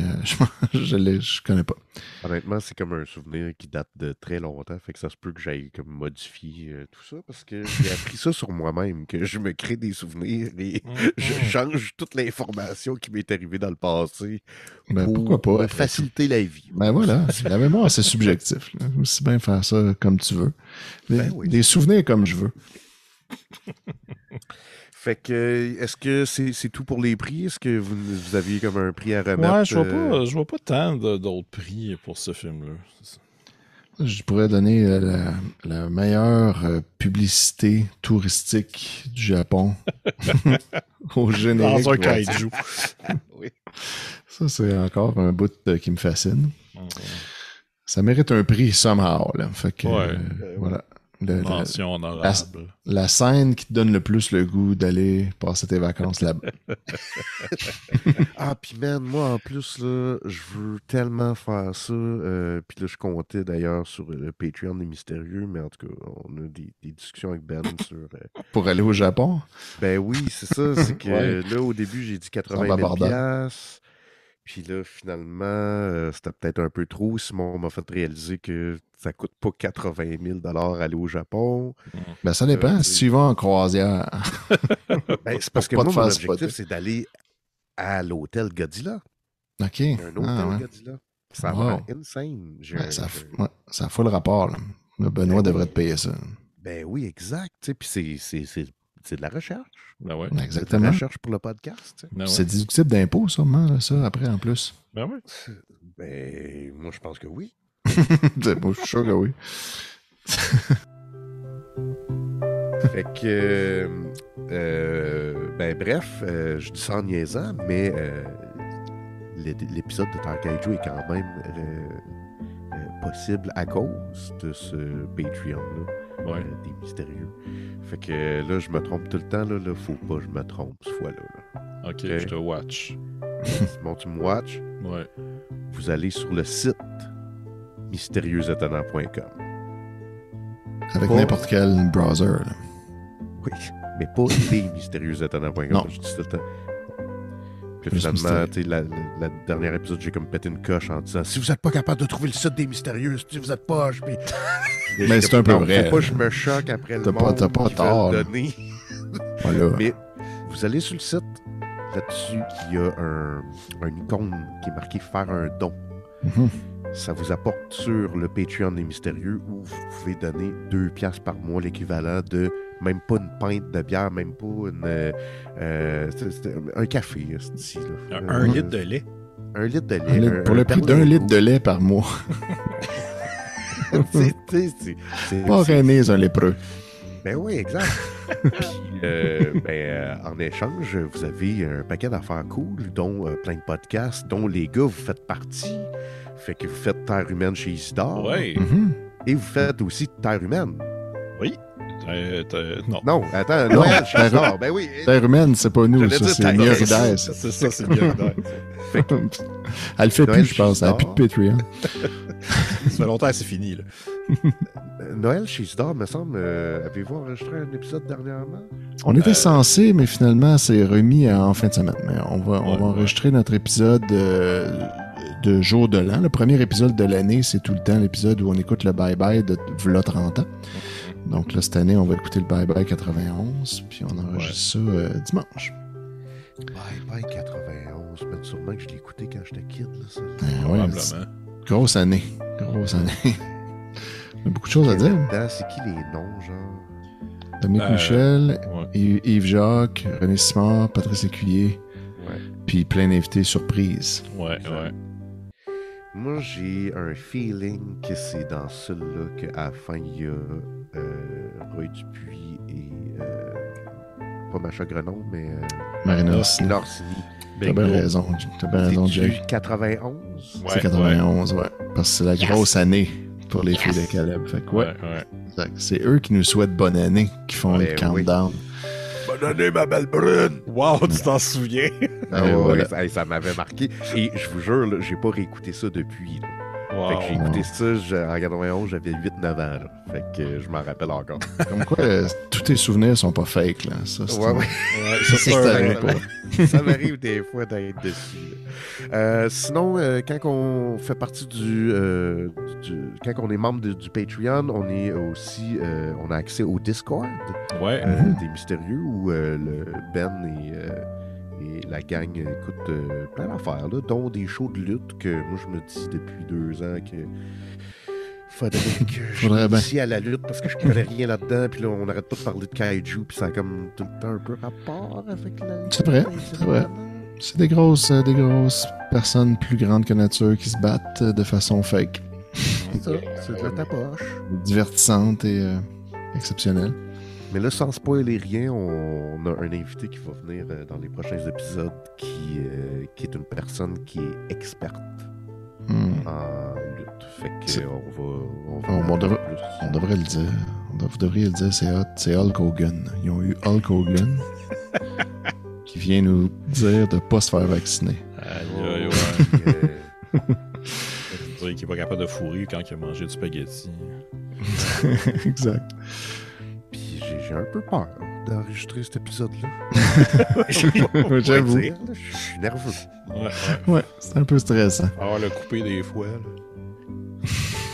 je connais pas. Honnêtement, c'est comme un souvenir qui date de très longtemps. Fait que ça se peut que j'aille comme modifier tout ça parce que j'ai appris ça sur moi-même, que je me crée des souvenirs et je change toute l'information qui m'est arrivée dans le passé Ben, pour pourquoi pas, me après faciliter la vie. Ben voilà, la mémoire, c'est subjectif. Là. Aussi bien faire ça comme tu veux. Des souvenirs comme je veux. Fait que, est-ce que c'est tout pour les prix? Est-ce que vous aviez comme un prix à remettre? Ouais, je vois pas tant d'autres prix pour ce film-là. Je pourrais donner la meilleure publicité touristique du Japon au générique. Dans un kaiju. Oui. Ça, c'est encore un bout qui me fascine. Ça mérite un prix somehow. Là. Fait que, voilà. Mention honorable. La scène qui te donne le plus le goût d'aller passer tes vacances là-bas. Ah, puis man, moi en plus, là, je veux tellement faire ça. Puis là, je comptais d'ailleurs sur le Patreon des Mystérieux, mais en tout cas, on a des discussions avec Ben sur... Pour aller au Japon? Ben oui, c'est ça. C'est que là, au début, j'ai dit 80 000 $. Puis là, finalement, c'était peut-être un peu trop. Simon m'a fait réaliser que ça coûte pas 80 000 $ aller au Japon. Ben, ça dépend. Si tu vas en croisière. Ben, c'est parce que Pour moi, pas te mon faire objectif, spotter. c'est d'aller à l'hôtel Godzilla. OK. Un hôtel ouais. Godzilla. Ça Wow. va être insane. Ouais, ça fout le rapport. Là. Le Benoît devrait te payer ça. Ben oui, exact. Tu sais, puis c'est de la recherche. Ben ouais. C'est de la Exactement. recherche pour le podcast. Tu sais. Ben ouais. C'est déductible d'impôt, sûrement, là, ça, après, en plus. Ben ouais. Ben, moi, je pense que oui. Moi, je suis sûr que oui. Fait que, ben bref, je dis ça en niaisant, mais l'épisode de Tarkaiju est quand même possible à cause de ce Patreon-là, Ouais. des mystérieux. Fait que là, je me trompe tout le temps, là, faut pas que je me trompe cette fois-là. Là. OK, je te watch. Simon, tu me watch, Ouais. vous allez sur le site mystérieuxétonnants.com. Avec Pas- n'importe quel browser. Là. Oui, mais pas les mystérieuxétonnants.com. Non. Je dis tout le temps. Puis Juste finalement, mystérieux. tu sais, la dernière épisode, j'ai comme pété une coche en disant si vous n'êtes pas capable de trouver le site des mystérieux, si vous êtes poche. Puis... Mais c'est un peu Non, vrai. Faut pas que je me choque après le T'as pas- monde t'as pas qui tort, veut là. le donner. Voilà. Mais vous allez sur le site, là-dessus, il y a un icône qui est marqué faire un don. Mhm. Ça vous apporte sur le Patreon des Mystérieux où vous pouvez donner 2 piastres par mois, l'équivalent de même pas une pinte de bière, même pas une, c'est un café, ici. Là. Un litre de lait. 1 litre de lait. Pour le prix d'un litre de lait par mois. c'est Pas René, un lépreux. Ben oui, exact. Puis, en échange, vous avez un paquet d'affaires cool, dont plein de podcasts, dont les gars, vous faites partie. Fait que vous faites Terre humaine chez Isidore. Ouais. Mhm. Et vous faites aussi Terre humaine. Oui. Non. Non, attends, Noël chez Terre- Isidore. Ben oui. Terre humaine, c'est pas nous, J'allais ça, dire c'est Terre- Myrides. C'est ça, c'est bien. Elle le fait Noël plus, je pense. Elle n'a plus de Patreon. Ça fait longtemps que c'est fini, là. Noël chez Isidore, me semble, avez-vous enregistré un épisode dernièrement? On était censé, mais finalement, c'est remis en fin de semaine. Mais on va enregistrer notre épisode de jour de l'an. Le premier épisode de l'année, c'est tout le temps l'épisode où on écoute le bye-bye de v'là 30 ans. Donc là, cette année, on va écouter le bye-bye 91, puis on enregistre ça dimanche. Bye bye 91, mais sûrement que je l'ai écouté quand j'étais kid. Là, ça. Ouais, Probablement. grosse année. Grosse année. Il y a beaucoup de choses à dire. Là-dedans, c'est qui les noms, genre? Dominique Michel, Ouais. Yves Jacques, René Simard, Patrice Écuyer, Ouais. puis plein d'invités surprises. Ouais, ouais. Moi, j'ai un feeling que c'est dans celui-là qu'à la fin, il y a Roy Dupuis et... pas Macha Grenon, mais... Marina Orsini. Orsini. Orsini. T'as bien raison. T'as bien raison, C'est-tu Jake. 91? C'est 91, ouais. Parce que c'est la grosse année pour les filles de Caleb. Fait que ouais. Exact. C'est eux qui nous souhaitent bonne année, qui font le countdown. Bonne année, ma belle brune! Wow, tu t'en souviens? Voilà. Ça m'avait marqué. Et je vous jure, là, j'ai pas réécouté ça depuis. Là. Wow. Fait que j'ai écouté ça en 91, j'avais 8-9 ans. Là. Fait que je m'en rappelle encore. Comme quoi, tous tes souvenirs sont pas fake, là. Ça, c'est ça m'arrive des fois d'être dessus. Sinon, quand on fait partie quand on est membre du Patreon, on est aussi on a accès au Discord des Mystérieux où le Ben et la gang écoutent plein d'affaires, là, dont des shows de lutte que moi je me dis depuis 2 ans que faudrait que je m'initie à la lutte parce que je connais rien là-dedans, puis là on arrête pas de parler de kaiju, puis ça a comme tout le temps un peu rapport avec la... C'est vrai. C'est des grosses personnes plus grandes que nature qui se battent de façon fake. C'est ça, c'est de la tapoche. Divertissante et exceptionnelle. Mais là, sans spoiler rien, on a un invité qui va venir dans les prochains épisodes qui est une personne qui est experte en lutte. Fait que on devrait le dire. Vous devriez le dire, c'est Hulk Hogan. Ils ont eu Hulk Hogan qui vient nous dire de ne pas se faire vacciner. Qu'il n'est pas capable de fourrer quand il a mangé du spaghetti. Exact. J'ai un peu peur d'enregistrer cet épisode-là. J'avoue. Je suis nerveux. Ouais, c'est un peu stressant. Alors, le couper des fois. Là.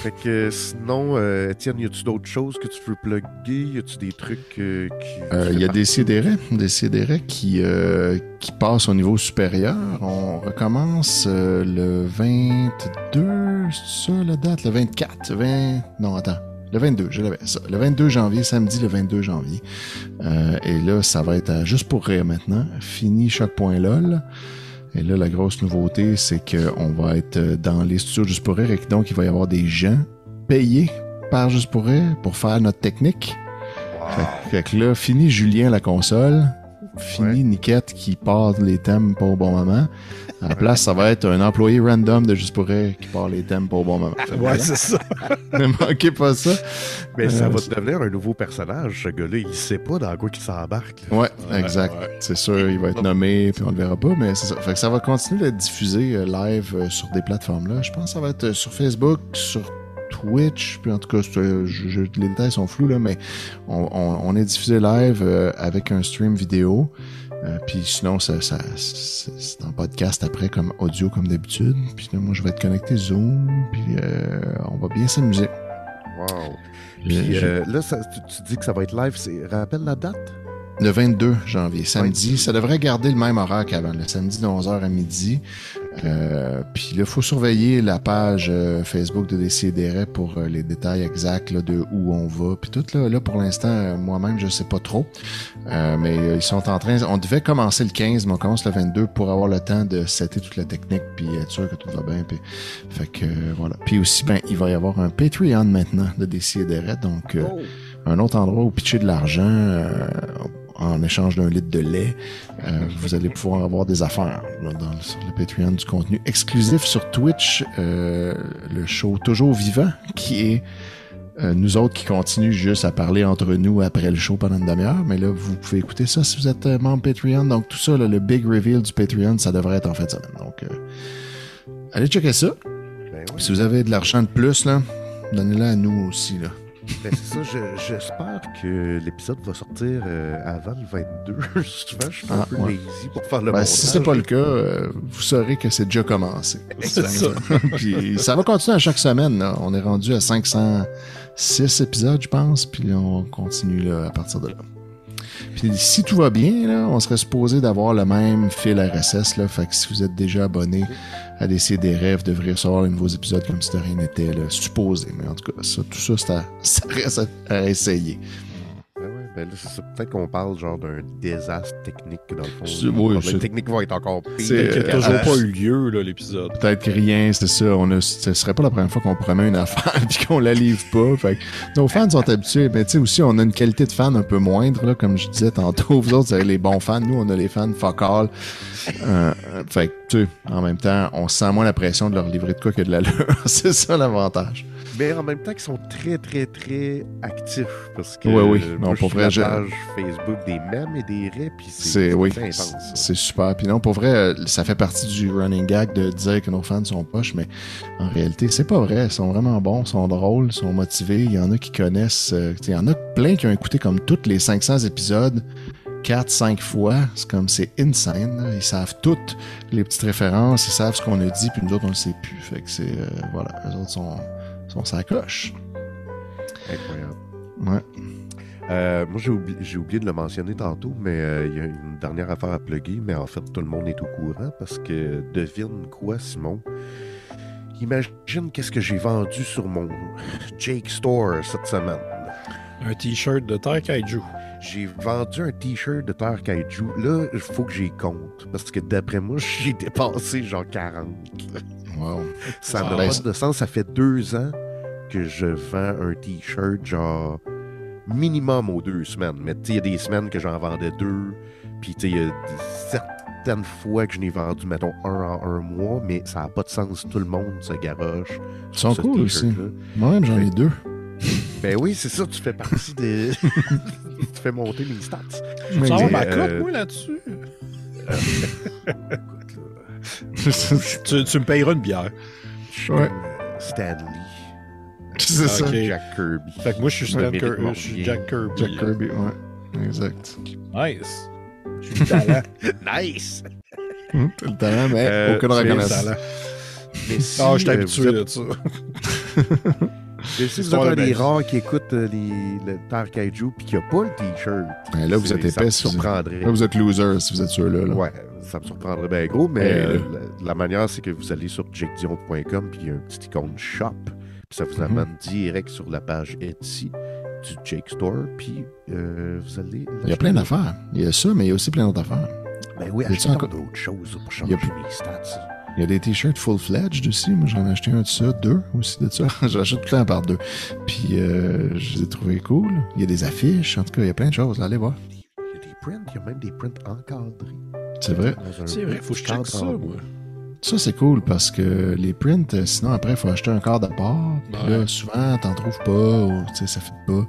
Fait que sinon, Étienne, y a-tu d'autres choses que tu veux plugger? Y a-tu des trucs qui... Il y a des CDR qui passent au niveau supérieur. On recommence le 22, c'est ça la date? Le 24? Non, attends. Le 22, je l'avais ça. Le 22 janvier, samedi le 22 janvier. Et là, ça va être juste pour rire maintenant. Fini Choc.lol. Et là, la grosse nouveauté, c'est qu'on va être dans les studios Juste pour rire et que donc il va y avoir des gens payés par Juste pour rire pour faire notre technique. Wow. Fait que là, fini Julien la console. Fini Niquette qui part les thèmes pas au bon moment. À la place, ça va être un employé random de Juste pour rire qui part les thèmes pas au bon moment. Ouais, c'est ça. Ne manquez pas ça. Mais ça va devenir un nouveau personnage, ce gars-là. Il sait pas dans quoi il s'embarque. Là. Ouais, exact. Ouais. C'est sûr, il va être nommé, puis on le verra pas, mais c'est ça. Fait que ça va continuer d'être diffusé live sur des plateformes là. Je pense que ça va être sur Facebook, sur Twitch, puis en tout cas, les détails sont flous, là, mais on est diffusé live avec un stream vidéo. Puis sinon, c'est en podcast après, comme audio, comme d'habitude. Puis là, moi, je vais être connecté Zoom, puis on va bien s'amuser. Wow! Puis là, tu dis que ça va être live. Rappelle la date? Le 22 janvier, samedi. Ouais. Ça devrait garder le même horaire qu'avant, le samedi de 11h à midi. Puis là, il faut surveiller la page Facebook de Décideret pour les détails exacts là, de où on va. Puis tout, là pour l'instant, moi-même, je sais pas trop. Mais ils sont en train... On devait commencer le 15, mais on commence le 22 pour avoir le temps de setter toute la technique puis être sûr que tout va bien. Puis, fait que voilà. Puis aussi, il va y avoir un Patreon maintenant de Décideret. Donc, un autre endroit où pitcher de l'argent... en échange d'un litre de lait, vous allez pouvoir avoir des affaires sur le Patreon, du contenu exclusif sur Twitch, le show Toujours Vivant, qui est nous autres qui continuent juste à parler entre nous après le show pendant une demi-heure, mais là, vous pouvez écouter ça si vous êtes membre Patreon. Donc tout ça, là, le big reveal du Patreon, ça devrait être en fin de semaine. Donc, allez checker ça. Ben oui. Si vous avez de l'argent de plus, là, donnez-le à nous aussi, là. Ben c'est ça, j'espère que l'épisode va sortir avant le 22. Souvent, je suis un peu lazy pour faire le montage. Si c'est pas le cas, vous saurez que c'est déjà commencé. C'est ça. Puis ça va continuer à chaque semaine. Là. On est rendu à 506 épisodes, je pense, puis on continue là, à partir de là. Puis si tout va bien, là, on serait supposé d'avoir le même fil RSS. Là, fait que si vous êtes déjà abonné à Décideret, vous devriez recevoir les nouveaux épisodes comme si de rien n'était, là, supposé. Mais en tout cas, tout ça reste à essayer. Ben là, c'est ça. Peut-être qu'on parle genre d'un désastre technique dans le fond. Oui, les techniques vont être encore pires. Il n'a toujours pas eu lieu, là, l'épisode. Peut-être que rien, c'est ça. Ce serait pas la première fois qu'on promet une affaire et qu'on la livre pas. Fait que nos fans sont habitués. Mais tu sais, aussi, on a une qualité de fan un peu moindre, là, comme je disais tantôt. Vous autres, vous avez les bons fans. Nous, on a les fans fuck all. Fait que, tu sais, en même temps, on sent moins la pression de leur livrer de quoi que de la leur. C'est ça l'avantage. Mais en même temps, ils sont très, très, très actifs. Parce que Oui. moi, Non, je pour suis vrai, la page Facebook des mèmes et des raies, puis c'est intense. Ça. c'est super. Puis non, pour vrai, ça fait partie du running gag de dire que nos fans sont poches, mais en réalité, c'est pas vrai. Ils sont vraiment bons, ils sont drôles, ils sont motivés. Il y en a qui connaissent. Il y en a plein qui ont écouté comme tous les 500 épisodes 4-5 fois. C'est comme, c'est insane. Là. Ils savent toutes les petites références, ils savent ce qu'on a dit, puis nous autres, on le sait plus. Fait que c'est, voilà, eux autres sont sa coche. Incroyable. Ouais. Moi, j'ai oublié de le mentionner tantôt, mais il y a une dernière affaire à plugger, mais en fait, tout le monde est au courant parce que devine quoi, Simon? Imagine qu'est-ce que j'ai vendu sur mon Jake Store cette semaine. Un t-shirt de Terre Kaiju. J'ai vendu un t-shirt de Terre Kaiju. Là, il faut que j'y compte. Parce que d'après moi, j'ai dépassé genre 40. Wow. Ça n'a pas de sens. Ça fait 2 ans que je vends un t-shirt genre minimum aux 2 semaines. Mais tu sais, il y a des semaines que j'en vendais 2. Puis tu sais, il y a certaines fois que je n'ai vendu, mettons, 1 en 1 mois. Mais ça n'a pas de sens. Tout le monde se garoche. Ils sont cool aussi. Moi-même, j'en ai 2. Ben oui, c'est ça, tu fais partie des. Tu fais monter mes stats. Tu vas avoir ma cote, moi, là-dessus. Tu me payeras une bière. Ouais. Stanley. C'est ça. Ok. Jack Kirby. Fait que moi, je suis Ouais, je suis Jack Kirby. Jack Kirby, ouais. Exact. Nice. Je suis le talent. Nice! T'as le talent, mais aucune c'est reconnaissance. le talent. Mais si, Ah, je suis vous habitué êtes- de ça. mais si vous Histoire êtes un de des ma vie. rares qui écoutent le Terre Kaiju puis qui n'a pas le t-shirt, Ben là, vous êtes ça épais. me si vous- surprendrait. Là, vous êtes loser si vous êtes ceux-là. Là. Ouais, ça me surprendrait bien gros, mais Ouais. la manière, c'est que vous allez sur jakedion.com puis il y a un petit icône shop, puis ça vous amène direct sur la page Etsy du Jake Store, puis vous allez... Il y a plein d'affaires. Il y a ça, mais il y a aussi plein d'autres affaires. Ben oui, Y a-tu achetez encore- d'autres choses pour Il y changer a- mes stats. Il y a des t-shirts full-fledged aussi. Moi, j'en ai acheté un de ça, 2 aussi de ça. J'achète tout le temps par 2. Puis, je les ai trouvés cool. Il y a des affiches. En tout cas, il y a plein de choses. Allez voir. Il y a des prints, il y a même des prints encadrés. C'est vrai. Dans un C'est vrai, faut que je check cadre ça, en moi. bois. Ça, c'est cool parce que les prints, sinon, après, il faut acheter un cadre à part. Puis Ouais. là, souvent, t'en trouves pas ou, tu sais, ça fait pas.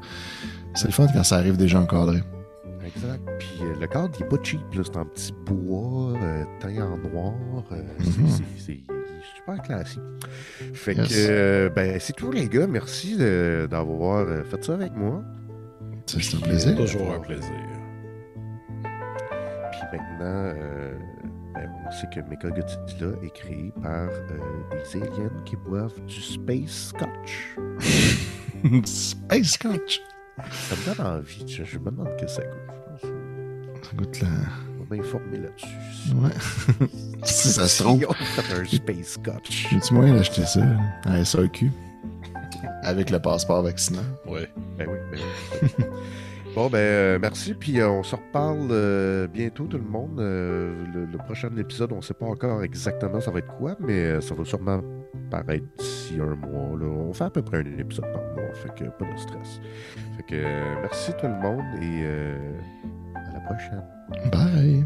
C'est le fun quand ça arrive déjà encadré. Exact. Puis le cadre, il est pas cheap. là. C'est en petit bois, teint en noir. C'est il est super classique. Fait Yes. que, ben, c'est tout, les gars. Merci d'avoir fait ça avec moi. C'est un plaisir. Toujours un plaisir. Puis maintenant, ben, on sait que Mecha Godzilla est créé par des aliens qui boivent du Space Scotch. Space Scotch. Ça me donne envie. Je me demande que ça goûte. Ça goûte la... On va m'informer là-dessus. Ouais. Si ça se trompe. Ils ont fait un Space Scotch. J'ai-tu moyen d'acheter ça à SAQ? Avec le passeport vaccinal. Ouais. Ben oui, ben oui. Bon, ben, merci. Puis on se reparle bientôt, tout le monde. Le prochain épisode, on ne sait pas encore exactement ça va être quoi, mais ça va sûrement paraître d'ici un mois. Là. On fait à peu près un épisode par mois, fait que pas de stress. Fait que merci tout le monde et à la prochaine. Bye!